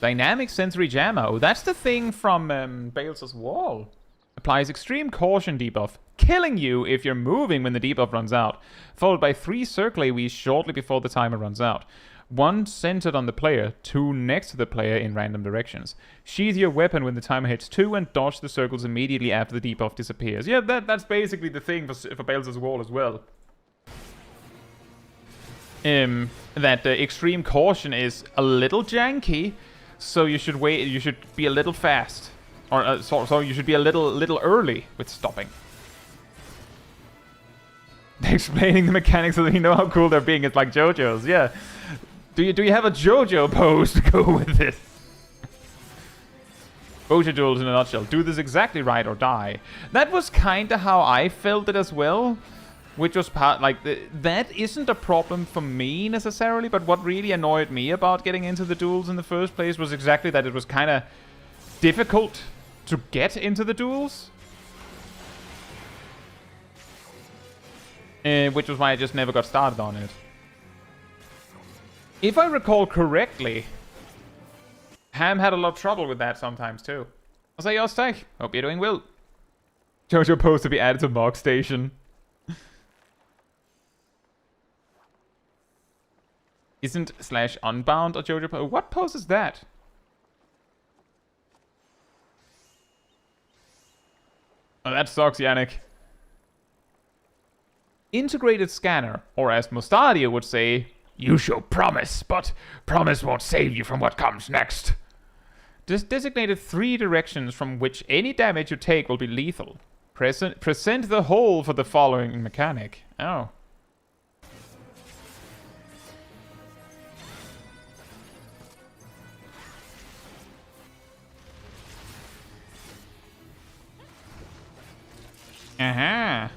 Dynamic sensory jammer. Oh, that's the thing from Bales' Wall. Applies extreme caution debuff, killing you if you're moving when the debuff runs out, followed by 3 circle AoEs shortly before the timer runs out. 1 centered on the player, 2 next to the player in random directions. Sheath your weapon when the timer hits 2 and dodge the circles immediately after the debuff disappears. Yeah, that's basically the thing for Bales' Wall as well. That extreme caution is a little janky, so you should wait. You should be a little fast, or so you should be a little early with stopping. Explaining the mechanics so that you know how cool they're being. It's like JoJo's, yeah. Do you have a JoJo pose to go with it? Boja duels in a nutshell. Do this exactly right or die. That was kinda how I felt it as well. Which was part, like, that isn't a problem for me necessarily, but what really annoyed me about getting into the duels in the first place was exactly that it was kind of difficult to get into the duels. Which was why I just never got started on it. If I recall correctly, Ham had a lot of trouble with that sometimes too. I'll say, yo, Stake, hope you're doing well. JoJo post to be added to Mog Station. Isn't / unbound a JoJo pose? What pose is that? Oh, that sucks, Yannick. Integrated scanner, or as Mustadia would say, you show promise, but promise won't save you from what comes next. This designated 3 directions from which any damage you take will be lethal. Present the whole for the following mechanic. Oh. Uh-huh.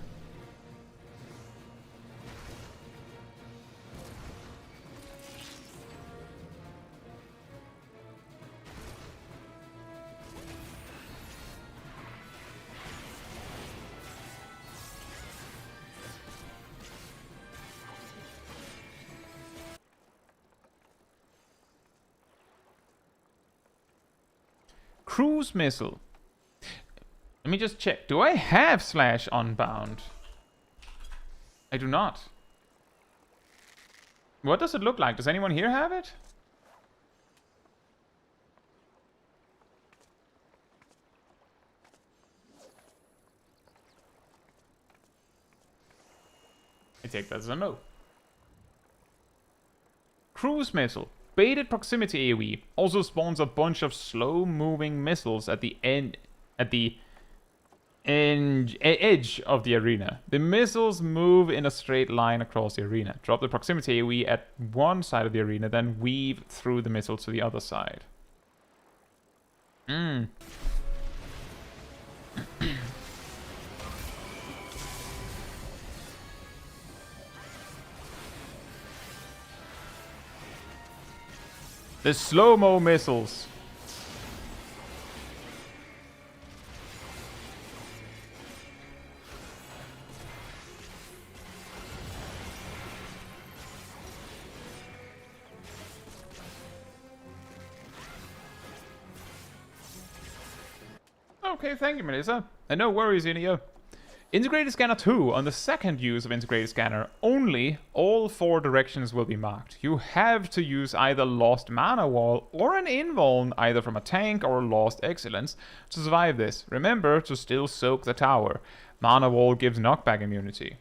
Cruise missile. Let me just check. Do I have / unbound? I do not. What does it look like? Does anyone here have it? I take that as a no. Cruise missile. Baited proximity AoE also spawns a bunch of slow-moving missiles at the edge of the arena. The missiles move in a straight line across the arena. Drop the proximity AoE at one side of the arena, then weave through the missiles to the other side. The slow-mo missiles. Okay, thank you, Melissa. And no worries, Inio. Integrated Scanner 2. On the second use of Integrated Scanner, only all 4 directions will be marked. You have to use either Lost Mana Wall or an Invuln, either from a tank or Lost Excellence, to survive this. Remember to still soak the tower. Mana Wall gives knockback immunity.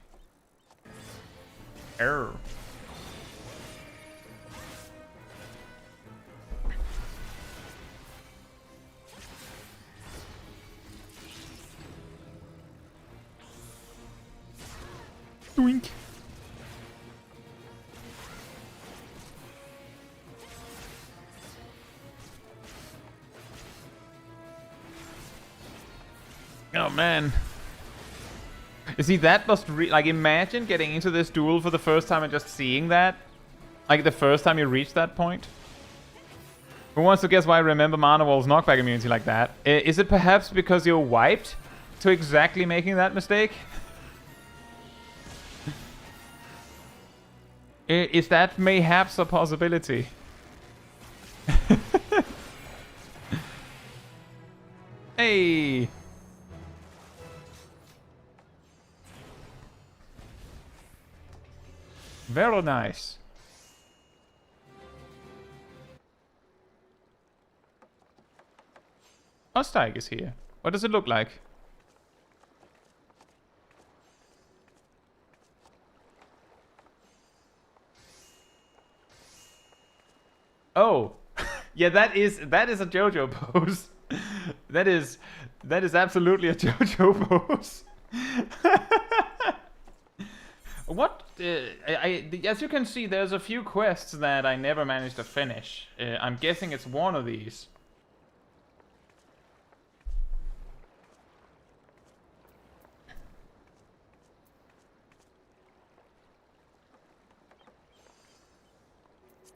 Error. Doink. Oh man. You see, that must like, imagine getting into this duel for the first time and just seeing that. Like the first time you reach that point. Who wants to guess why I remember Mana Wall's knockback immunity like that? Is it perhaps because you're wiped to exactly making that mistake? Is that mayhaps a possibility? Hey! Very nice. Osteig is here. What does it look like? Oh, yeah, that is a JoJo pose. that is absolutely a JoJo pose. What? As you can see, there's a few quests that I never managed to finish. I'm guessing it's one of these.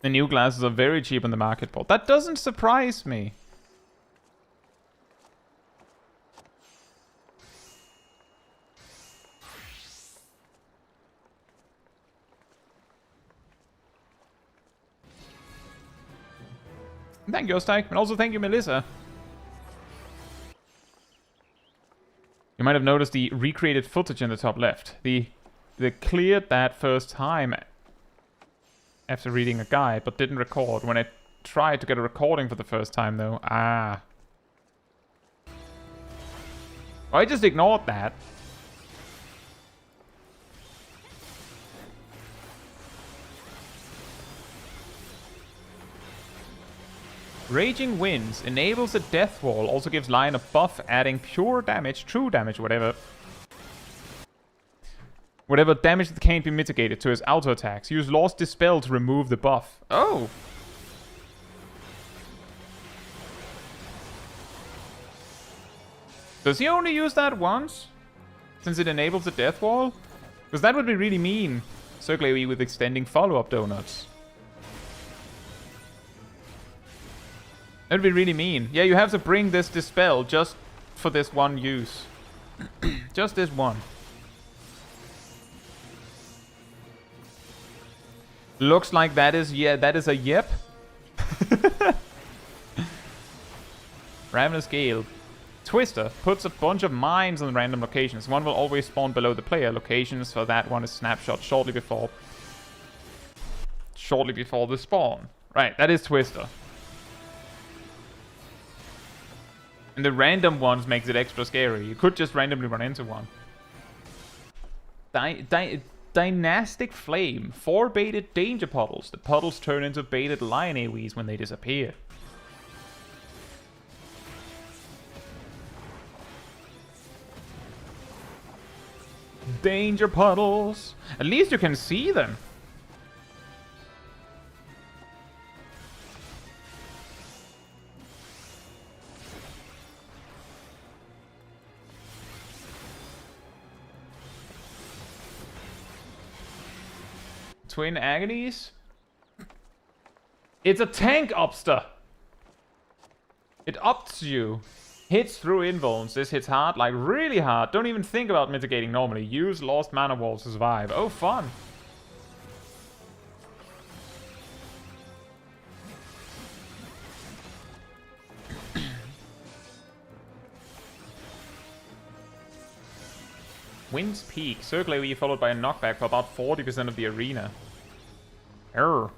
The new glasses are very cheap on the market, Paul. That doesn't surprise me. Thank you, Osteig, and also thank you, Melissa. You might have noticed the recreated footage in the top left. They cleared that first time after reading a guide, but didn't record. When I tried to get a recording for the first time, though, I just ignored that. Raging Winds enables a death wall, also gives Lion a buff, adding pure damage, true damage, whatever damage that can't be mitigated to his auto attacks. Use Lost Dispel to remove the buff. Oh! Does he only use that once? Since it enables the death wall? Because that would be really mean. Circle AoE with extending follow-up donuts. That would be really mean. Yeah, you have to bring this Dispel just for this one use. Just this one. Looks like that is, yeah, that is a yep. Ravenous Gale. Twister puts a bunch of mines on random locations. One will always spawn below the player. Locations for that one is snapshot shortly before the spawn. Right, that is Twister. And the random ones makes it extra scary. You could just randomly run into one. Dynastic Flame. 4 baited danger puddles. The puddles turn into baited lion AoEs when they disappear. Danger puddles. At least you can see them. Twin Agonies? It's a tank upster! It ups you. Hits through invulns. This hits hard, like really hard. Don't even think about mitigating normally. Use Lost Mana Wall to survive. Oh, fun! Wind's Peak. Circle AoE followed by a knockback for about 40% of the arena. Error.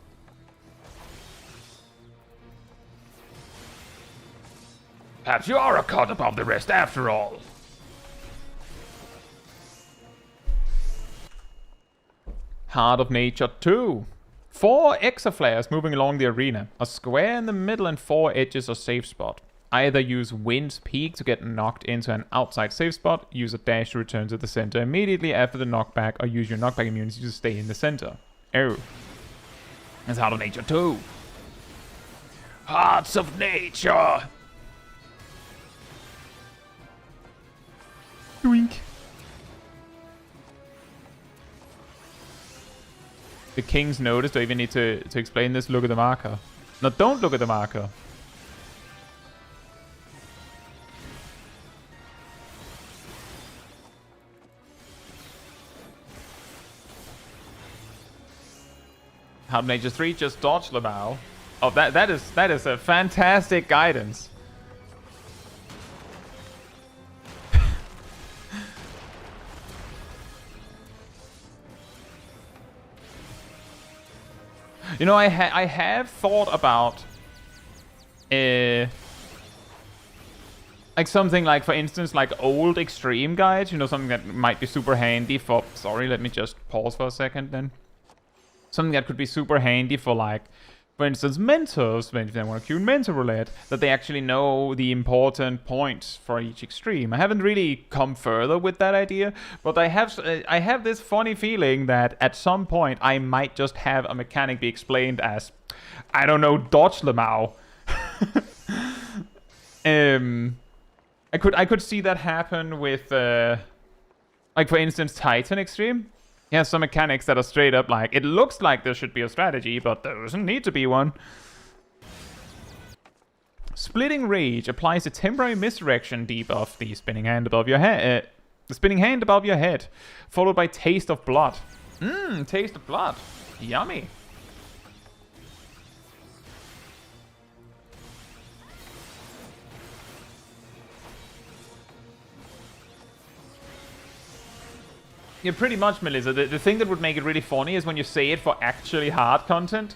Perhaps you are a cut above the rest after all. Heart of Nature 2. 4 exaflares moving along the arena. A square in the middle and 4 edges are safe spot. Either use Wind's Peak to get knocked into an outside safe spot, use a dash to return to the center immediately after the knockback, or use your knockback immunity to stay in the center. Oh. That's Heart of Nature 2. Hearts of Nature! Doink. The King's Notice. Do I even need to explain this? Look at the marker. No, don't look at the marker. Hard Nature 3, just dodge Lamau. Oh, that is a fantastic guidance. You know, I have thought about like something like, for instance, like old extreme guides, you know, something that might be super handy for... Sorry, let me just pause for a second then. Something that could be super handy for, like, for instance, mentors, when they want to queue mentor roulette, that they actually know the important points for each extreme. I haven't really come further with that idea, but I have this funny feeling that at some point I might just have a mechanic be explained as, I don't know, dodge Lamau. I could see that happen with, like, for instance, Titan Extreme. He has some mechanics that are straight up like, it looks like there should be a strategy, but there doesn't need to be one. Splitting Rage applies a temporary misdirection debuff, the spinning hand above your head. The spinning hand above your head, followed by Taste of Blood. Taste of Blood. Yummy. Yeah, pretty much, Melissa. The thing that would make it really funny is when you say it for actually hard content.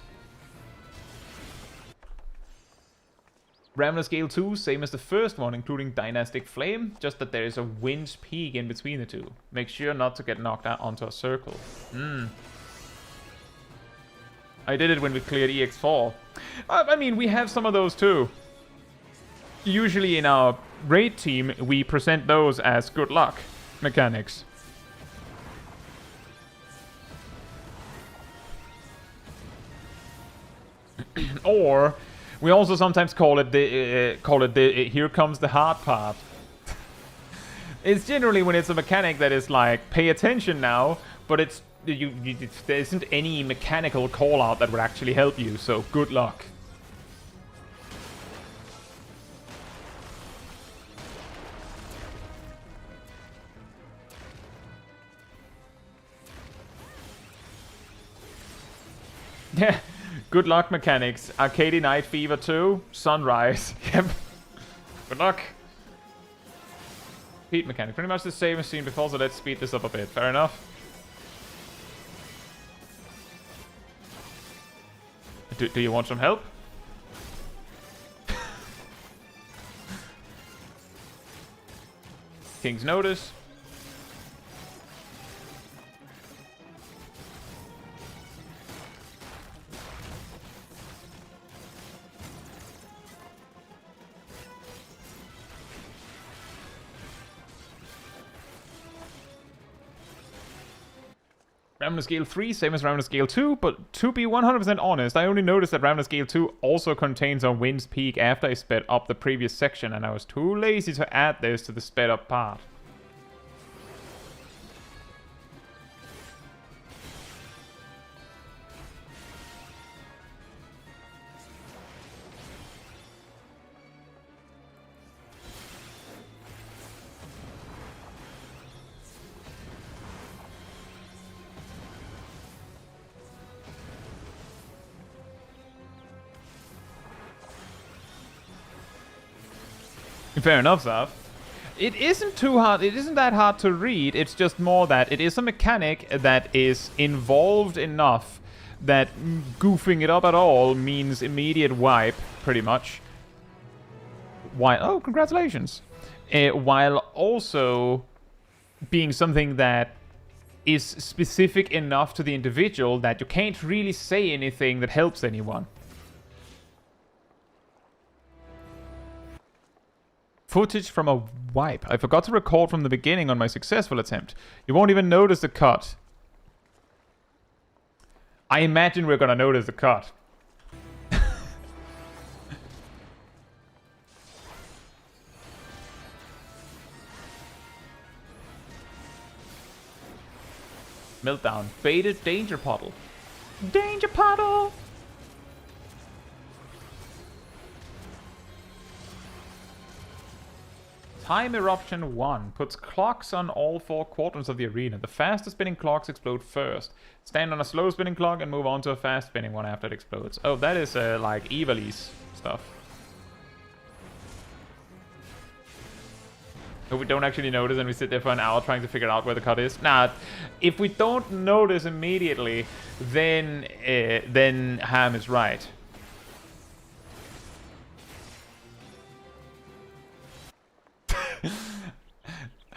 Ravenous Gale 2, same as the first one, including Dynastic Flame, just that there is a Wind's Peak in between the two. Make sure not to get knocked out onto a circle. I did it when we cleared EX4. I mean, we have some of those too. Usually in our raid team, we present those as good luck mechanics. Or we also sometimes call it the here comes the hard part. It's generally when it's a mechanic that is like, pay attention now, but it's there isn't any mechanical call out that would actually help you, so good luck. Yeah. Good luck mechanics. Arcady Night Fever 2. Sunrise. Yep. Good luck. Speed mechanic. Pretty much the same as seen before, so let's speed this up a bit. Fair enough. Do you want some help? King's Notice. Ravenous Gale 3, same as Ravenous Gale 2, but to be 100% honest, I only noticed that Ravenous Gale 2 also contains a Wind's Peak after I sped up the previous section, and I was too lazy to add this to the sped up part. Fair enough, Zav. It isn't too hard. It isn't that hard to read. It's just more that it is a mechanic that is involved enough that goofing it up at all means immediate wipe, pretty much. Oh, congratulations. While also being something that is specific enough to the individual that you can't really say anything that helps anyone. Footage from a wipe. I forgot to record from the beginning on my successful attempt. You won't even notice the cut. I imagine we're gonna notice the cut. Meltdown. Baited Danger Puddle. Danger Puddle! Time Eruption 1 puts clocks on all 4 quadrants of the arena. The fastest spinning clocks explode first. Stand on a slow spinning clock and move on to a fast spinning one after it explodes. Oh, that is like Ivalice stuff. So we don't actually notice and we sit there for an hour trying to figure out where the cut is. Nah, if we don't notice immediately, then Ham is right.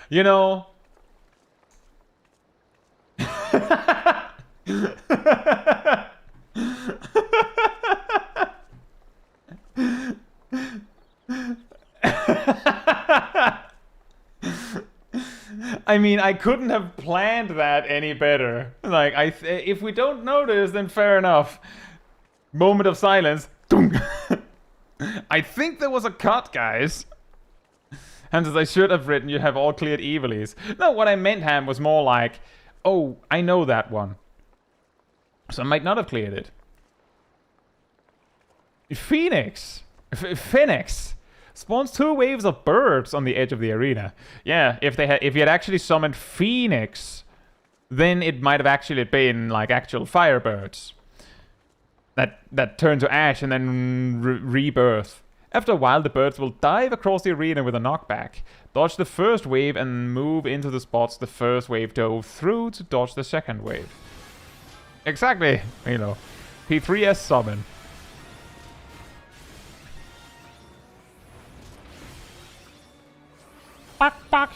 You know... I mean, I couldn't have planned that any better. Like, if we don't notice, then fair enough. Moment of silence. I think there was a cut, guys. And as I should have written, you have all cleared Ivalice. No, what I meant, Ham, was more like, oh, I know that one. So I might not have cleared it. Phoenix spawns 2 waves of birds on the edge of the arena. Yeah, if you had actually summoned Phoenix, then it might have actually been like actual firebirds that turn to ash and then rebirth. After a while, the birds will dive across the arena with a knockback. Dodge the first wave and move into the spots the first wave dove through to dodge the second wave. Exactly, you know. P3S summon. Back.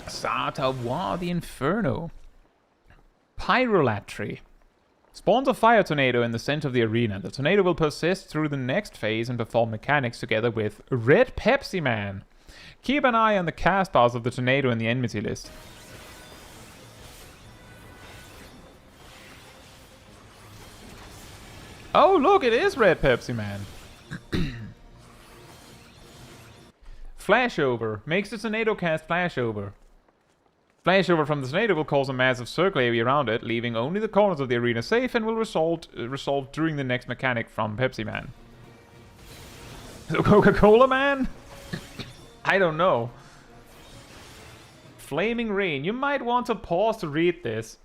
Sata War the Inferno. Pyrolatry. Spawns a fire tornado in the center of the arena. The tornado will persist through the next phase and perform mechanics together with Red Pepsi Man. Keep an eye on the cast bars of the tornado in the enmity list. Oh, look, it is Red Pepsi Man. Flashover. Makes the tornado cast Flashover. Flashover from the tornado will cause a massive circle area around it, leaving only the corners of the arena safe and will resolve during the next mechanic from Pepsi Man. So Coca-Cola Man? I don't know. Flaming Rain. You might want to pause to read this.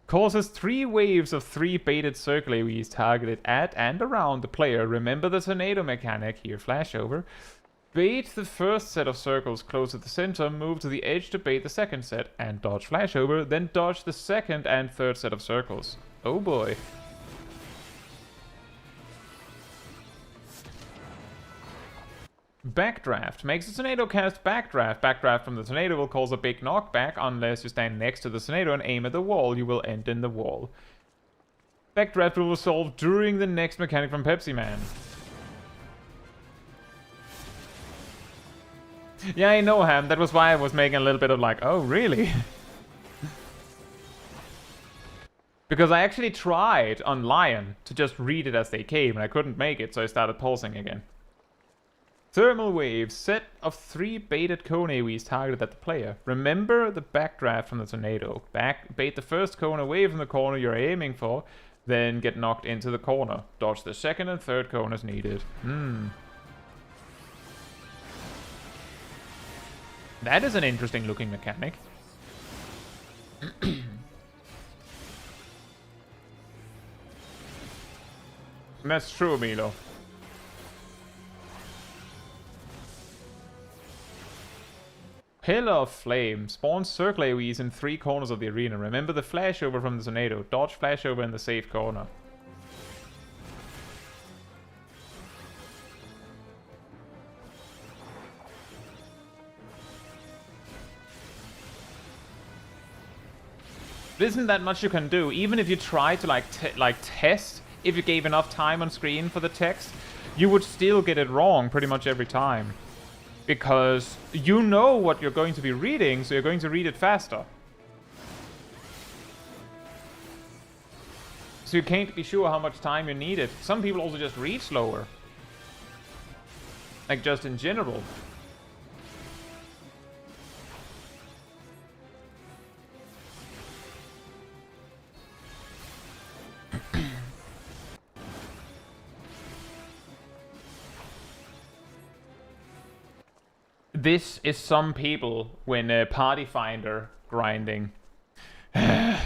Causes 3 waves of 3 baited circle AoEs targeted at and around the player. Remember the tornado mechanic, here Flashover. Bait the first set of circles close to the center, move to the edge to bait the second set, and dodge Flashover, then dodge the second and third set of circles. Oh boy. Backdraft. Makes the tornado cast Backdraft. Backdraft from the tornado will cause a big knockback unless you stand next to the tornado and aim at the wall. You will end in the wall. Backdraft will resolve during the next mechanic from Pepsi Man. Yeah, I know, Ham. That was why I was making a little bit of like, oh, really? Because I actually tried on Lion to just read it as they came, and I couldn't make it, so I started pausing again. Thermal Wave. Set of 3 baited cone AoEs targeted at the player. Remember the backdraft from the tornado. Bait the first cone away from the corner you're aiming for, then get knocked into the corner. Dodge the second and third cone as needed. That is an interesting looking mechanic. That's true, Milo. Pillar of Flame. Spawns circle AoEs in 3 corners of the arena. Remember the Flashover from the tornado. Dodge Flashover in the safe corner. There isn't that much you can do. Even if you try to like test if you gave enough time on screen for the text, you would still get it wrong pretty much every time. Because you know what you're going to be reading, so you're going to read it faster. So you can't be sure how much time you needed. Some people also just read slower. Like, just in general. This is some people when party finder grinding. I'm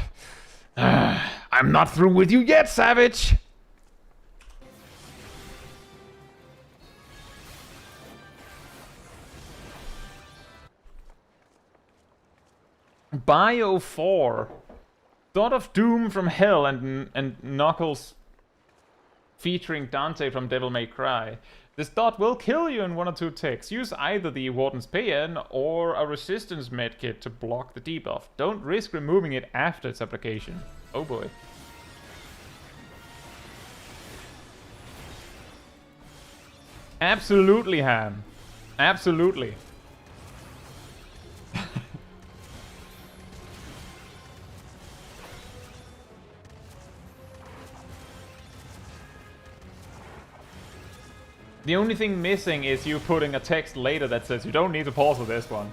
not through with you yet, savage! Bio 4. Thought of Doom from Hell and Knuckles featuring Dante from Devil May Cry. This dot will kill you in 1 or 2 ticks. Use either the Warden's Paean or a resistance medkit to block the debuff. Don't risk removing it after its application. Oh boy. Absolutely, Ham. Absolutely. The only thing missing is you putting a text later that says you don't need to pause for this one.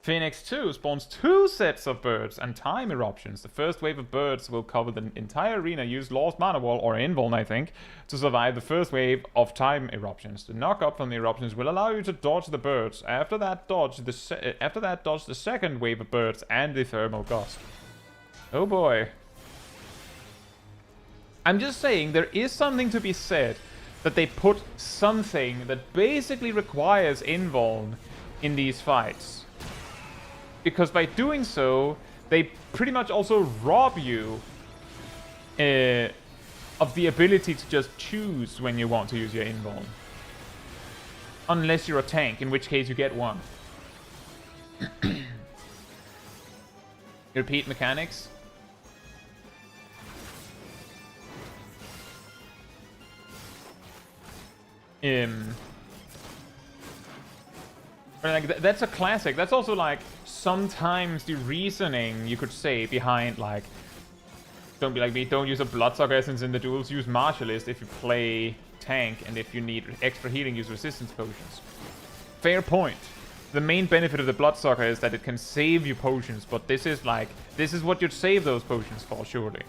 Phoenix 2 spawns 2 sets of birds and time eruptions. The first wave of birds will cover the entire arena. Use Lost Mana Wall or Invuln, I think, to survive the first wave of time eruptions. The knock-up from the eruptions will allow you to dodge the birds. After that, dodge the second wave of birds and the thermal gust. Oh boy. I'm just saying, there is something to be said that they put something that basically requires Invuln in these fights. Because by doing so, they pretty much also rob you of the ability to just choose when you want to use your Invuln. Unless you're a tank, in which case you get one. Repeat mechanics. Like that's a classic. That's also like sometimes the reasoning you could say behind like, don't be like me, don't use a Bloodsucker Essence in the duels, use Martialist if you play tank, and if you need extra healing, use resistance potions. Fair point. The main benefit of the Bloodsucker is that it can save you potions, but this is what you'd save those potions for, surely.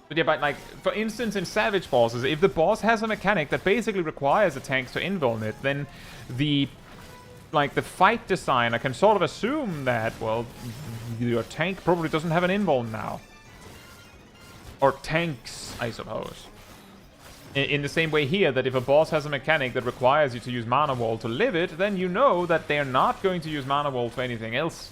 But yeah, but like, for instance, in Savage bosses, if the boss has a mechanic that basically requires the tanks to invuln it, then the fight designer can sort of assume that, well, your tank probably doesn't have an invuln now. Or tanks, I suppose. In the same way here, that if a boss has a mechanic that requires you to use Mana Wall to live it, then you know that they're not going to use Mana Wall for anything else.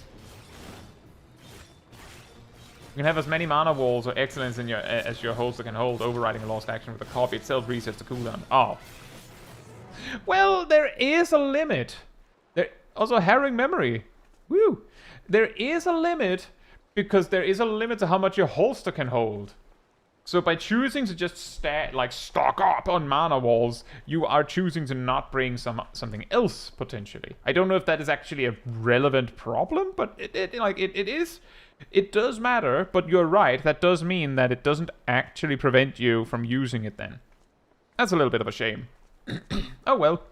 You can have as many Mana Walls or Excellence in as your holster can hold. Overriding a lost action with a copy itself resets the cooldown. Oh. Well, there is a limit. Also, Harrowing Memory. Woo! There is a limit, because there is a limit to how much your holster can hold. So by choosing to just stock up on Mana Walls, you are choosing to not bring something else, potentially. I don't know if that is actually a relevant problem, but it is. It does matter, but you're right. That does mean that it doesn't actually prevent you from using it then. That's a little bit of a shame. Oh well.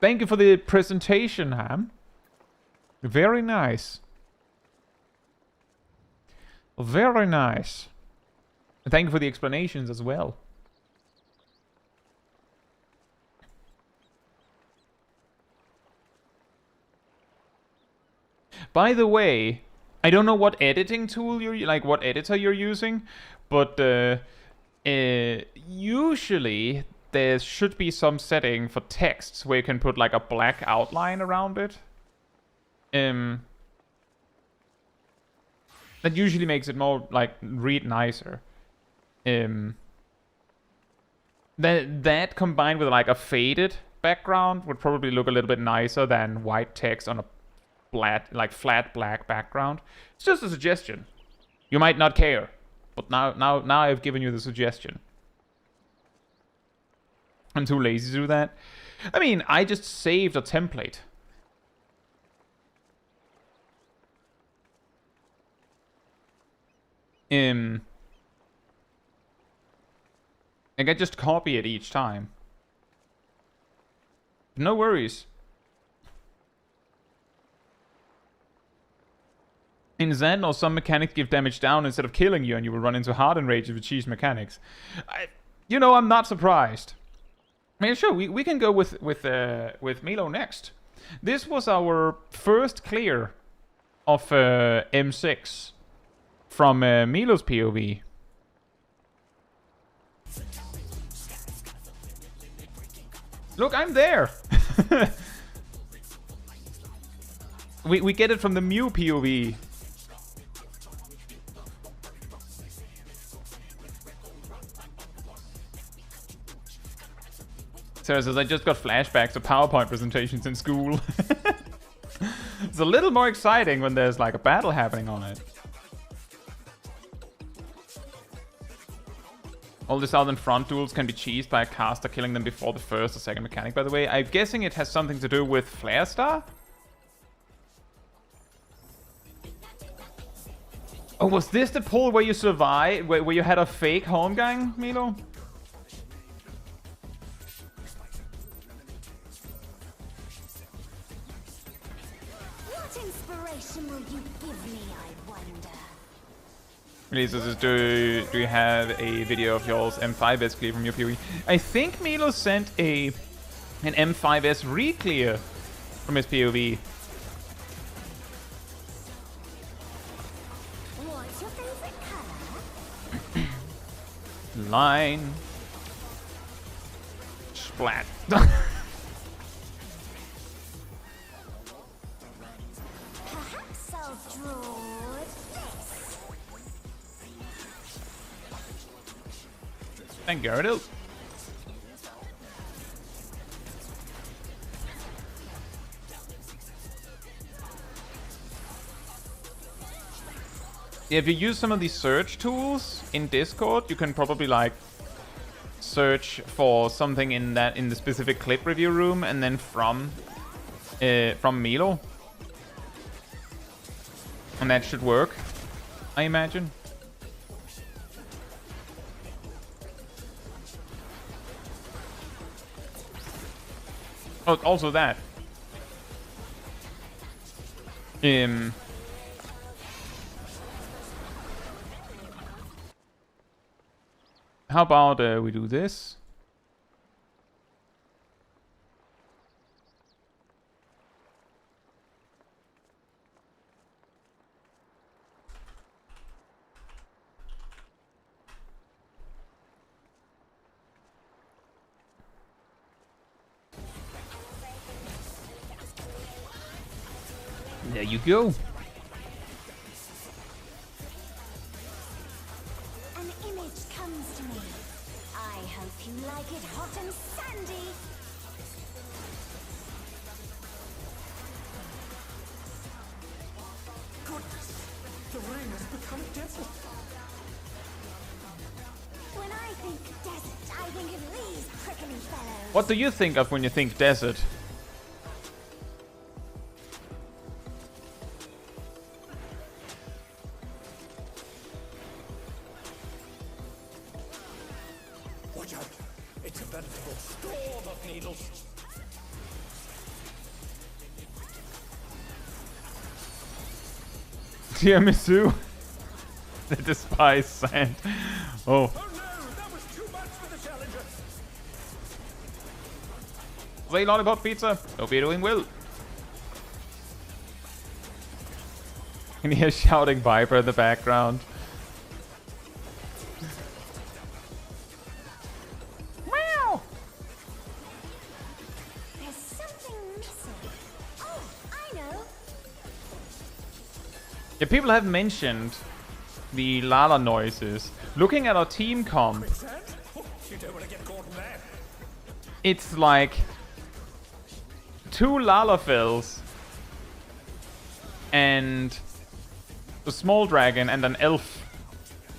Thank you for the presentation, Ham. Very nice. Very nice. And thank you for the explanations as well. By the way, I don't know what editing tool what editor you're using, but usually there should be some setting for texts where you can put like a black outline around it. That usually makes it more like read nicer. That combined with like a faded background would probably look a little bit nicer than white text on a flat black background. It's just a suggestion. You might not care, but now I've given you the suggestion. I'm too lazy to do that. I mean, I just saved a template. Like, I just copy it each time. No worries. In Zen, or some mechanics give damage down instead of killing you, and you will run into hard enrages with cheese mechanics. You know, I'm not surprised. I mean, sure, we can go with Milo next. This was our first clear of M6 from Milo's POV. Look, I'm there! we get it from the Mew POV. Sarah says, I just got flashbacks to PowerPoint presentations in school. It's a little more exciting when there's like a battle happening on it. All the southern front duels can be cheesed by a caster killing them before the first or second mechanic, by the way. I'm guessing it has something to do with Flare Star? Oh, was this the pull where you survived, where you had a fake home gang, Milo? What inspiration will you give me, I wonder? Lisa says, do you have a video of yours M5S clear from your PoE? I think Milo sent an M5S re-clear from his POV. What's your favorite color? Line. Splat. Perhaps I'll draw this. Thank Gyarados. If you use some of these search tools in Discord, you can probably like search for something in the specific clip review room, and then from Milo, and that should work, I imagine. Oh, also that. How about we do this? There you go. An image comes to me. I hope you like it hot and sandy. Goodness, the rain has become desert. When I think desert, I think of these prickly fellows. What do you think of when you think desert? Watch out, it's a veritable storm of needles. Tiramisu. They despise sand. Oh. Oh no, that was too much for the challenger. Say lollipop pizza. Hope you're doing well. Can you hear shouting Viper in the background? Meow. There's something missing. Oh, I know. Yeah, people have mentioned the Lala noises. Looking at our team comp, Quicksand? Oh, you don't want to get caught in that. it's like 2 Lalafels and a small dragon and an elf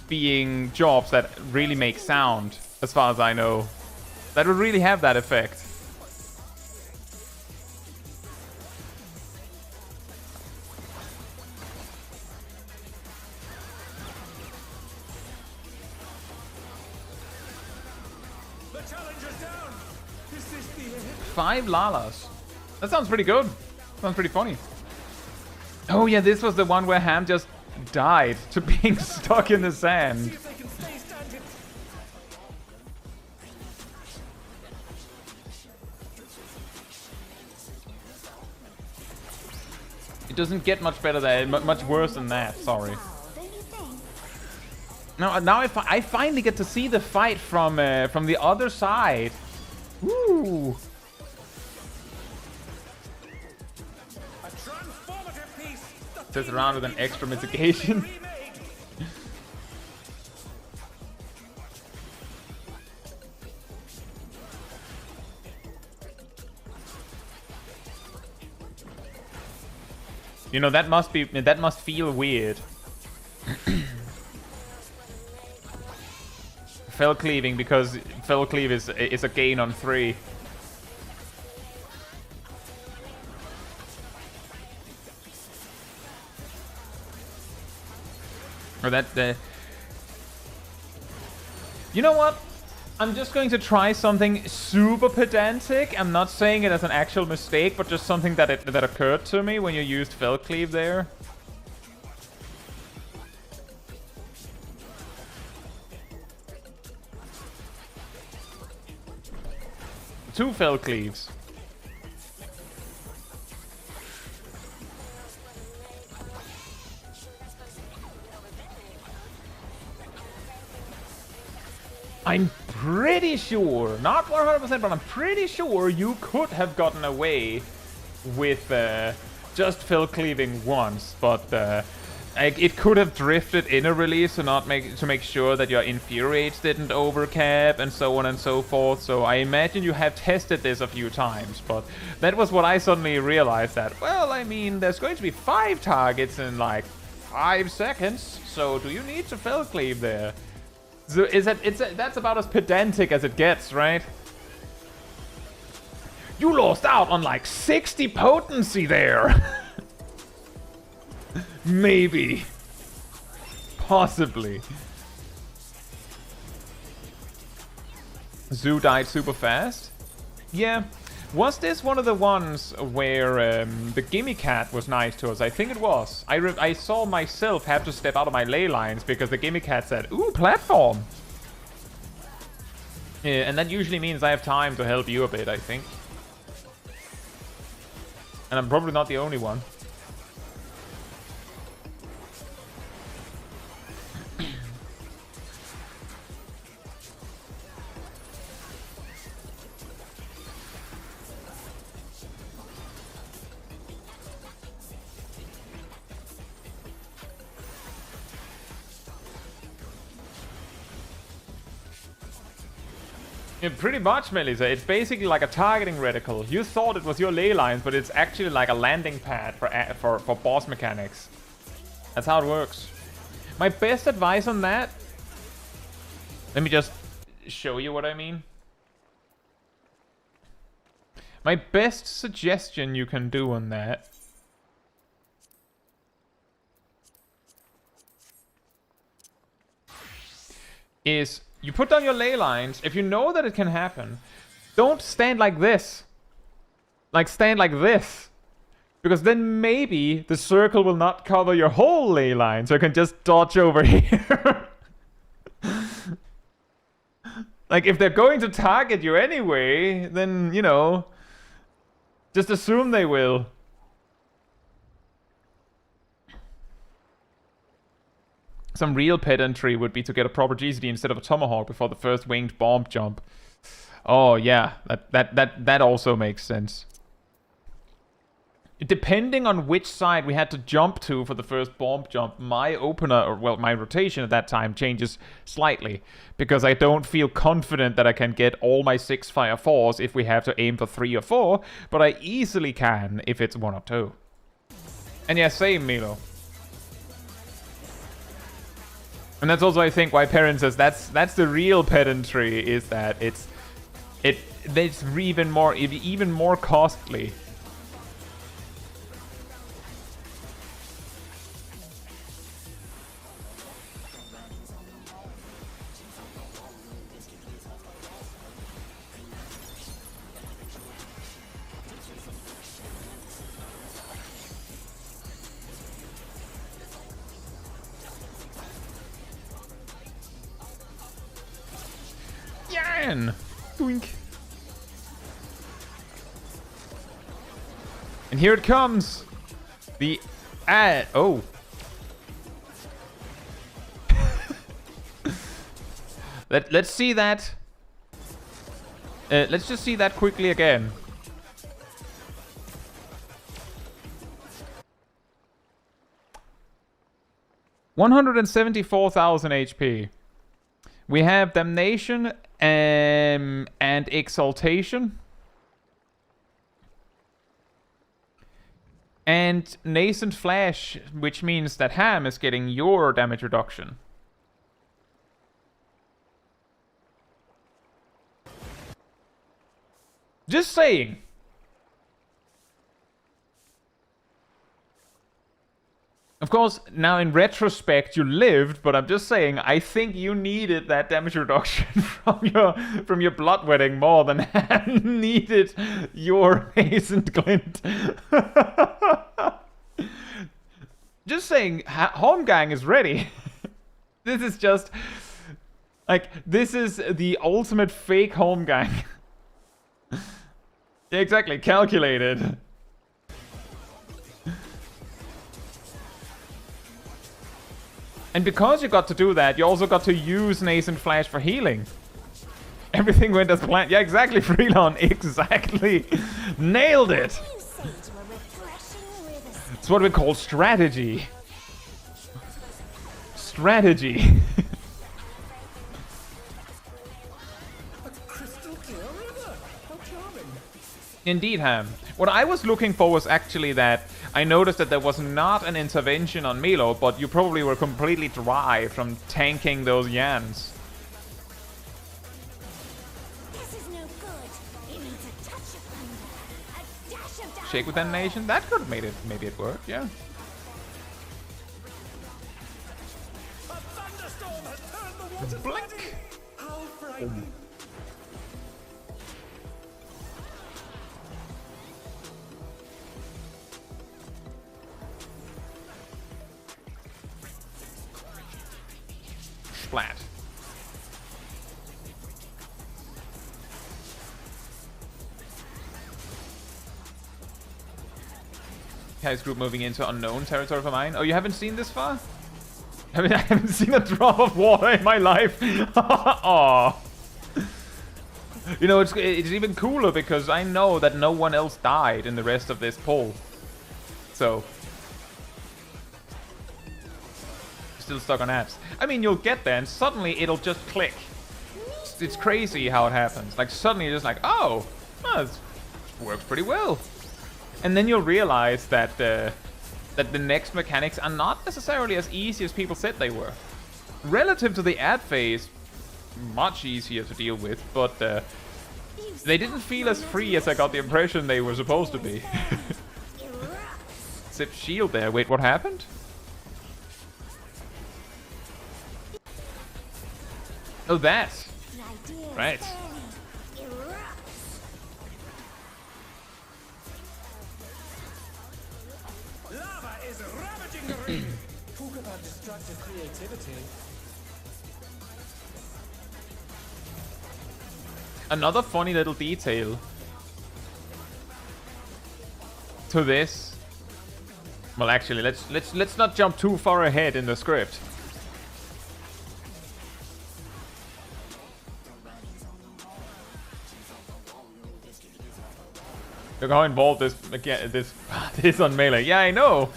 being jobs that really make sound, as far as I know. That would really have that effect. The challenger's down. Is this the end? 5 Lalas. That sounds pretty good. Sounds pretty funny. Oh yeah, this was the one where Ham just died to being stuck in the sand. See if they can stay standing. It doesn't get much better than, much worse than that. Sorry. Don't you think? Now I finally get to see the fight from the other side. Woo! A transformative piece. Sits around with an extra mitigation. Remade. You know, that must feel weird. Fell cleaving, because fell cleave is a gain on 3. Or that you know what? I'm just going to try something super pedantic. I'm not saying it as an actual mistake, but just something that occurred to me when you used fell cleave there. Two fell cleaves. I'm pretty sure, not 100%, but I'm pretty sure you could have gotten away with just fell cleaving once, but it could have drifted in a release to make sure that your infuriates didn't overcap and so on and so forth. So I imagine you have tested this a few times, but that was what I suddenly realized, that, well, I mean, there's going to be 5 targets in like 5 seconds, so do you need to fell cleave there? So that's about as pedantic as it gets, right? You lost out on like 60 potency there. Maybe. Possibly. Zoo died super fast? Yeah. Was this one of the ones where the Gimme Cat was nice to us? I think it was. I saw myself have to step out of my ley lines because the Gimme Cat said, "Ooh, platform!" Yeah, and that usually means I have time to help you a bit, I think. And I'm probably not the only one. Yeah, pretty much, Melissa. It's basically like a targeting reticle. You thought it was your ley lines, but it's actually like a landing pad for boss mechanics. That's how it works. My best advice on that... Let me just show you what I mean. My best suggestion you can do on that is... You put down your ley lines. If you know that it can happen, don't stand like this. Like, stand like this. Because then maybe the circle will not cover your whole ley line, so you can just dodge over here. Like, if they're going to target you anyway, then, you know, just assume they will. Some real pedantry would be to get a proper GCD instead of a tomahawk before the first winged bomb jump. Oh yeah, that also makes sense. Depending on which side we had to jump to for the first bomb jump, my opener, or well, my rotation at that time changes slightly. Because I don't feel confident that I can get all my 6 fire 4s if we have to aim for 3 or 4, but I easily can if it's 1 or 2. And yeah, same, Milo. And that's also, I think, why Perrin says that's the real pedantry, is that it's even more costly. again. Doink. And here it comes. The ad. Oh. Let's see that. Let's just see that quickly again. $174,000 HP. We have Damnation and Exaltation. And Nascent Flash, which means that Ham is getting your damage reduction. Just saying. Of course, now in retrospect you lived, but I'm just saying I think you needed that damage reduction from your bloodwetting more than Han needed your nascent glint. Just saying, Holmgang is ready. This is just like this is the ultimate fake Holmgang. Exactly, calculated. And because you got to do that, you also got to use Nascent Flash for healing. Everything went as planned. Yeah, exactly, Freelon. Exactly. Nailed it. It's what we call strategy. Strategy. Indeed, Ham. What I was looking for was actually that I noticed that there was not an intervention on Milo, but you probably were completely dry from tanking those Yans. This is no good. It needs a touch of thunder, a dash of Shake with Damnation? That could have made it work, yeah. A thunderstorm has turned the water Blink. bloody. How frightening. Splat. Guys group moving into unknown territory for mine. Oh, you haven't seen this far? I haven't seen a drop of water in my life. Aww. You know, it's even cooler because I know that no one else died in the rest of this poll. So still stuck on apps. I mean, you'll get there and suddenly it'll just click. It's crazy how it happens. Like suddenly you're just like, oh, this works pretty well. And then you'll realize that the next mechanics are not necessarily as easy as people said they were. Relative to the ad phase, much easier to deal with, but they didn't feel as free as I got the impression they were supposed to be. Zip shield there. Wait, what happened? Oh, that. Right. Lava is ravaging the ring. Talk about destructive creativity. Another funny little detail to this. Well, actually, let's not jump too far ahead in the script. Look how involved this on melee. Yeah, I know.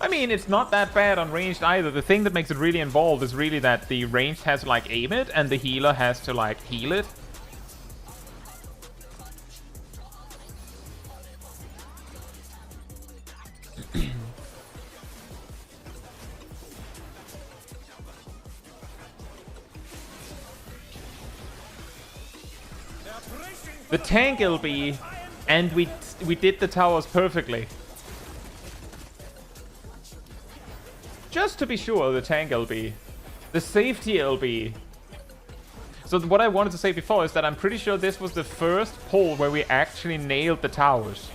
I mean, it's not that bad on ranged either. The thing that makes it really involved is really that the ranged has to like aim it and the healer has to like heal it. The tank LB, and we did the towers perfectly. Just to be sure, the tank LB. The safety LB. So what I wanted to say before is that I'm pretty sure this was the first pull where we actually nailed the towers.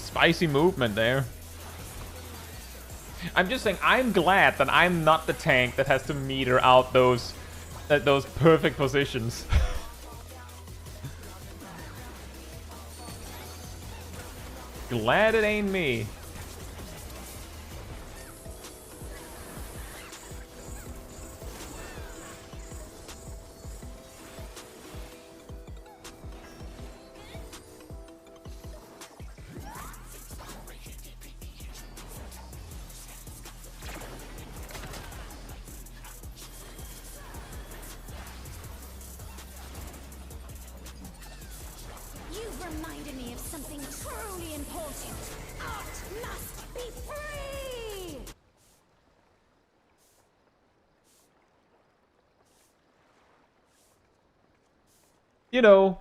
Spicy movement there. I'm just saying, I'm glad that I'm not the tank that has to meter out those perfect positions. Glad it ain't me. You've reminded me of something truly important. Art must be free! You know,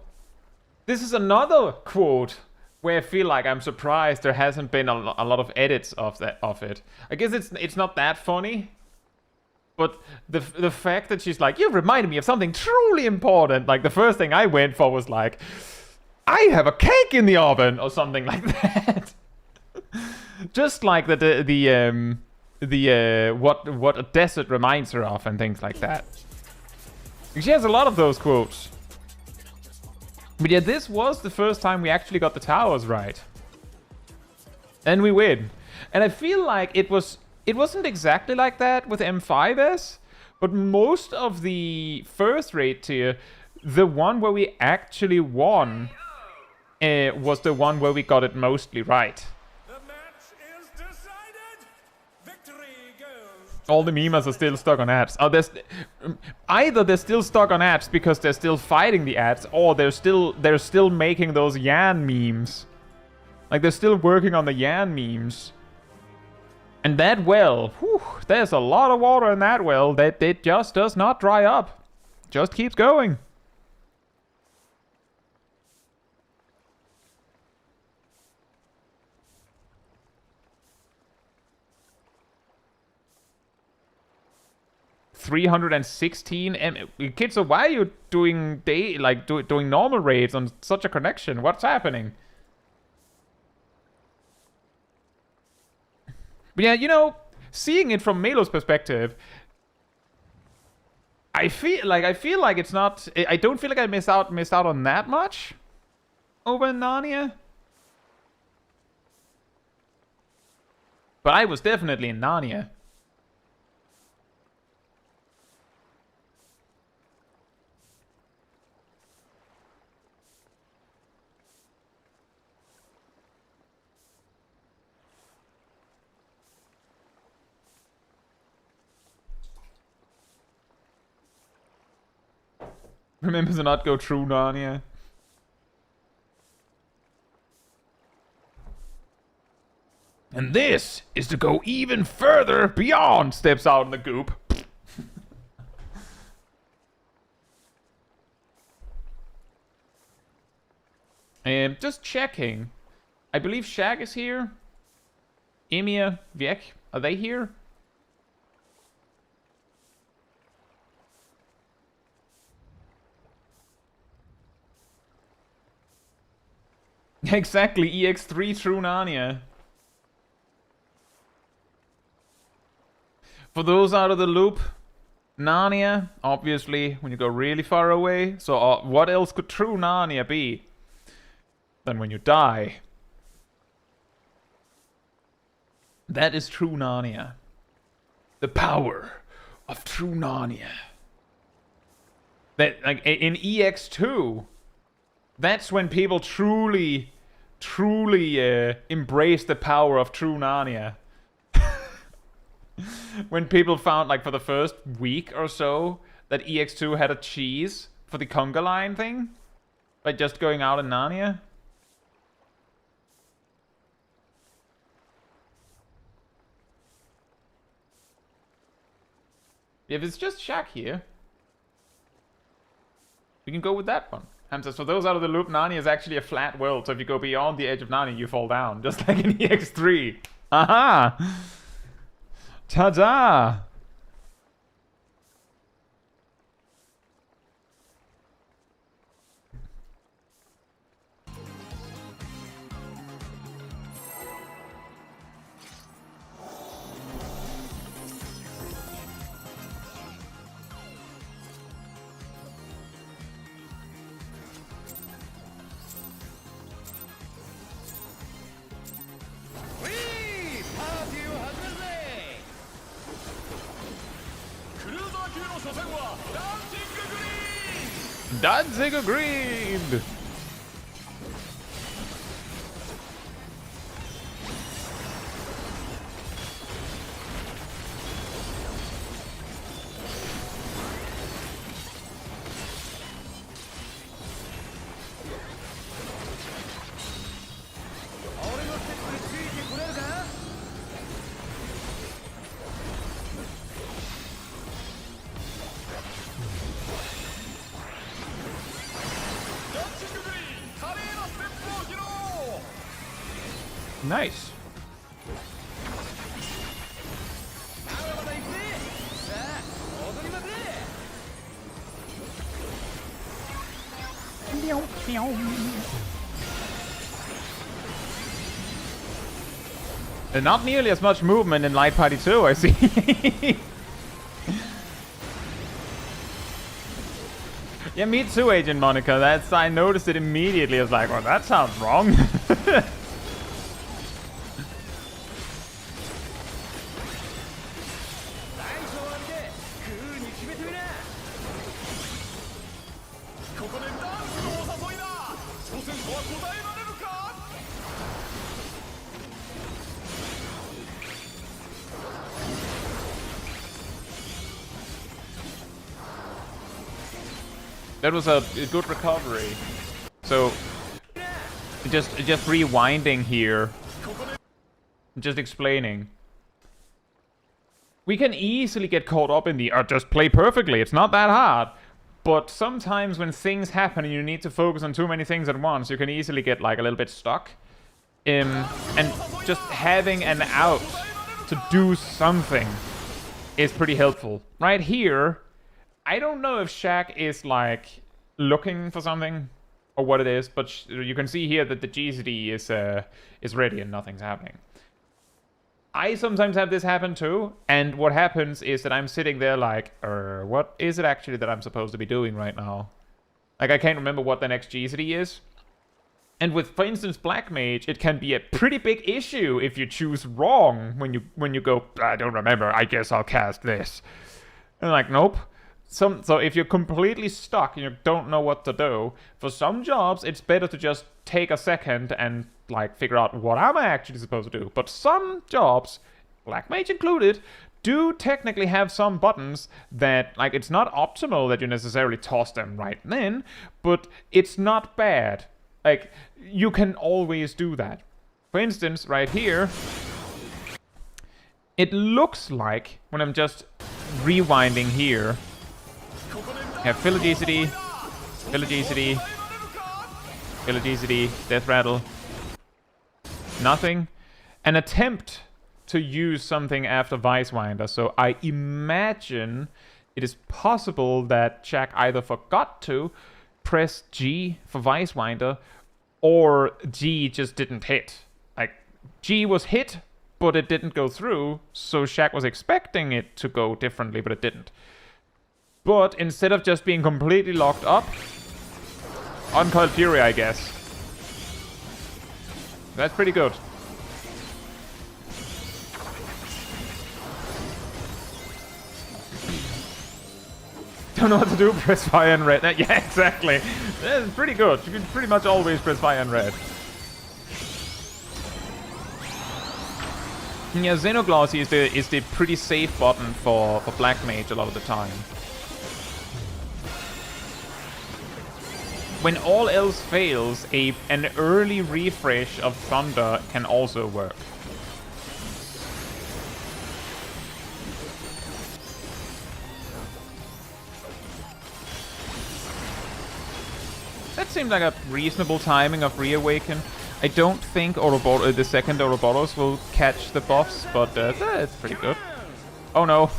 this is another quote where I feel like I'm surprised there hasn't been a lot of edits of it. I guess it's not that funny, but the fact that she's like, "You reminded me of something truly important." Like the first thing I went for was like, "I have a cake in the oven" or something like that. Just like what a desert reminds her of and things like that. She has a lot of those quotes. But yeah, this was the first time we actually got the towers right. And we win. And I feel like it wasn't exactly like that with M5S, but most of the first raid tier, the one where we actually won was the one where we got it mostly right. The match is decided. Victory goes. All the memes are still stuck on ads. Oh, either they're still stuck on ads because they're still fighting the ads, or they're still making those Yan memes. Like they're still working on the Yan memes. And that well, whew, there's a lot of water in that well that it just does not dry up. Just keeps going. $316 kids. So why are you doing doing normal raids on such a connection? What's happening? But yeah, you know, seeing it from Melo's perspective, I feel like it's not. I don't feel like I missed out on that much over in Narnia. But I was definitely in Narnia. Remember to not go through Narnia. And this is to go even further beyond. Steps out in the goop. Just checking. I believe Shag is here. Emia, Viek, are they here? Exactly, EX3 through Narnia. For those out of the loop, Narnia, obviously, when you go really far away. So what else could true Narnia be than when you die? That is true Narnia. The power of true Narnia. That, like, in EX2, that's when people truly embrace the power of true Narnia. When people found, like, for the first week or so, that EX2 had a cheese for the conga line thing, by just going out in Narnia. If it's just Shaq here, we can go with that one. Hamza, so those out of the loop, Narnia is actually a flat world, so if you go beyond the edge of Narnia, you fall down, just like in EX3. Aha! Ta-da! Danzig agreed! Nice. And not nearly as much movement in Light Party 2, I see. Yeah, me too, Agent Monica. I noticed it immediately. I was like, well, that sounds wrong. That was a good recovery. So, just rewinding here. Just explaining. We can easily get caught up in the, just play perfectly, it's not that hard. But sometimes when things happen and you need to focus on too many things at once, you can easily get like a little bit stuck. And just having an out to do something is pretty helpful. Right here, I don't know if Shaq is like looking for something or what it is, but you can see here that the GCD is ready and nothing's happening. I sometimes have this happen too, and what happens is that I'm sitting there like, what is it actually that I'm supposed to be doing right now? Like, I can't remember what the next GCD is. And with, for instance, Black Mage, it can be a pretty big issue if you choose wrong when you go, I don't remember, I guess I'll cast this. And like, nope. So if you're completely stuck and you don't know what to do, for some jobs it's better to just take a second and like figure out what am I actually supposed to do. But some jobs, Black Mage included, do technically have some buttons that, like, it's not optimal that you necessarily toss them right then, but it's not bad. Like, you can always do that. For instance, right here, it looks like when I'm just rewinding here, have Philogicity, Death Rattle, nothing. An attempt to use something after Vicewinder, so I imagine it is possible that Jack either forgot to press G for Vicewinder, or G just didn't hit. Like, G was hit, but it didn't go through, so Shaq was expecting it to go differently, but it didn't. But instead of just being completely locked up, Uncoiled Fury, I guess. That's pretty good. Don't know what to do, press fire and red. Yeah, exactly. That's pretty good. You can pretty much always press fire and red. Yeah, Xenoglossy is the pretty safe button for Black Mage a lot of the time. When all else fails, an early refresh of Thunder can also work. That seemed like a reasonable timing of Reawaken. I don't think the second Ouroboros will catch the buffs, but it's pretty good. Oh no.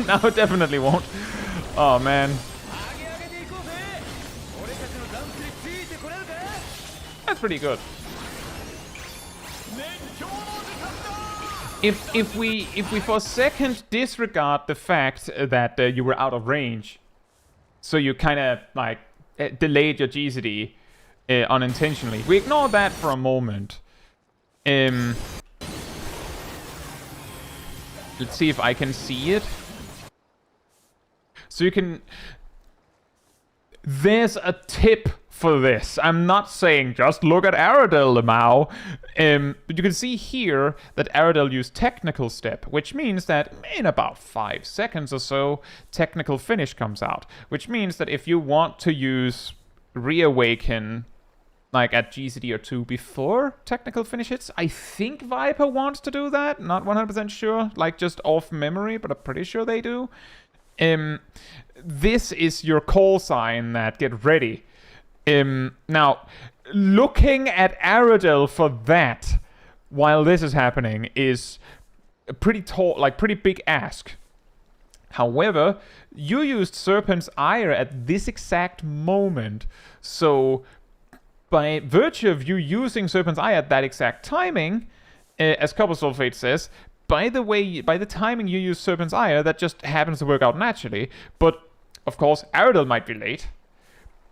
No, it definitely won't. Oh man. That's pretty good. If we for a second disregard the fact that you were out of range, so you kind of like delayed your GCD unintentionally. We ignore that for a moment. Let's see if I can see it. So you can... there's a tip for this. I'm not saying just look at Aradel Lamau, but you can see here that Aradel used technical step, which means that in about 5 seconds or so, technical finish comes out, which means that if you want to use reawaken like at GCD or 2 before technical finish hits, I think Viper wants to do that, not 100% sure, like just off memory, but I'm pretty sure they do. This is your call sign that get ready. Now, looking at Aradel for that while this is happening is a pretty pretty big ask. However, you used Serpent's Ire at this exact moment, so by virtue of you using Serpent's Eye at that exact timing, as Copper Sulfate says, by the timing you use Serpent's Eye, that just happens to work out naturally. But, of course, Aradel might be late.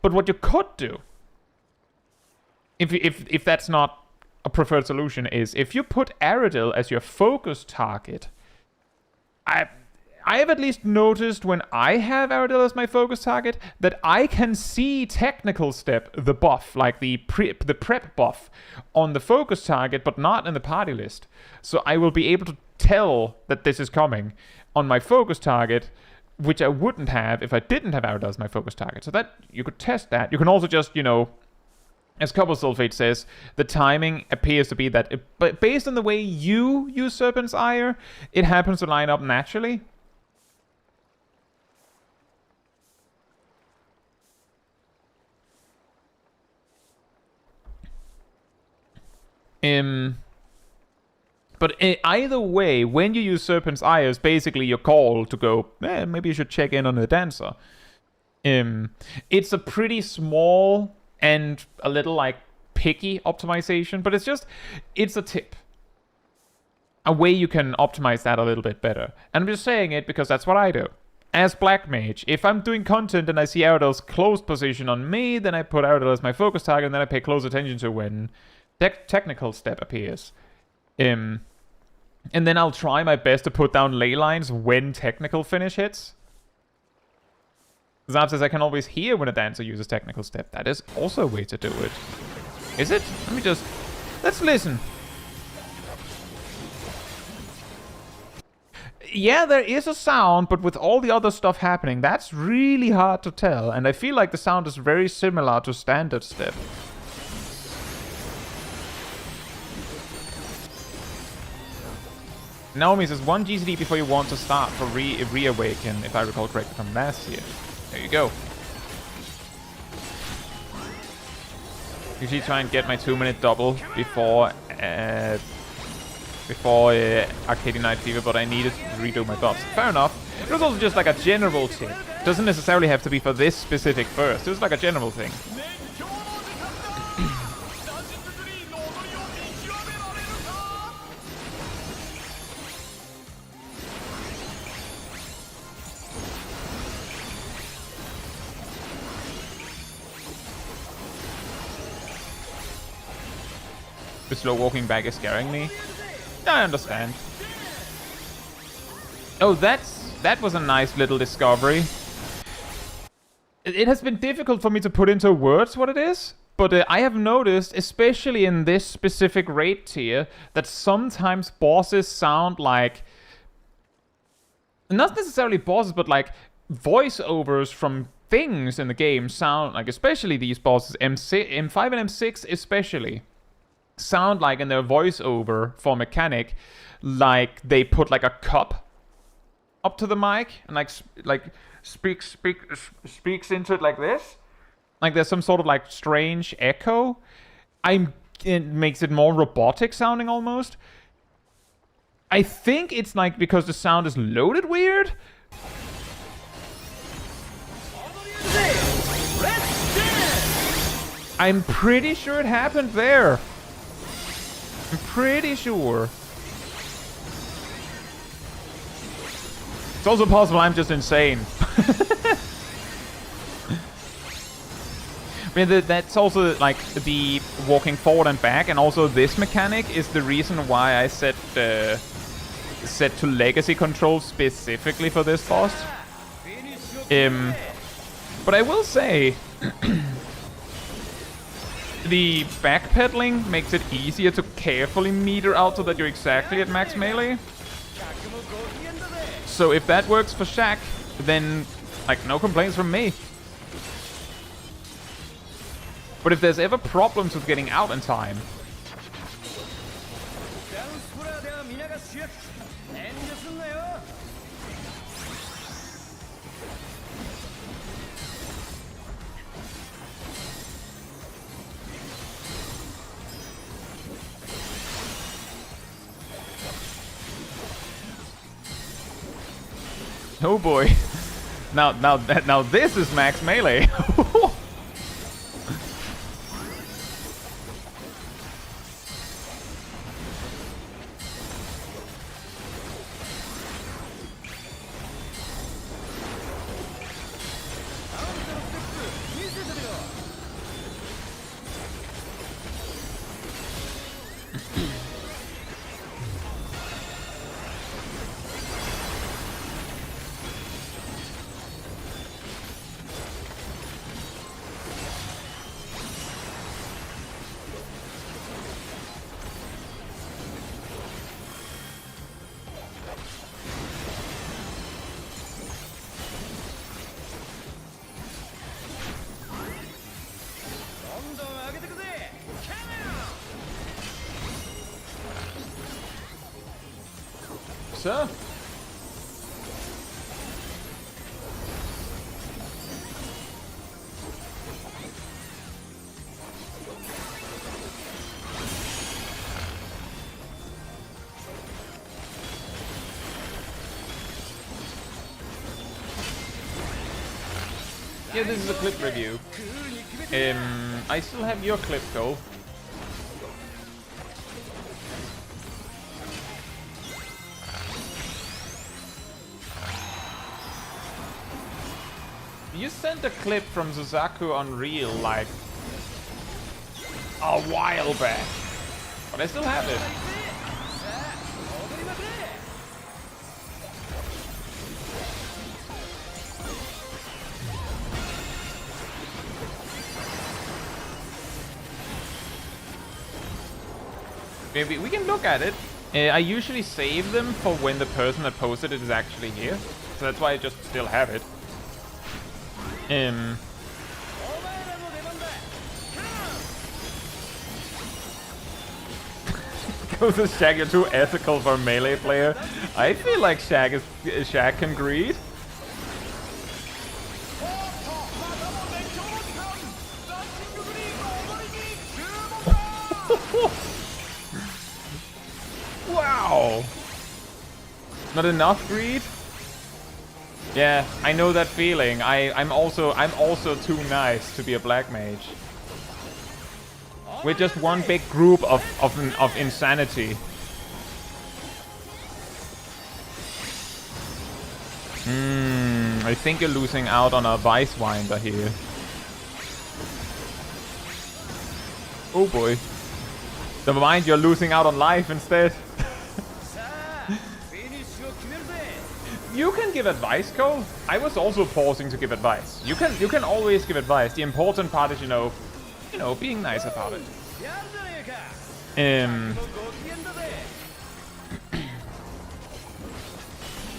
But what you could do, if that's not a preferred solution, is if you put Aradel as your focus target. I have at least noticed when I have Aradel as my focus target that I can see technical step, the buff, like the prep buff on the focus target, but not in the party list. So I will be able to tell that this is coming on my focus target, which I wouldn't have if I didn't have Aradel as my focus target. So that you could test that. You can also just, you know, as Copper Sulfate says, the timing appears to be that, but based on the way you use Serpent's Ire, it happens to line up naturally. But either way, when you use Serpent's Eye, is basically your call to go, maybe you should check in on the dancer. It's a pretty small and a little, like, picky optimization, but it's a tip. A way you can optimize that a little bit better. And I'm just saying it because that's what I do. As Black Mage, if I'm doing content and I see Aradel's closed position on me, then I put Aradel as my focus target, and then I pay close attention to when technical step appears. And then I'll try my best to put down ley lines when technical finish hits. Zab says I can always hear when a dancer uses technical step. That is also a way to do it. Is it? Let's listen. Yeah, there is a sound, but with all the other stuff happening, that's really hard to tell. And I feel like the sound is very similar to standard step. Naomi says 1 GCD before you want to start for reawaken, if I recall correctly from last year. There you go. Usually try and get my 2-minute double before Arcadian Night Fever, but I needed to redo my buffs. Fair enough. It was also just like a general tip. Doesn't necessarily have to be for this specific burst. It was like a general thing. The slow walking back is scaring me. I understand. Oh, that was a nice little discovery. It has been difficult for me to put into words what it is, but I have noticed, especially in this specific raid tier, that sometimes bosses sound like... Not necessarily bosses, but like voiceovers from things in the game sound like, especially these bosses, M5 and M6 especially, sound like in their voiceover for mechanic, like they put like a cup up to the mic and like speaks into it like this. Like there's some sort of like strange echo. It makes it more robotic sounding almost. I think it's like because the sound is loaded weird. I'm pretty sure it happened there. I'm pretty sure. It's also possible I'm just insane. I mean, that's also like the walking forward and back, and also this mechanic is the reason why I set to legacy control specifically for this boss. But I will say, the backpedaling makes it easier to carefully meter out so that you're exactly at max melee. So if that works for Shaq, then like no complaints from me. But if there's ever problems with getting out in time, oh boy. Now this is max melee. Sir? Yeah, this is a clip review. I still have your clip though. You sent a clip from Suzaku Unreal like a while back, but I still have it. Maybe we can look at it. I usually save them for when the person that posted it is actually here, so that's why I just still have it. Goes to Shaq, you're too ethical for a melee player. I feel like Shaq can greed. Wow. Not enough greed? Yeah, I know that feeling. I'm also too nice to be a black mage. We're just one big group of insanity. I think you're losing out on a Vice Winder here. Oh boy. Never mind, you're losing out on life instead. You can give advice, Cole. I was also pausing to give advice. You can always give advice. The important part is, you know, being nice about it.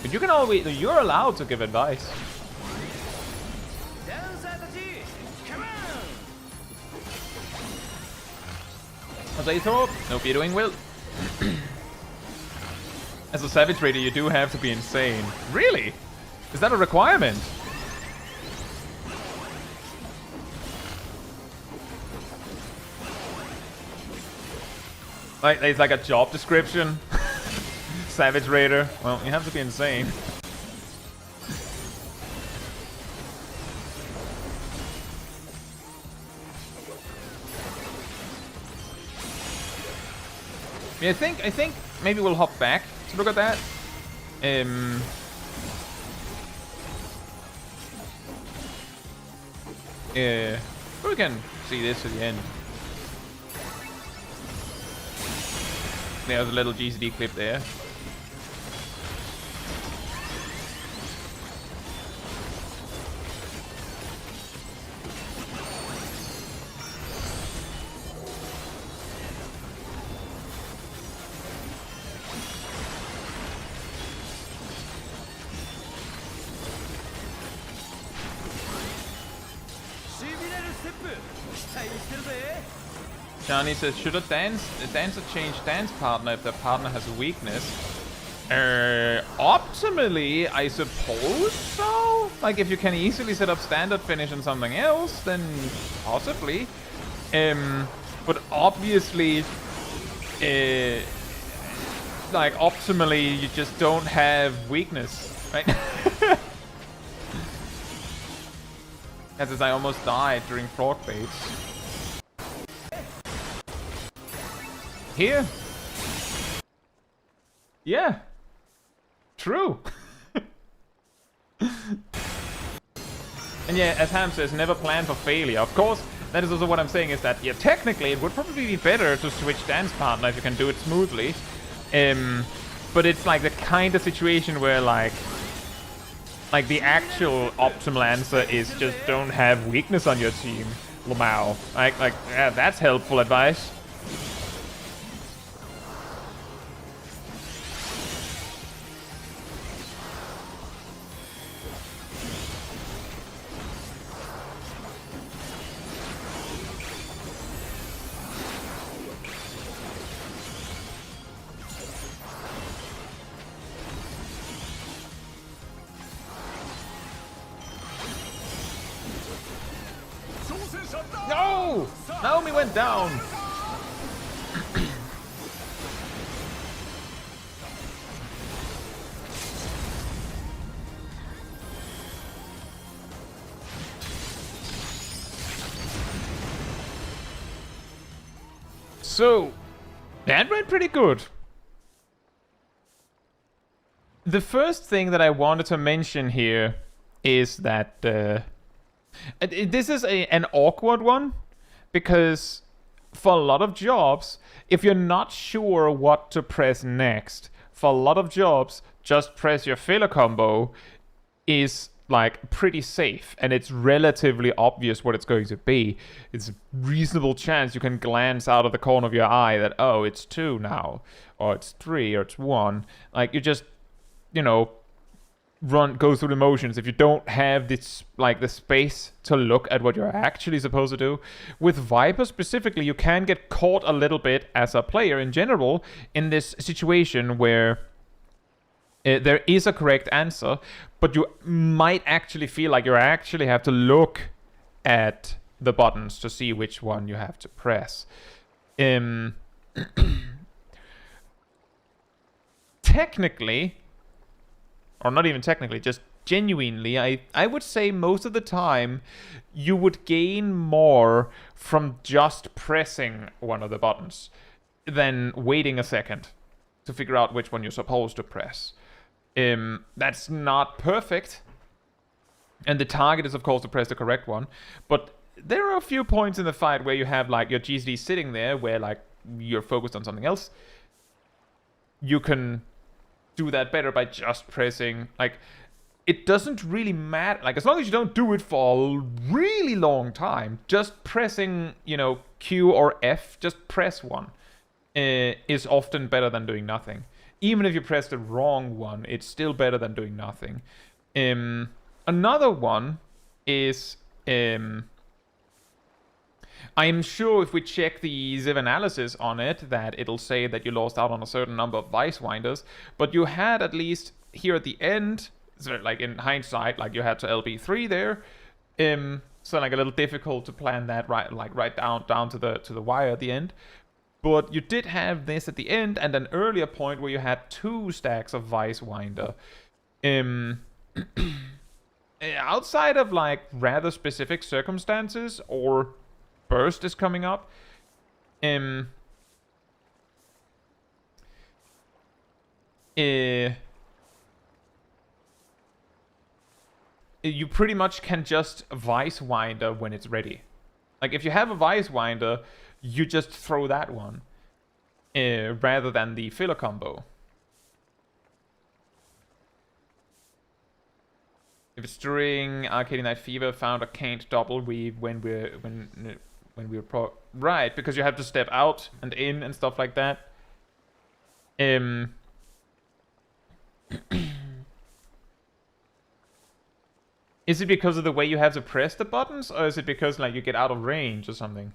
But you can always, you're allowed to give advice. Potato, hope you're doing well. As a Savage Raider, you do have to be insane. Really? Is that a requirement? Like, it's like a job description. Savage Raider. Well, you have to be insane. Yeah, I think maybe we'll hop back to look at that. We can see this to the end. There's a little GCD clip there. Johnny says, should a dancer change dance partner if their partner has a weakness? Optimally, I suppose so. Like, if you can easily set up standard finish on something else, then possibly. But obviously, like, optimally, you just don't have weakness, right? As I almost died during frog baits. Here? Yeah. True. And yeah, as Ham says, never plan for failure. Of course, that is also what I'm saying, is that, yeah, technically it would probably be better to switch dance partner if you can do it smoothly. But it's like the kind of situation where like the actual optimal answer is just don't have weakness on your team, Lamau. Like yeah, that's helpful advice. No! Naomi went down! So, that went pretty good. The first thing that I wanted to mention here is that this is an awkward one, because for a lot of jobs, if you're not sure what to press next, for a lot of jobs, just press your filler combo is like pretty safe, and it's relatively obvious what it's going to be. It's a reasonable chance you can glance out of the corner of your eye that, oh, it's 2 now, or it's 3, or it's 1. Like, you just, you know, go through the motions if you don't have this, like, the space to look at what you're actually supposed to do. With Viper specifically, you can get caught a little bit as a player in general in this situation where there is a correct answer, but you might actually feel like you actually have to look at the buttons to see which one you have to press. Technically, or not even technically, just genuinely, I would say most of the time you would gain more from just pressing one of the buttons than waiting a second to figure out which one you're supposed to press. That's not perfect, and the target is of course to press the correct one, but there are a few points in the fight where you have like your GCD sitting there where like you're focused on something else. You can do that better by just pressing, like, it doesn't really matter, like, as long as you don't do it for a really long time, just pressing, you know, Q or F, just press one, is often better than doing nothing. Even if you press the wrong one, it's still better than doing nothing. Another one is, I'm sure if we check the Ziv analysis on it, that it'll say that you lost out on a certain number of Vice Winders, but you had at least here at the end, so like in hindsight, like you had to LB3 there, so like a little difficult to plan that right down to the wire at the end. But you did have this at the end, and an earlier point where you had 2 stacks of Vice Winder. Outside of like rather specific circumstances, or burst is coming up, you pretty much can just Vice Winder when it's ready. Like, if you have a Vice Winder, you just throw that one, rather than the filler combo. If it's during Arcade Night Fever, found a can't double weave when we're right, because you have to step out and in and stuff like that. Is it because of the way you have to press the buttons, or is it because like you get out of range or something?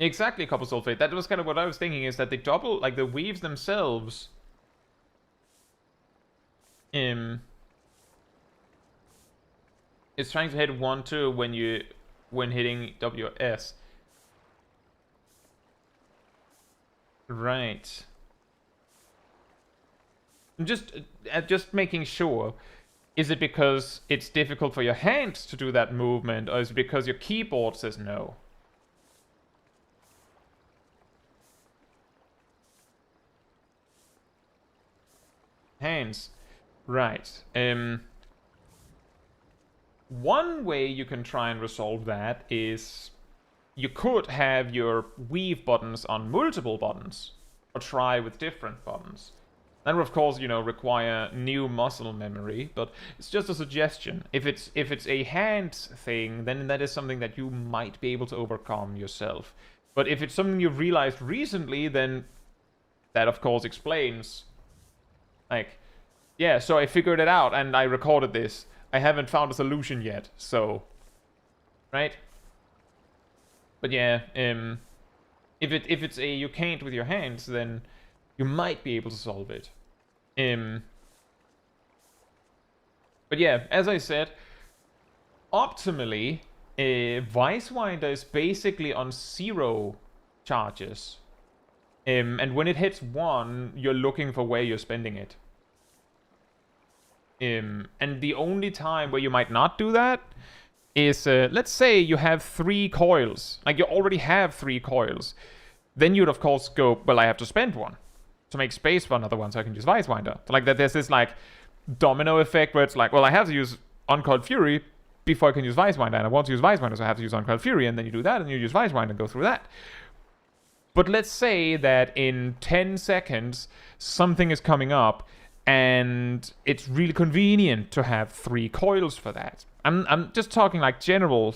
Exactly, copper sulfate. That was kind of what I was thinking, is that they double, like the weaves themselves. It's trying to hit 1-2 when hitting WS. Right. Just making sure. Is it because it's difficult for your hands to do that movement, or is it because your keyboard says no? Hands. Right. One way you can try and resolve that is you could have your weave buttons on multiple buttons, or try with different buttons. That would, of course, you know, require new muscle memory, but it's just a suggestion. If it's a hands thing, then that is something that you might be able to overcome yourself. But if it's something you've realized recently, then that, of course, explains. Like, yeah, so I figured it out and I recorded this. I haven't found a solution yet, so... Right? But yeah, if it's a you can't with your hands, then you might be able to solve it. But yeah, as I said, optimally, Vicewinder is basically on 0 charges. And when it hits 1, you're looking for where you're spending it. And the only time where you might not do that is, let's say you have 3 coils. Like, you already have 3 coils. Then you'd, of course, go, well, I have to spend 1 to make space for another one so I can use Vicewinder. So, like, that there's this, like, domino effect where it's like, well, I have to use Uncoiled Fury before I can use Vicewinder, and I want to use Vicewinder, so I have to use Uncoiled Fury, and then you do that, and you use Vicewinder and go through that. But let's say that in 10 seconds, something is coming up, and it's really convenient to have 3 coils for that. I'm just talking like general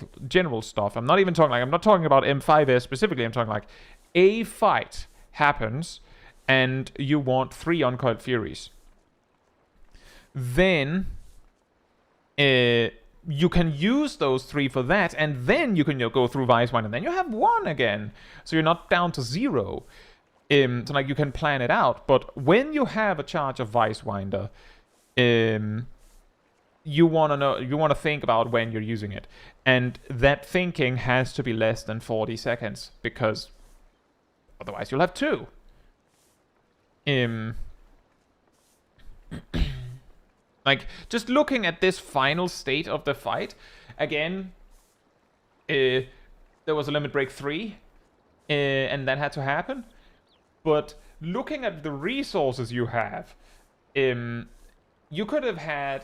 stuff. I'm not talking about M5S specifically. I'm talking like a fight happens and you want 3 Uncoiled Furies. Then you can use those 3 for that, and then you can go through Vicewinder, and then you have 1 again. So you're not down to 0. So like you can plan it out. But when you have a charge of Vicewinder, you want to think about when you're using it, and that thinking has to be less than 40 seconds, because otherwise you'll have 2. Like, just looking at this final state of the fight, again, there was a limit break 3, and that had to happen. But looking at the resources you have, you could have had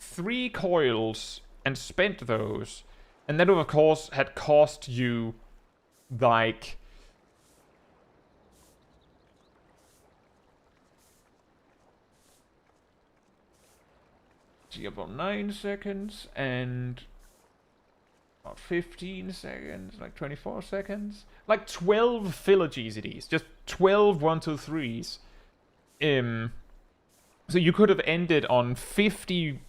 3 coils and spent those, and that would, of course, had cost you, like, about 9 seconds and about 15 seconds, like 24 seconds, like 12 filler GZDs, just 12 1-2-3s. So you could have ended on 50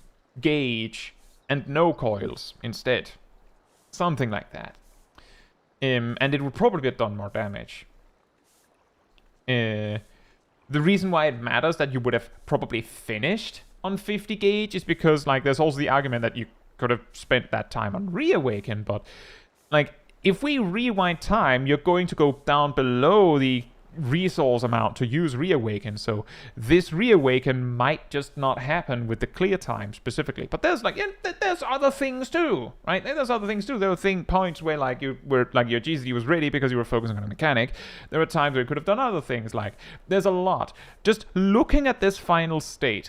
gauge and no coils instead, something like that. And it would probably get done more damage. The reason why it matters that you would have probably finished on 50 gauge is because, like, there's also the argument that you could have spent that time on Reawaken, but, like, if we rewind time, you're going to go down below the resource amount to use Reawaken, so this Reawaken might just not happen with the clear time specifically. But there's, like, there's other things too, right? There's other things too. There were points where, like, your GZD was ready because you were focusing on a mechanic. There were times where you could have done other things. Like, there's a lot. Just looking at this final state,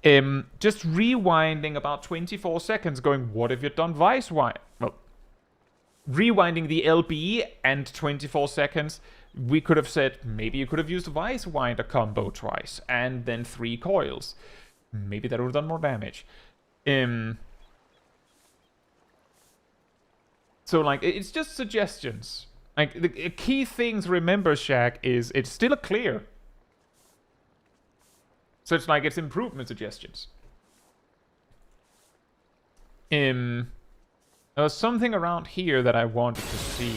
just rewinding about 24 seconds, going, what if you'd done Vicewinder? Well, rewinding the LB and 24 seconds, we could have said, maybe you could have used Vicewinder combo twice, and then 3 coils. Maybe that would have done more damage. So, like, it's just suggestions. Like, the key thing to remember, Shaq, is it's still a clear. So it's like, it's improvement suggestions. There was something around here that I wanted to see.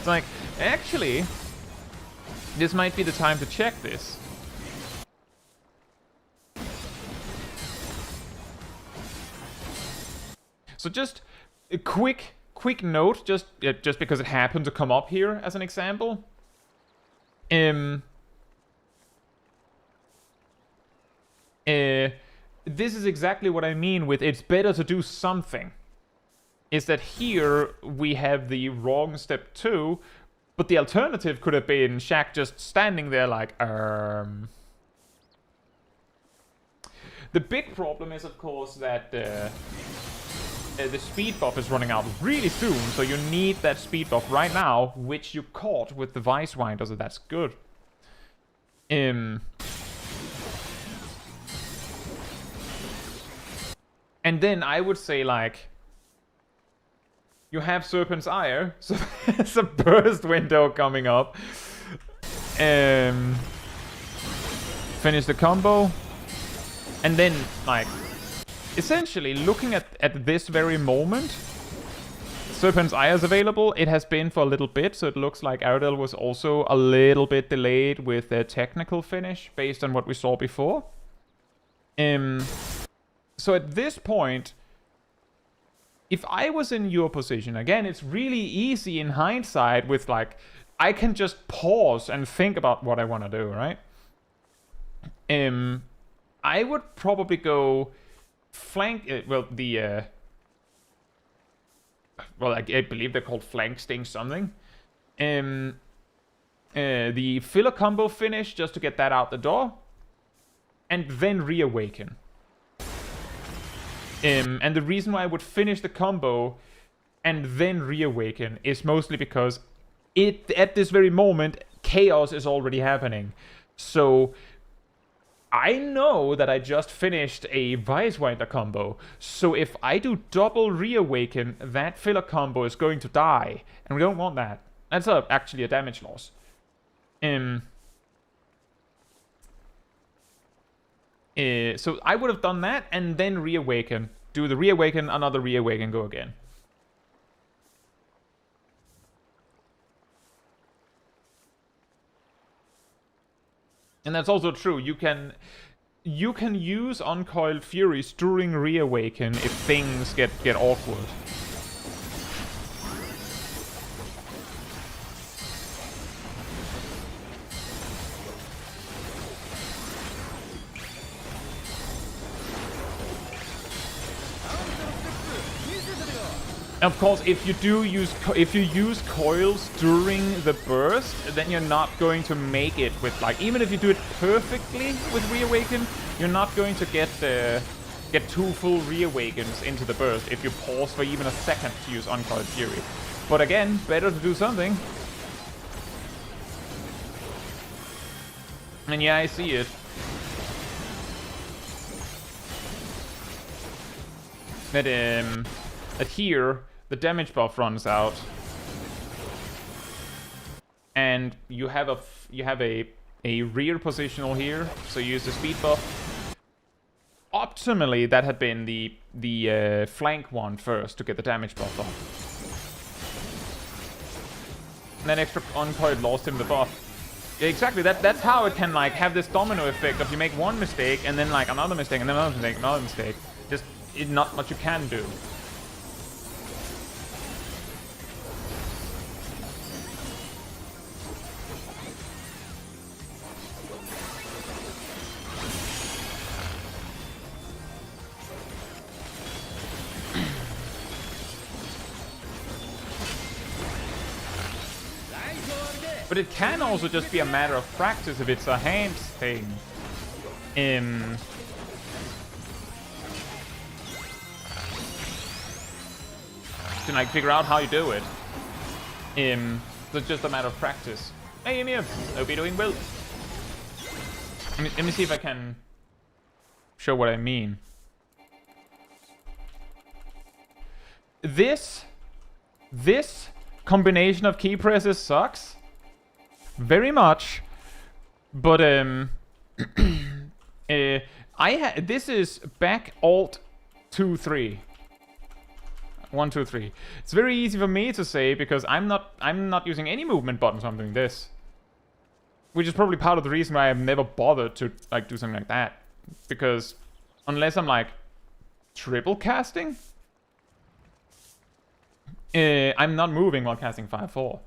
It's like, actually, this might be the time to check this. So just a quick note, just because it happened to come up here as an example. This is exactly what I mean with it's better to do something. Is that here we have the wrong step 2, but the alternative could have been Shaq just standing there like, The big problem is, of course, that the speed buff is running out really soon, so you need that speed buff right now, which you caught with the Vice Winder, so that's good. And then I would say, like, you have Serpent's Ire, so there's a burst window coming up. Finish the combo. And then, like, essentially looking at this very moment, Serpent's Ire is available. It has been for a little bit, so it looks like Aerodel was also a little bit delayed with their technical finish based on what we saw before. So at this point, if I was in your position, again, it's really easy in hindsight with, like, I can just pause and think about what I want to do, right? I would probably go flank, I believe they're called flank sting something. The filler combo finish, just to get that out the door. And then reawaken. And the reason why I would finish the combo and then reawaken is mostly because at this very moment, chaos is already happening. So I know that I just finished a Vice Winder combo. So if I do double reawaken, that filler combo is going to die. And we don't want that. That's actually a damage loss. So I would have done that and then reawaken. Do the reawaken, another reawaken, go again. And that's also true. You can use Uncoiled Furies during reawaken if things get awkward. Of course, if you use coils during the burst, then you're not going to make it with, like, even if you do it perfectly with reawaken, you're not going to get 2 full reawakens into the burst if you pause for even a second to use Uncoiled Fury. But again, better to do something. And yeah, I see it. That here the damage buff runs out, and you have a rear positional here, so you use the speed buff. Optimally, that had been the flank one first to get the damage buff off. And then extra uncoiled lost him the buff. Yeah, exactly. That's how it can, like, have this domino effect of you make one mistake and then, like, another mistake and then another mistake, another mistake. Just not much you can do. But it can also just be a matter of practice if it's a hands thing. To, like, figure out how you do it. So it's just a matter of practice. Hey, Emir, hope you're doing well. Let me see if I can show what I mean. This combination of key presses sucks. Very much, but this is back Alt 2-3. 1, 2, 3. It's very easy for me to say because I'm not using any movement buttons when I'm doing this. Which is probably part of the reason why I've never bothered to like do something like that. Because unless I'm like triple casting, I'm not moving while casting 5-4.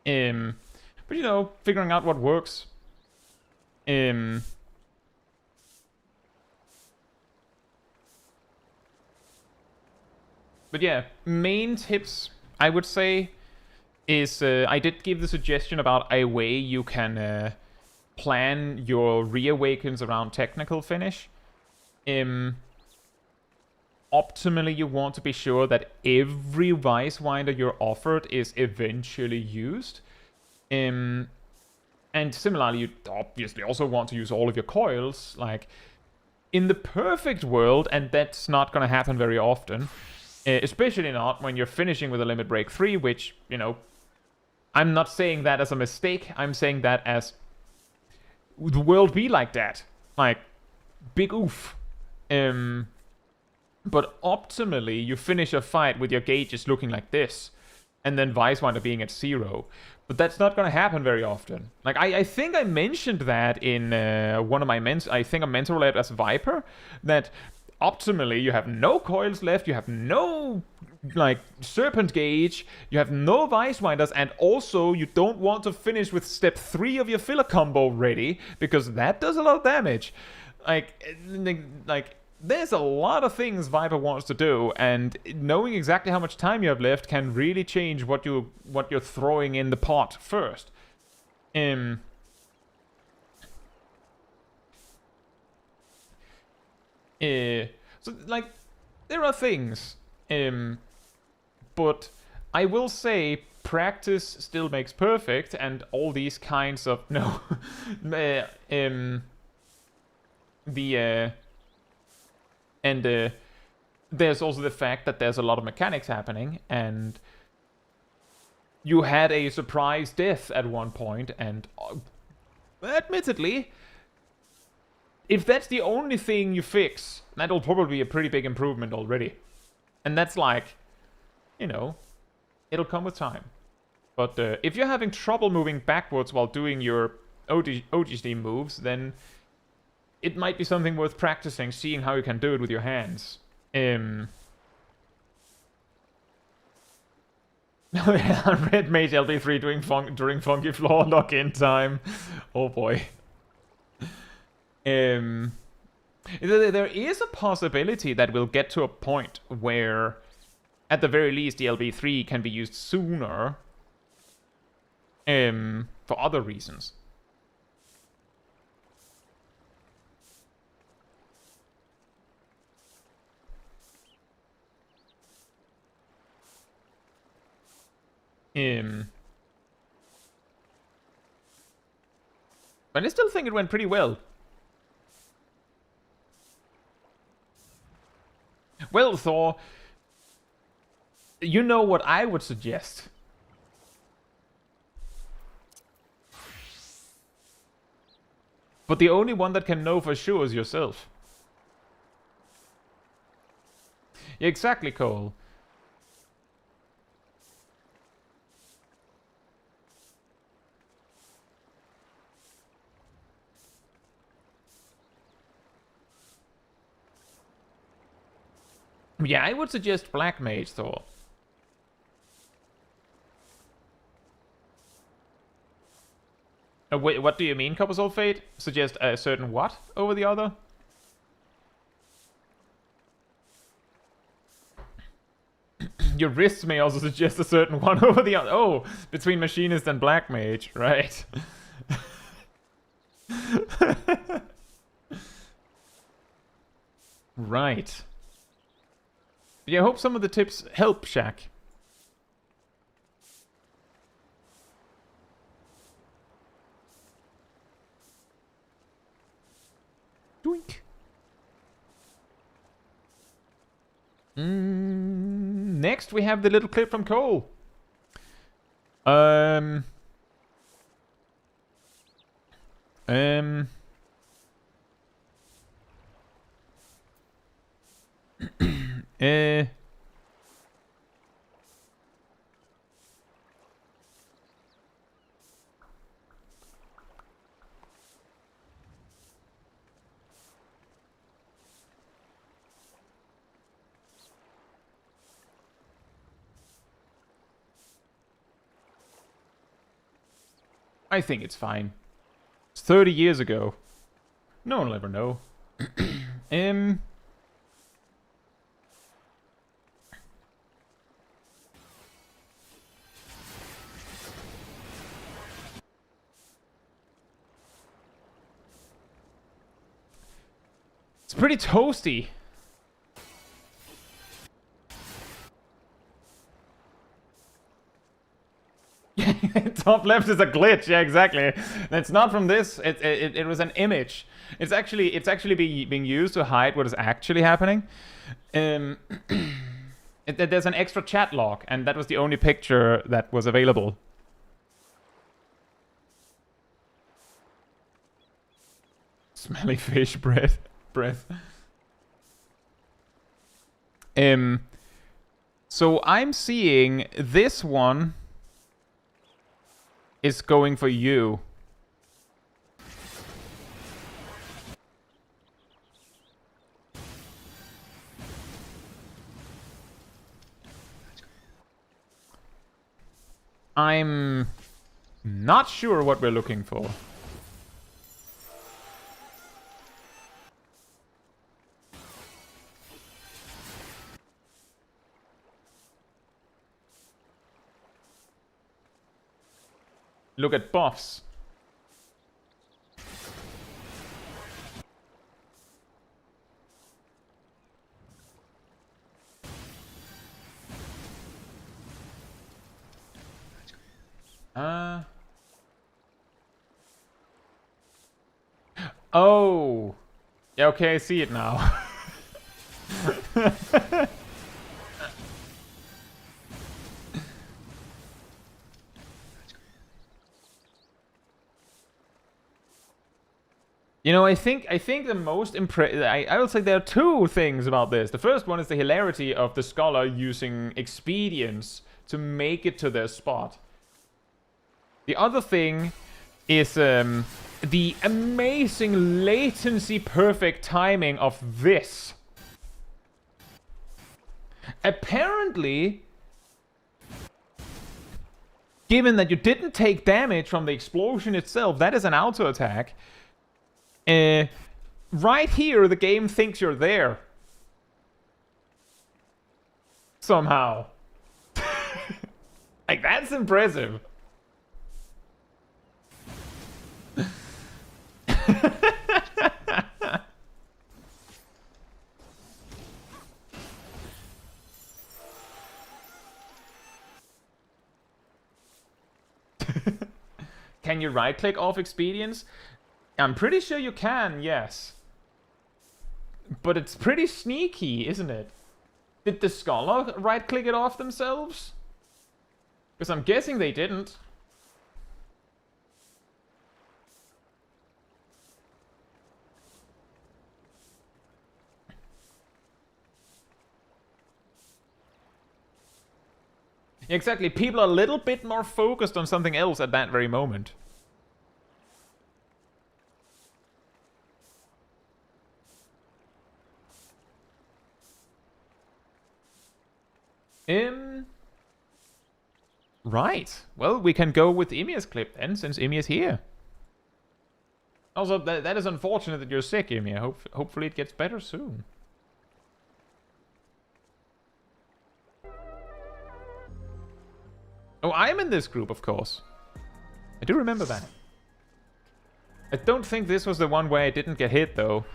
But you know, figuring out what works. But yeah, main tips I would say is I did give the suggestion about a way you can plan your reawakens around technical finish. Optimally, you want to be sure that every Vice Winder you're offered is eventually used. And similarly, you obviously also want to use all of your coils. Like, in the perfect world, and that's not going to happen very often, especially not when you're finishing with a Limit Break 3, which, you know, I'm not saying that as a mistake, I'm saying that as the world be like that. Like, big oof. But optimally, you finish a fight with your gauges looking like this, and then Vice Winder being at 0. But that's not going to happen very often. Like, I think I mentioned that in one of my I think a mentor lab as Viper, that optimally you have no coils left, you have no, like, Serpent Gauge, you have no Vice Winders, and also you don't want to finish with step 3 of your filler combo ready, because that does a lot of damage. Like, there's a lot of things Viper wants to do, and knowing exactly how much time you have left can really change what you're throwing in the pot first. So, like, there are things. But I will say practice still makes perfect, and all these kinds of... No. There's also the fact that there's a lot of mechanics happening, and you had a surprise death at one point, and admittedly, if that's the only thing you fix, that'll probably be a pretty big improvement already. And that's like, you know, it'll come with time. But if you're having trouble moving backwards while doing your OGC moves, then it might be something worth practicing, seeing how you can do it with your hands. Red Mage LB3 during Funky Floor lock-in time. Oh boy. There is a possibility that we'll get to a point where, at the very least, the LB3 can be used sooner. For other reasons. But I still think it went pretty well. Well, Thor, you know what I would suggest. But the only one that can know for sure is yourself. Yeah, exactly, Cole. Yeah, I would suggest Black Mage, Thor. Wait, what do you mean, Copper Soul Fate? Suggest a certain what over the other? Your wrists may also suggest a certain one over the other. Oh, between Machinist and Black Mage, right. Right. Yeah, I hope some of the tips help, Shaq. Doink. Next, we have the little clip from Cole. I think it's fine. It's 30 years ago. No one will ever know. It's pretty toasty. Top left is a glitch. Yeah, exactly. It's not from this. It was an image. It's actually being used to hide what is actually happening. There's an extra chat log, and that was the only picture that was available. Smelly fish breath. So I'm seeing this one is going for you. I'm not sure what we're looking for. Look at buffs. Oh. Yeah, okay, I see it now. You know, I think the most I will say there are two things about this. The first one is the hilarity of the scholar using expedience to make it to their spot. The other thing is the amazing latency perfect timing of this. Apparently, given that you didn't take damage from the explosion itself, that is an auto attack. Right here, the game thinks you're there. Somehow. Like, that's impressive. Can you right-click off expedience? I'm pretty sure you can, yes. But it's pretty sneaky, isn't it? Did the scholar right-click it off themselves? Because I'm guessing they didn't. Exactly, people are a little bit more focused on something else at that very moment. Right. Well, we can go with Emia's clip then, since Emia's here. Also, that is unfortunate that you're sick, Emia. Hopefully it gets better soon. Oh, I'm in this group, of course. I do remember that. I don't think this was the one where I didn't get hit, though.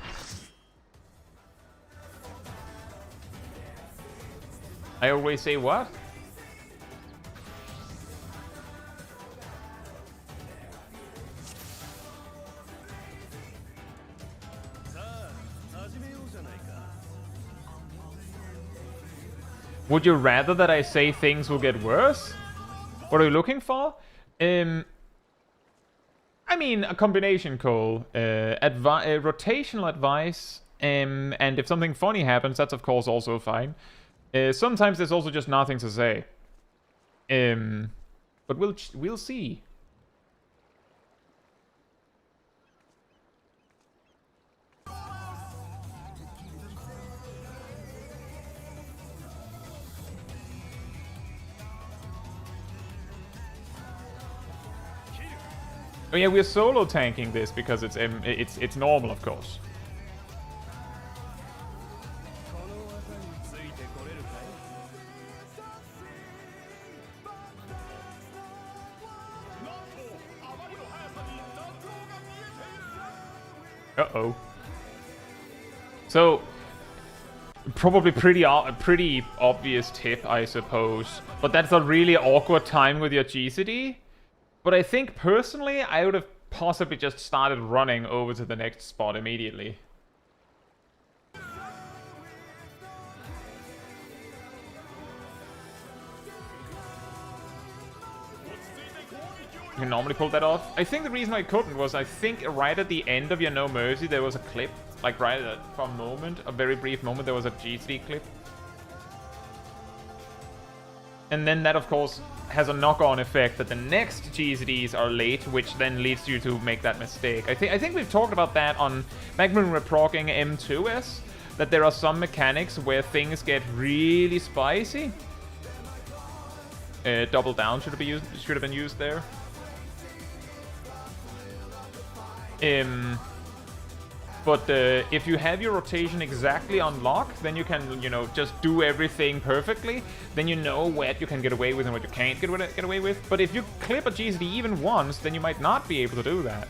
I always say what? Would you rather that I say things will get worse? What are you looking for? I mean, a combination, Cole. Rotational advice And if something funny happens, that's of course also fine. Sometimes there's also just nothing to say. But we'll see. Oh yeah, we're solo tanking this because it's normal, of course. Uh-oh. So, probably pretty obvious tip, I suppose. But that's a really awkward time with your GCD. But I think, personally, I would have possibly just started running over to the next spot immediately. You can normally pull that off. I think the reason I couldn't was I think right at the end of your No Mercy there was a clip. Like right at for a moment, a very brief moment, there was a GCD clip. And then that, of course, has a knock-on effect that the next GCDs are late, which then leads you to make that mistake. I think we've talked about that on back when we were progging M2S, that there are some mechanics where things get really spicy. Double down should have been used there. But if you have your rotation exactly on lock, then you can, you know, just do everything perfectly. Then you know what you can get away with and what you can't get away with. But if you clip a GCD even once, then you might not be able to do that.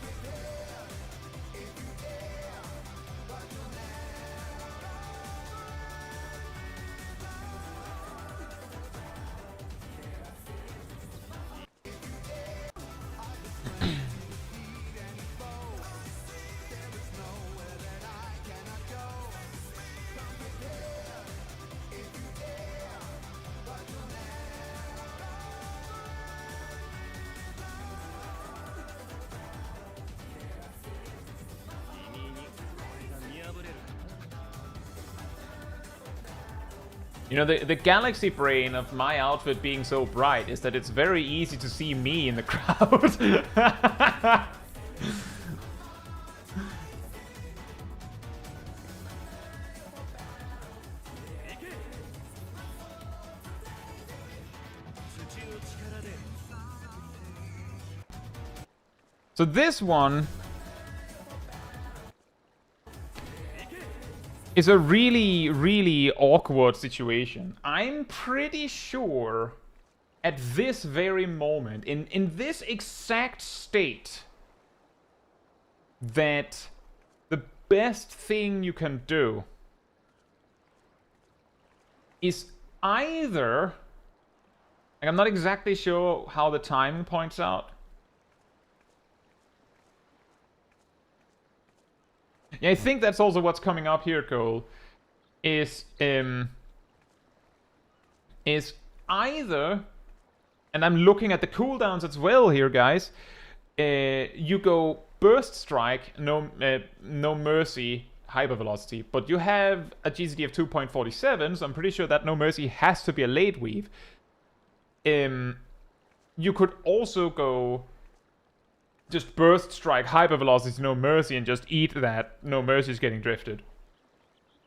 You know, the galaxy brain of my outfit being so bright is that it's very easy to see me in the crowd. So this one is a really, really awkward situation. I'm pretty sure at this very moment, in this exact state, that the best thing you can do is either, like, I'm not exactly sure how the timing points out. Yeah, I think that's also what's coming up here, Cole. Is either, and I'm looking at the cooldowns as well here, guys. You go burst strike, no mercy, hypervelocity, but you have a GCD of 2.47, so I'm pretty sure that no mercy has to be a late weave. You could also go just burst strike, hypervelocity, no mercy, and just eat that no mercy is getting drifted.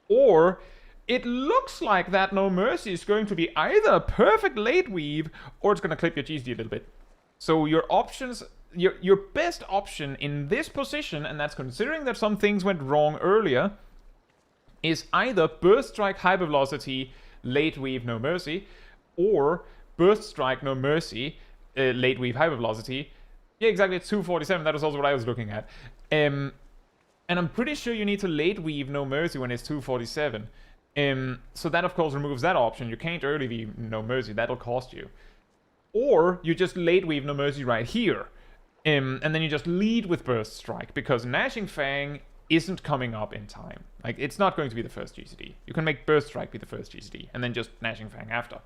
Or it looks like that no mercy is going to be either a perfect late weave or it's going to clip your GCD a little bit. So your options, your best option in this position, and that's considering that some things went wrong earlier, is either burst strike, hypervelocity, late weave, no mercy, or burst strike, no mercy, late weave, hypervelocity. Yeah, exactly, it's 247, that was also what I was looking at. And I'm pretty sure you need to late weave no mercy when it's 247. So that, of course, removes that option. You can't early weave no mercy, that'll cost you. Or you just late weave no mercy right here. And then you just lead with burst strike, because Gnashing Fang isn't coming up in time. Like, it's not going to be the first GCD. You can make burst strike be the first GCD, and then just Gnashing Fang after.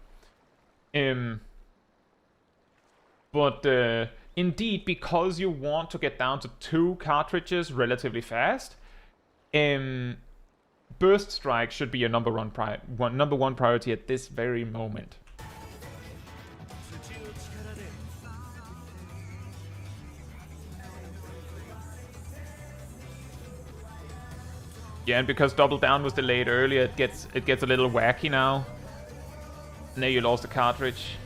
But indeed, because you want to get down to 2 cartridges relatively fast, Burst Strike should be your number one priority at this very moment. Yeah, and because Double Down was delayed earlier, it gets a little wacky now. Now you lost the cartridge.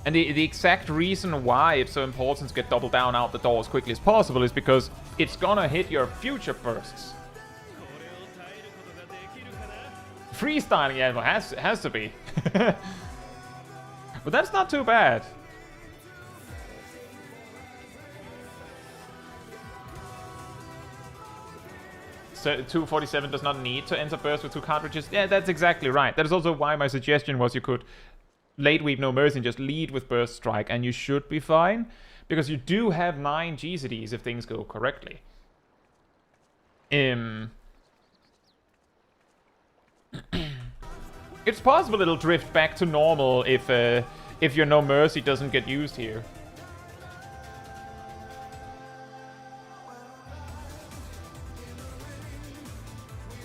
And the exact reason why it's so important to get Double Down out the door as quickly as possible is because it's gonna hit your future bursts. Freestyling, yeah, it has to be. But that's not too bad. So 247 does not need to enter burst with 2 cartridges. Yeah, that's exactly right. That is also why my suggestion was you could late weave No Mercy and just lead with Burst Strike, and you should be fine, because you do have 9 GCDs if things go correctly. It's possible it'll drift back to normal if your No Mercy doesn't get used here.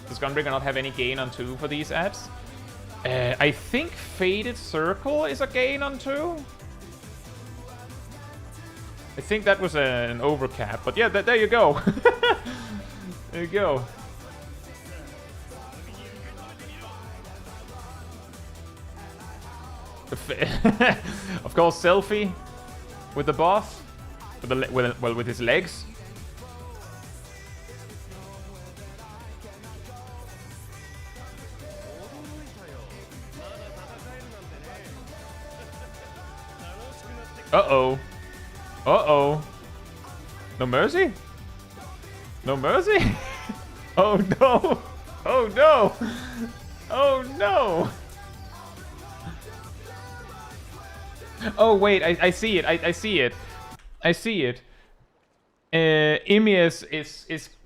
Does Gunbreaker not have any gain on 2 for these ads? I think Faded Circle is a gain on 2. I think that was an overcap, but yeah, there you go. There you go. Of course, Selfie with the boss, with his legs. Uh-oh. Uh-oh. No mercy? No mercy? Oh no! Oh no! Oh no! Oh wait, I see it. I see it. I see it. Imius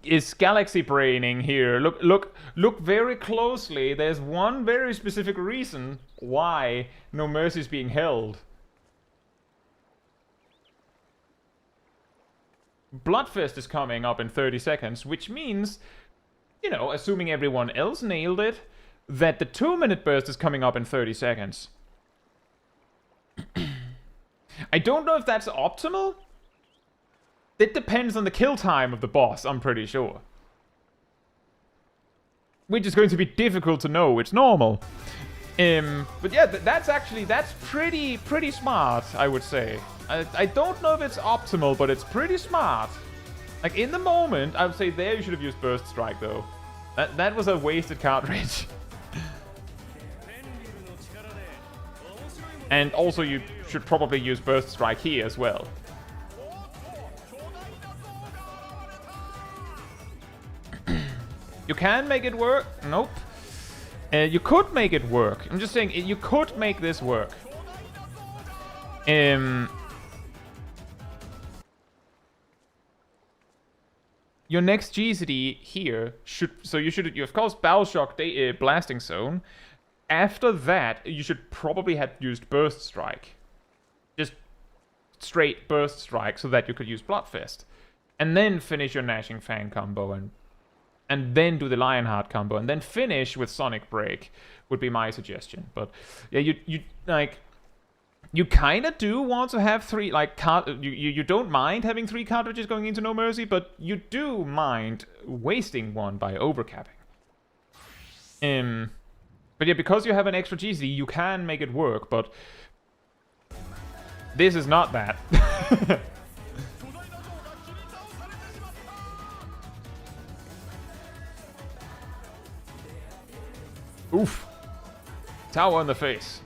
is galaxy braining here. Look very closely. There's one very specific reason why No Mercy is being held. Bloodfist is coming up in 30 seconds, which means, you know, assuming everyone else nailed it, that the 2-minute burst is coming up in 30 seconds. I don't know if that's optimal. It depends on the kill time of the boss, I'm pretty sure. Which is going to be difficult to know, it's normal. But yeah, that's pretty smart, I would say. I don't know if it's optimal, but it's pretty smart. Like, in the moment, I would say there you should have used Burst Strike, though. That was a wasted cartridge. And also, you should probably use Burst Strike here as well. You can make it work. Nope. You could make it work. I'm just saying, you could make this work. Your next GCD here should... So you of course, Battle Shock Blasting Zone. After that, you should probably have used Burst Strike. Just straight Burst Strike so that you could use Bloodfist. And then finish your Gnashing Fang combo and then do the Lionheart combo, and then finish with Sonic Break would be my suggestion. But yeah, you kind of do want to have 3, like, you don't mind having 3 cartridges going into No Mercy, but you do mind wasting one by overcapping. But yeah, because you have an extra GC, you can make it work, but this is not that. Oof. Tower in the face.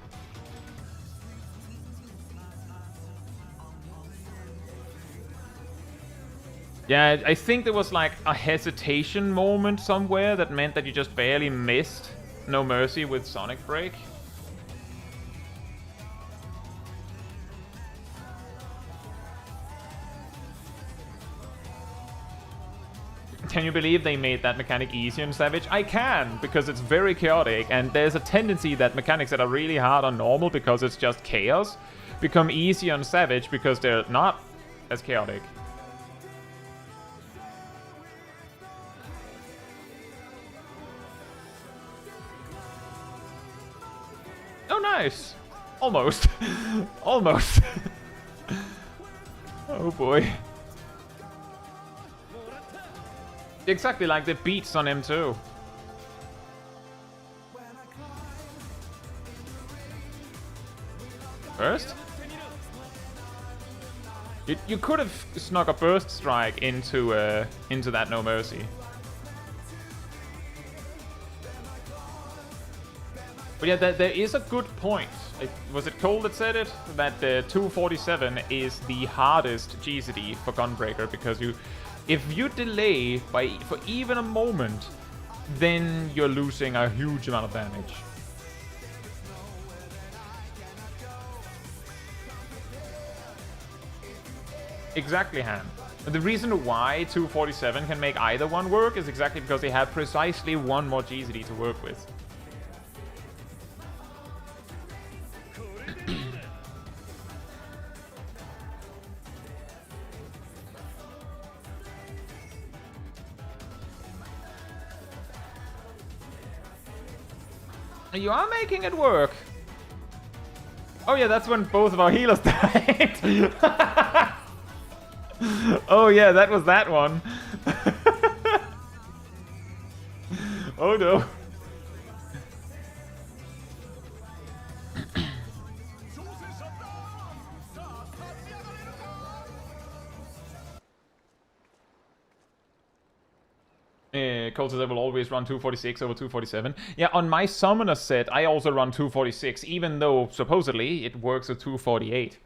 Yeah, I think there was like a hesitation moment somewhere that meant that you just barely missed No Mercy with Sonic Break. Can you believe they made that mechanic easier in Savage? I can, because it's very chaotic, and there's a tendency that mechanics that are really hard on normal because it's just chaos become easy on Savage because they're not as chaotic. Oh, nice! Almost. Almost. Oh boy. Exactly like the beats on him too. Burst? You could have snuck a burst strike into that No Mercy. But yeah, there is a good point. Was it Cole that said it? That 247 is the hardest GCD for Gunbreaker because if you delay for even a moment, then you're losing a huge amount of damage. Exactly, Han. The reason why 247 can make either one work is exactly because they have precisely one more GCD to work with. You are making it work. Oh yeah, that's when both of our healers died. Oh yeah, that was that one. Oh no. Colt says I will always run 246 over 247. Yeah, on my summoner set, I also run 246, even though supposedly it works with 248.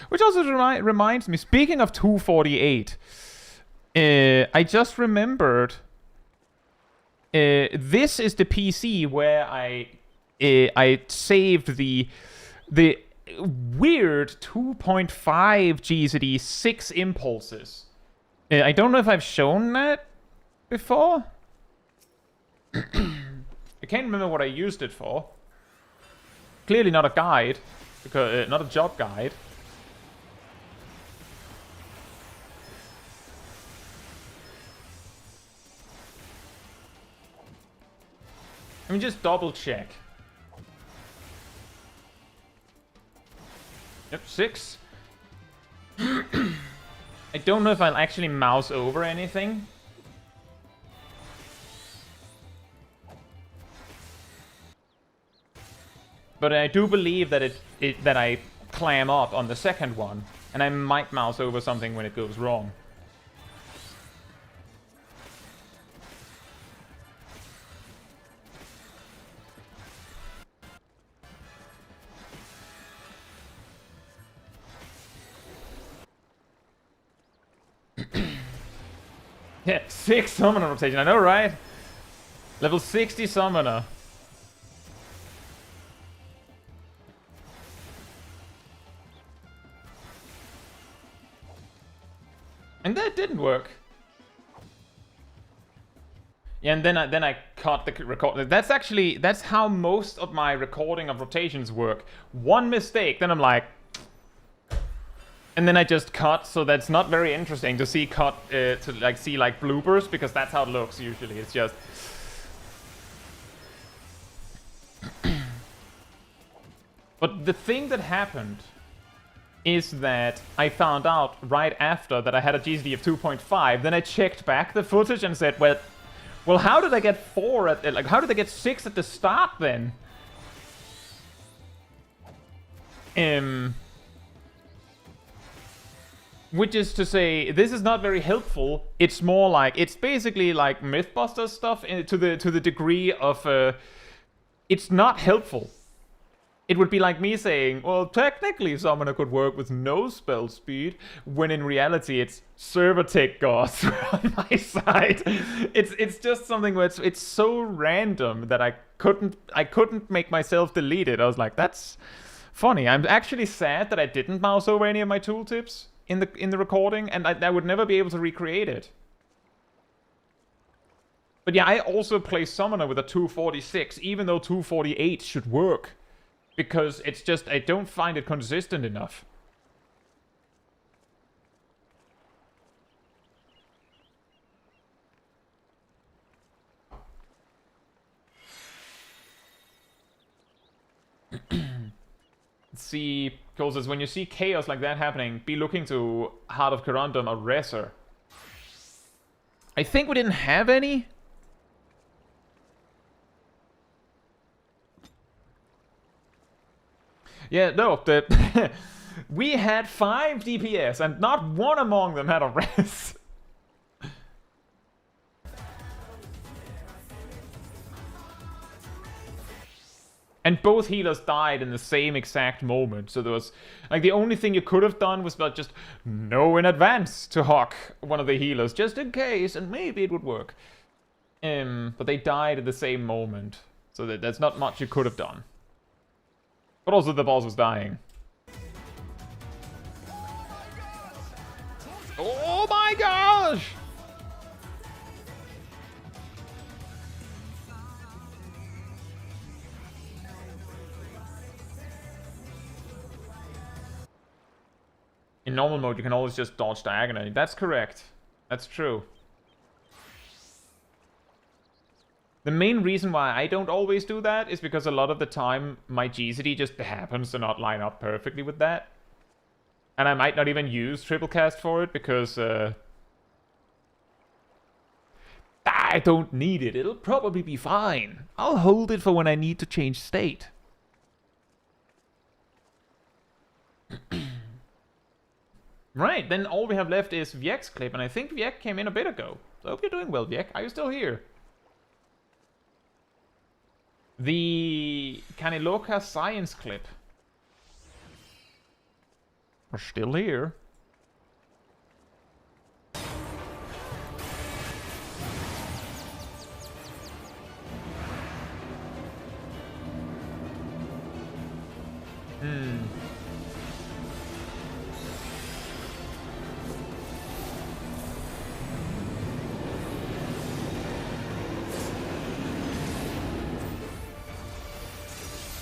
Which also reminds me, speaking of 248, I just remembered this is the PC where I saved the weird 2.5 GZD 6 impulses. I don't know if I've shown that before. I can't remember what I used it for. Clearly not a guide, because not a job guide. Let me just double check. Yep, 6. I don't know if I'll actually mouse over anything. But I do believe that that I clam up on the second one, and I might mouse over something when it goes wrong. Yeah, 6 summoner rotation, I know, right? Level 60 summoner. And that didn't work. Yeah, and then I cut the record. That's how most of my recording of rotations work. One mistake, then I'm like, and then I just cut. So that's not very interesting to see cut to like see like bloopers, because that's how it looks usually. It's just. But the thing that happened is that I found out right after that I had a GCD of 2.5. Then I checked back the footage and said, well, how did I get 4 at, like, how did I get 6 at the start then? Which is to say, this is not very helpful. It's more like, it's basically like Mythbuster stuff to the degree of, it's not helpful. It would be like me saying, well, technically Summoner could work with no spell speed, when in reality it's server tech gods on my side. It's just something where it's so random that I couldn't make myself delete it. I was like, that's funny. I'm actually sad that I didn't mouse over any of my tooltips in the recording, and I would never be able to recreate it. But yeah, I also play Summoner with a 246, even though 248 should work. Because it's just, I don't find it consistent enough. See, causes when you see chaos like that happening, be looking to Heart of Corundum or Reser. I think we didn't have any. Yeah, no, we had 5 DPS and not one among them had a res. And both healers died in the same exact moment. So there was, like, the only thing you could have done was about just know in advance to hawk one of the healers, just in case, and maybe it would work. But they died at the same moment. So there's not much you could have done. But also the boss was dying. Oh my gosh! In normal mode, you can always just dodge diagonally. That's correct. That's true. The main reason why I don't always do that is because a lot of the time my GCD just happens to not line up perfectly with that. And I might not even use triple cast for it because I don't need it. It'll probably be fine. I'll hold it for when I need to change state. Right, then all we have left is Viek's clip, and I think Viek came in a bit ago. So I hope you're doing well, Viek. Are you still here? The Kaniloka science clip. We're still here.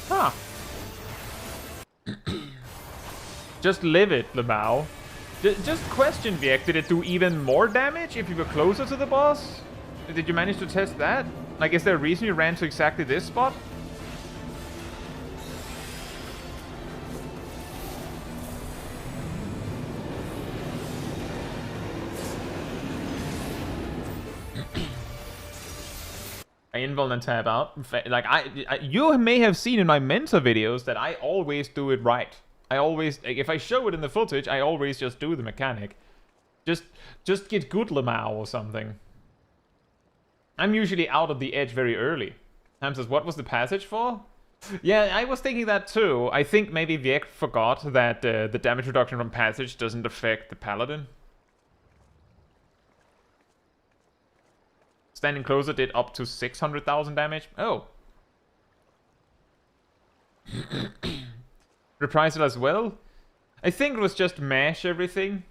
Huh. Just live it, Lamau. Just question, Viek, did it do even more damage if you were closer to the boss? Did you manage to test that? Like, is there a reason you ran to exactly this spot? I invul and tab out. Like, you may have seen in my Mentor videos that I always do it right. I always, like, if I show it in the footage, I always just do the mechanic. Just get good Lamau or something. I'm usually out of the edge very early. Ham says, what was the passage for? Yeah, I was thinking that too. I think maybe Viek forgot that the damage reduction from passage doesn't affect the paladin. Standing closer did up to 600,000 damage. Oh. Reprisal as well? I think it was just mash everything.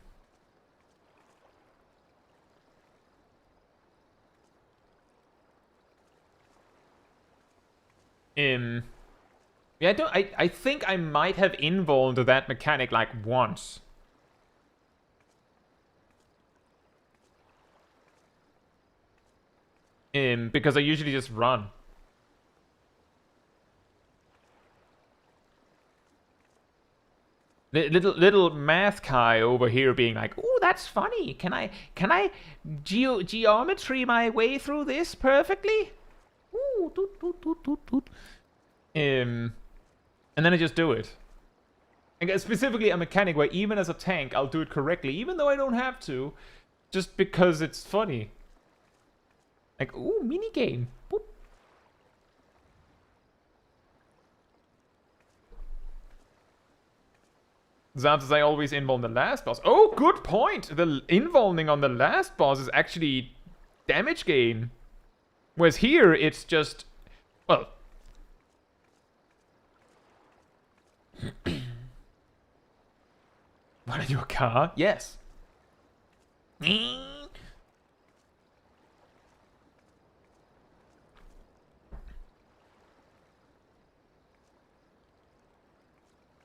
Yeah, I think I might have invulned that mechanic like once. Because I usually just run. Little math Kai over here being like, "Ooh, that's funny. Can I geometry my way through this perfectly?" Ooh, doot, doot, doot, doot, doot. And then I just do it. And specifically a mechanic where even as a tank I'll do it correctly, even though I don't have to, just because it's funny. Like, ooh, minigame. Boop. Zams says I always invuln the last boss. Oh, good point! The invulning on the last boss is actually damage gain. Whereas here, it's just... Well... What are you, a car? Yes.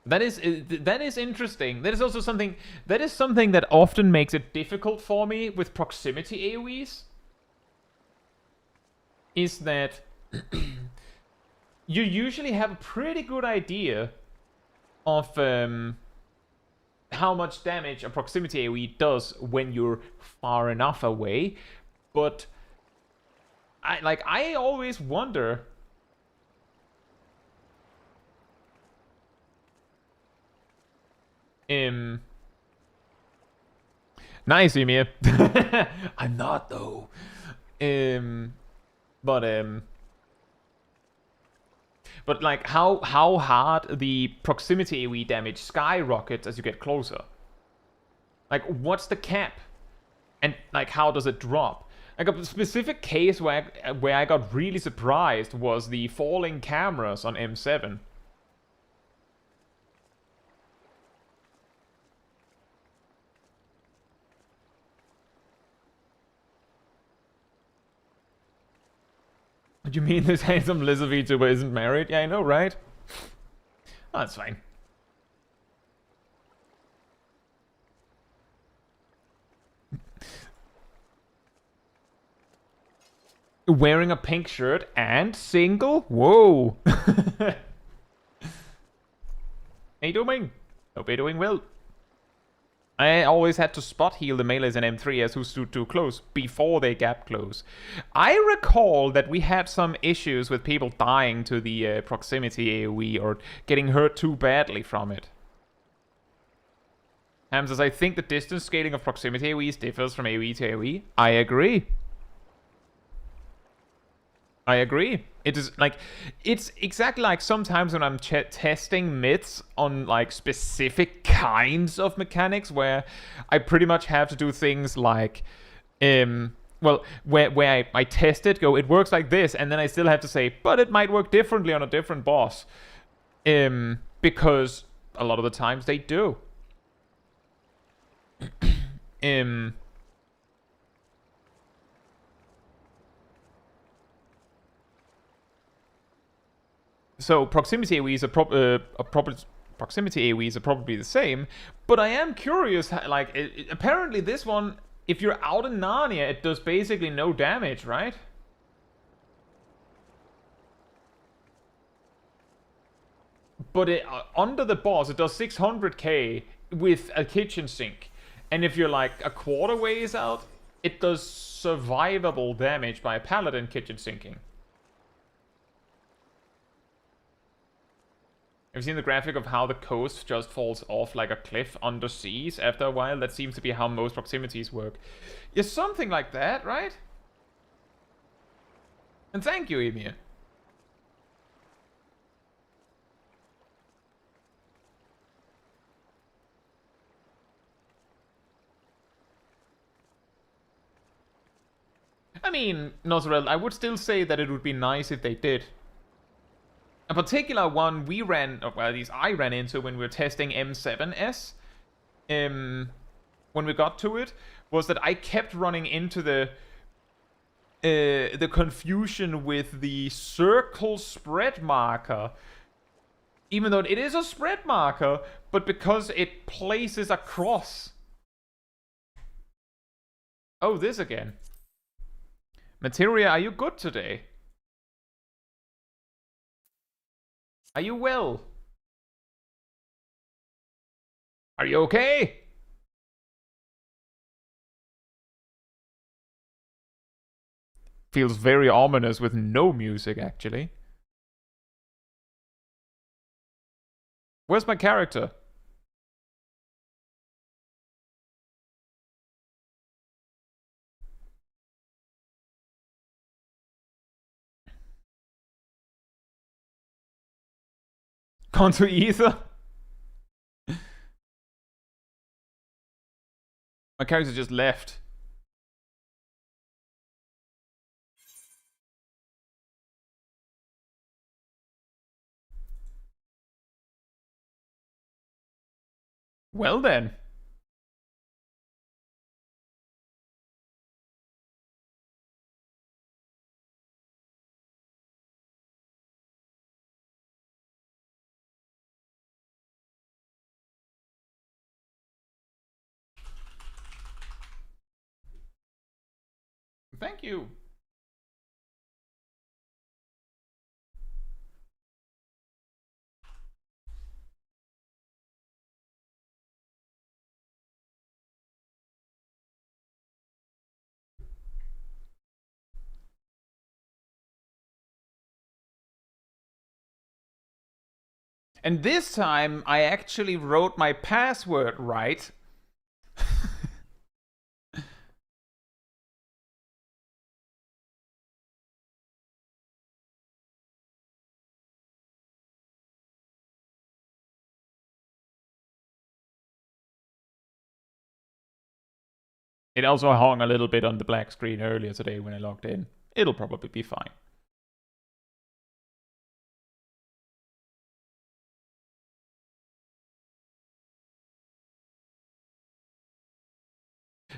That is interesting. That is also something that often makes it difficult for me with proximity AoEs. Is that you usually have a pretty good idea of how much damage a proximity AoE does when you're far enough away, but I always wonder. Nice, Emir. I'm not though. But like how hard the proximity AoE damage skyrockets as you get closer. Like, what's the cap? And like, how does it drop? Like a specific case where I got really surprised was the falling cameras on M7. What do you mean this handsome lizard VTuber isn't married? Yeah, I know, right? Oh, that's fine. Wearing a pink shirt and single? Whoa! How you doing? Hope you're doing well. I always had to spot heal the melees in M3 who stood too close before they gap close. I recall that we had some issues with people dying to the proximity AoE or getting hurt too badly from it. Ham says, I think the distance scaling of proximity AoEs differs from AoE to AoE. I agree. I agree. It is like, it's exactly like sometimes when I'm testing myths on like specific kinds of mechanics where I pretty much have to do things like, well, where I test it, go, it works like this, and then I still have to say, but it might work differently on a different boss. Because a lot of the times they do. So proximity AoEs are probably the same, but I am curious. Like, apparently this one, if you're out in Narnia, it does basically no damage, right? But under the boss, it does 600k with a kitchen sink, and if you're like a quarter ways out, it does survivable damage by a paladin kitchen sinking. Have you seen the graphic of how the coast just falls off like a cliff under seas after a while? That seems to be how most proximities work. Yeah, something like that, right? And thank you, Emir. I mean, Nosrel, I would still say that it would be nice if they did. A particular one we ran, or well, at least I ran into when we were testing M7S, when we got to it, was that I kept running into the confusion with the circle spread marker. Even though it is a spread marker, but because it places a cross. Oh, this again. Materia, are you good today? Are you well? Are you okay? Feels very ominous with no music, actually. Where's my character? Gone to ether? My character just left. Well then. Thank you. And this time, I actually wrote my password right. It also hung a little bit on the black screen earlier today when I logged in. It'll probably be fine.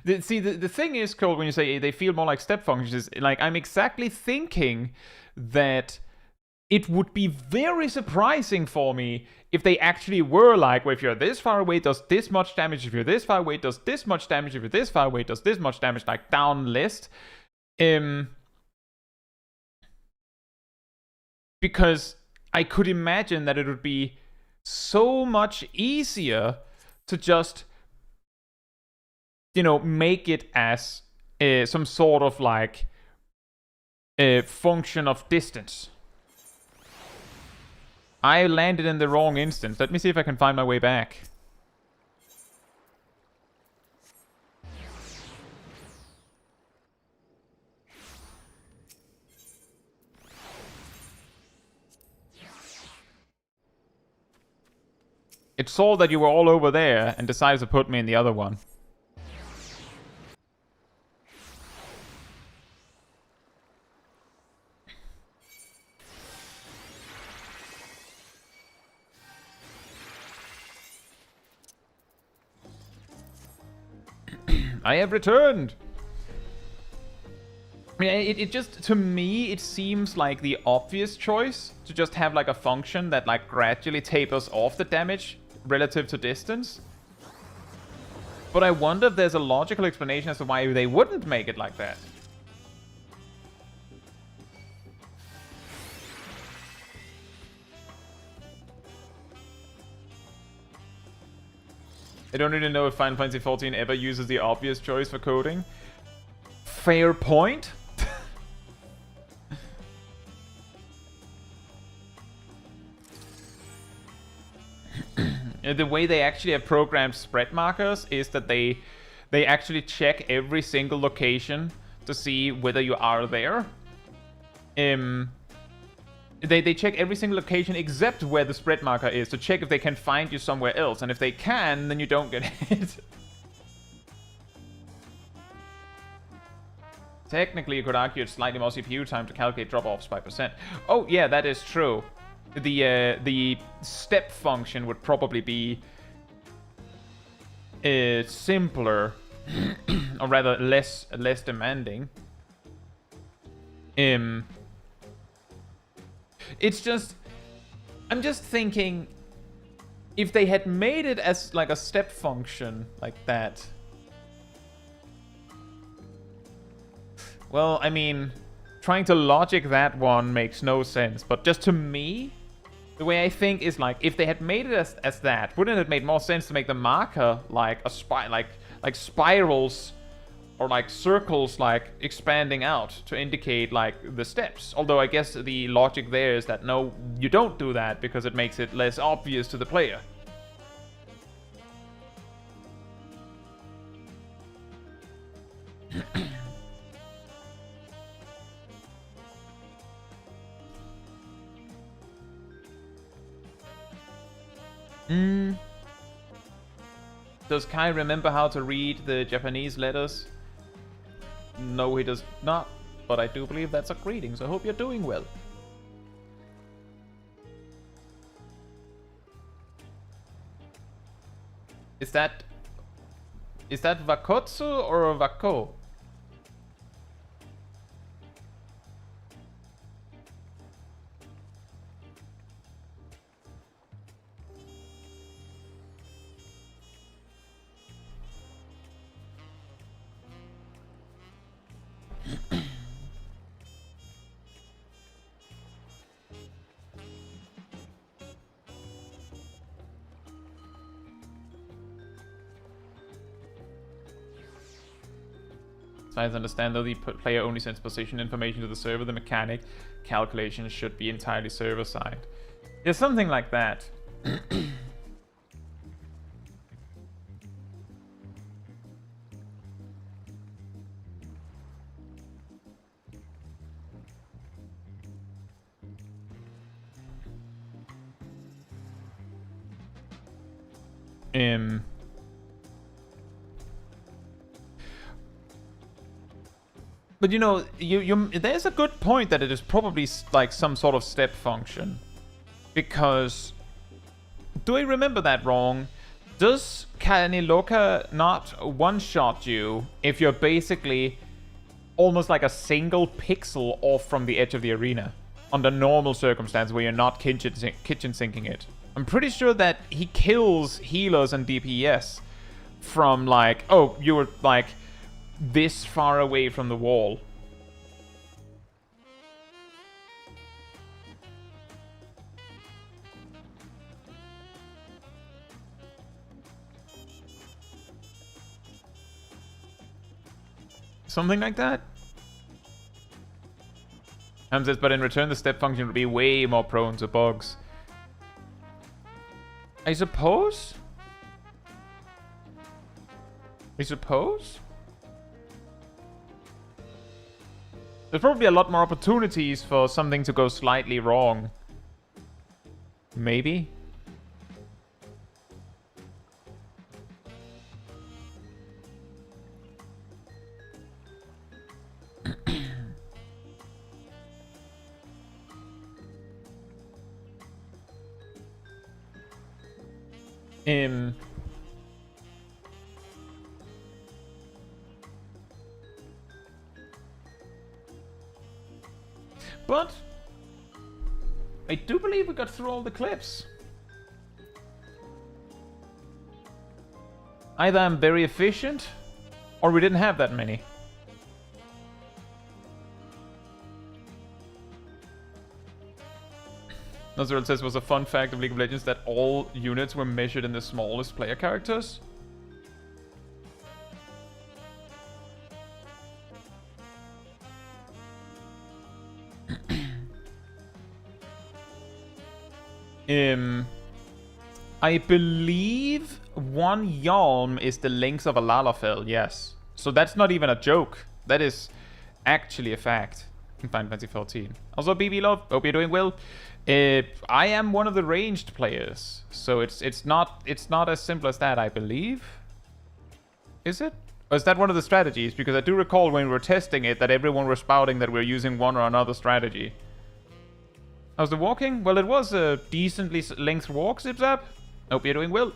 The thing is, Cole, when you say they feel more like step functions, is like I'm exactly thinking that it would be very surprising for me if they actually were like, well, if you're this far away, it does this much damage. If you're this far away, it does this much damage. If you're this far away, it does this much damage, like down list. Because I could imagine that it would be so much easier to just, you know, make it as some sort of like a function of distance. I landed in the wrong instance. Let me see if I can find my way back. It saw that you were all over there and decided to put me in the other one. I have returned! I mean, it just, to me, it seems like the obvious choice to just have like a function that like gradually tapers off the damage relative to distance. But I wonder if there's a logical explanation as to why they wouldn't make it like that. I don't really know if Final Fantasy XIV ever uses the obvious choice for coding. Fair point. The way they actually have programmed spread markers is that they actually check every single location to see whether you are there. They check every single location except where the spread marker is to check if they can find you somewhere else. And if they can, then you don't get hit. Technically, you could argue it's slightly more CPU time to calculate drop-offs by percent. Oh, yeah, that is true. The step function would probably be simpler, or rather less demanding. It's just, I'm just thinking, if they had made it as like a step function like that. Well, I mean, trying to logic that one makes no sense, but just to me, the way I think is like, if they had made it as that, wouldn't it have made more sense to make the marker like a like spirals or like circles like expanding out to indicate like the steps? Although I guess the logic there is that no, you don't do that because it makes it less obvious to the player. Does Kai remember how to read the Japanese letters? No, he does not, but I do believe that's a greeting, so I hope you're doing well. Is that Wakotsu or Wako? As I understand, though, the player only sends position information to the server. The mechanic calculations should be entirely server-side. Yeah, something like that. But you know, there's a good point that it is probably like some sort of step function. Because, do I remember that wrong? Does Kaniloka not one-shot you if you're basically almost like a single pixel off from the edge of the arena? Under normal circumstances where you're not kitchen sinking it. I'm pretty sure that he kills healers and DPS from like, oh, you were like this far away from the wall. Something like that? Ham says, but in return the step function would be way more prone to bugs. I suppose? There's probably a lot more opportunities for something to go slightly wrong. Maybe? But I do believe we got through all the clips. Either I'm very efficient, or we didn't have that many. Nazareth says, was a fun fact of League of Legends that all units were measured in the smallest player characters. I believe one Yalm is the length of a Lalafell, yes. So that's not even a joke. That is actually a fact in Final Fantasy XIV. Also, BB Love, hope you're doing well. I am one of the ranged players, so it's not as simple as that, I believe. Is it? Or is that one of the strategies? Because I do recall when we were testing it that everyone was spouting that we're using one or another strategy. How's the walking? Well, it was a decently length walk, Zip Zap. Hope you're doing well.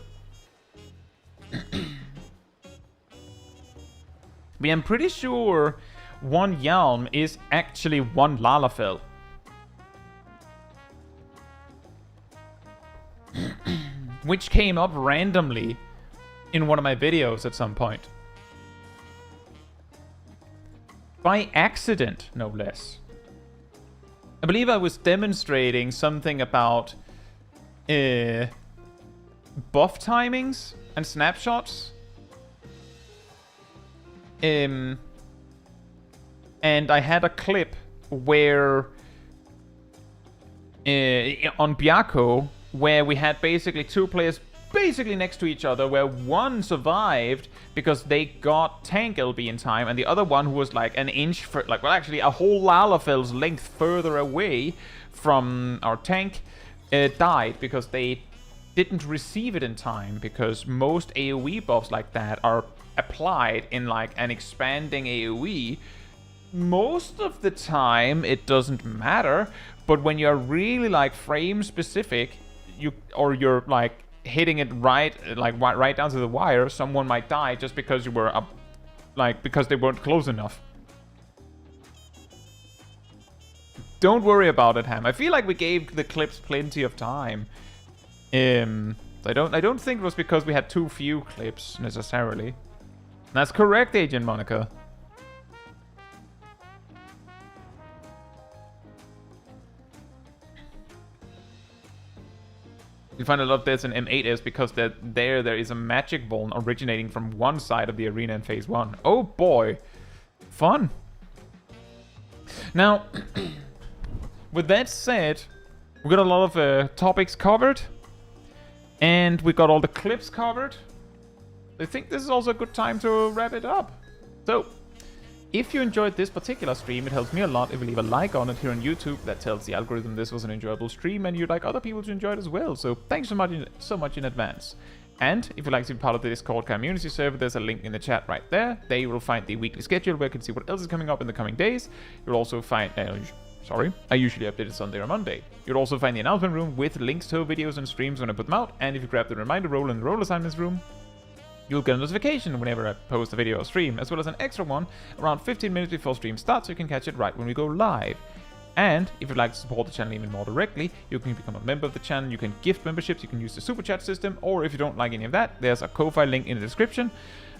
But I'm pretty sure one Yalm is actually one Lalafell. Which came up randomly in one of my videos at some point. By accident, no less. I believe I was demonstrating something about buff timings and snapshots. And I had a clip where on Byakko, where we had basically two players basically next to each other, where one survived because they got tank LB in time, and the other one, who was like an inch, well actually a whole Lalafell's length further away from our tank, died because they didn't receive it in time, because most AoE buffs like that are applied in like an expanding AoE. Most of the time it doesn't matter, but when you're really like frame specific, you're like hitting it right down to the wire, someone might die just because you were up, like because they weren't close enough. Don't worry about it, Ham. I feel like we gave the clips plenty of time. I don't think it was because we had too few clips necessarily. That's correct, Agent Monica. You find a lot of deaths in M8S because there is a magic bone originating from one side of the arena in phase 1. Oh boy! Fun. Now, with that said, we got a lot of topics covered, and we got all the clips covered. I think this is also a good time to wrap it up. So, if you enjoyed this particular stream, it helps me a lot if you leave a like on it here on YouTube. That tells the algorithm this was an enjoyable stream and you'd like other people to enjoy it as well. So thanks so much in advance. And if you'd like to be part of the Discord community server, there's a link in the chat right there. There you will find the weekly schedule where you can see what else is coming up in the coming days. You'll also find... I usually update it Sunday or Monday. You'll also find the announcement room with links to videos and streams when I put them out. And if you grab the reminder role in the role assignments room, you'll get a notification whenever I post a video or stream, as well as an extra one around 15 minutes before stream starts, so you can catch it right when we go live. And if you'd like to support the channel even more directly, you can become a member of the channel, you can gift memberships, you can use the super chat system, or if you don't like any of that, there's a Ko-Fi link in the description.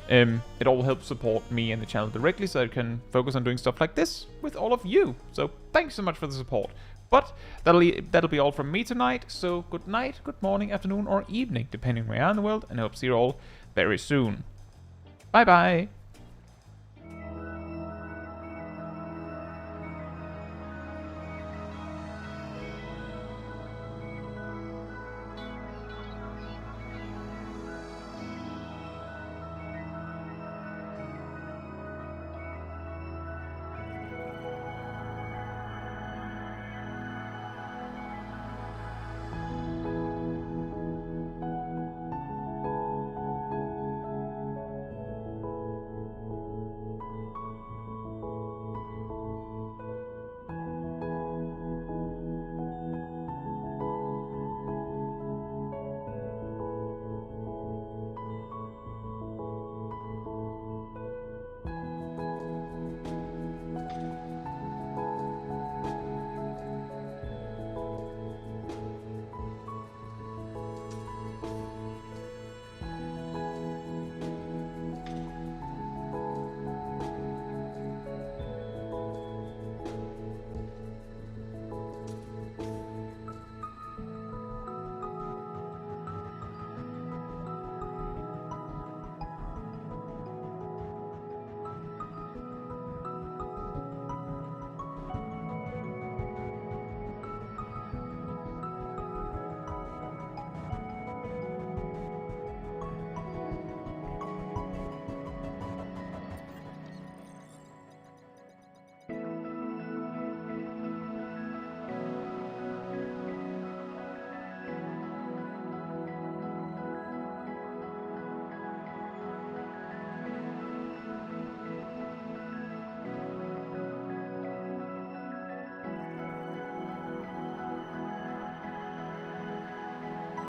It all helps support me and the channel directly, so I can focus on doing stuff like this with all of you. So thanks so much for the support. But that'll be all from me tonight, so good night, good morning, afternoon, or evening, depending where you are in the world, and I hope to see you all very soon. Bye bye!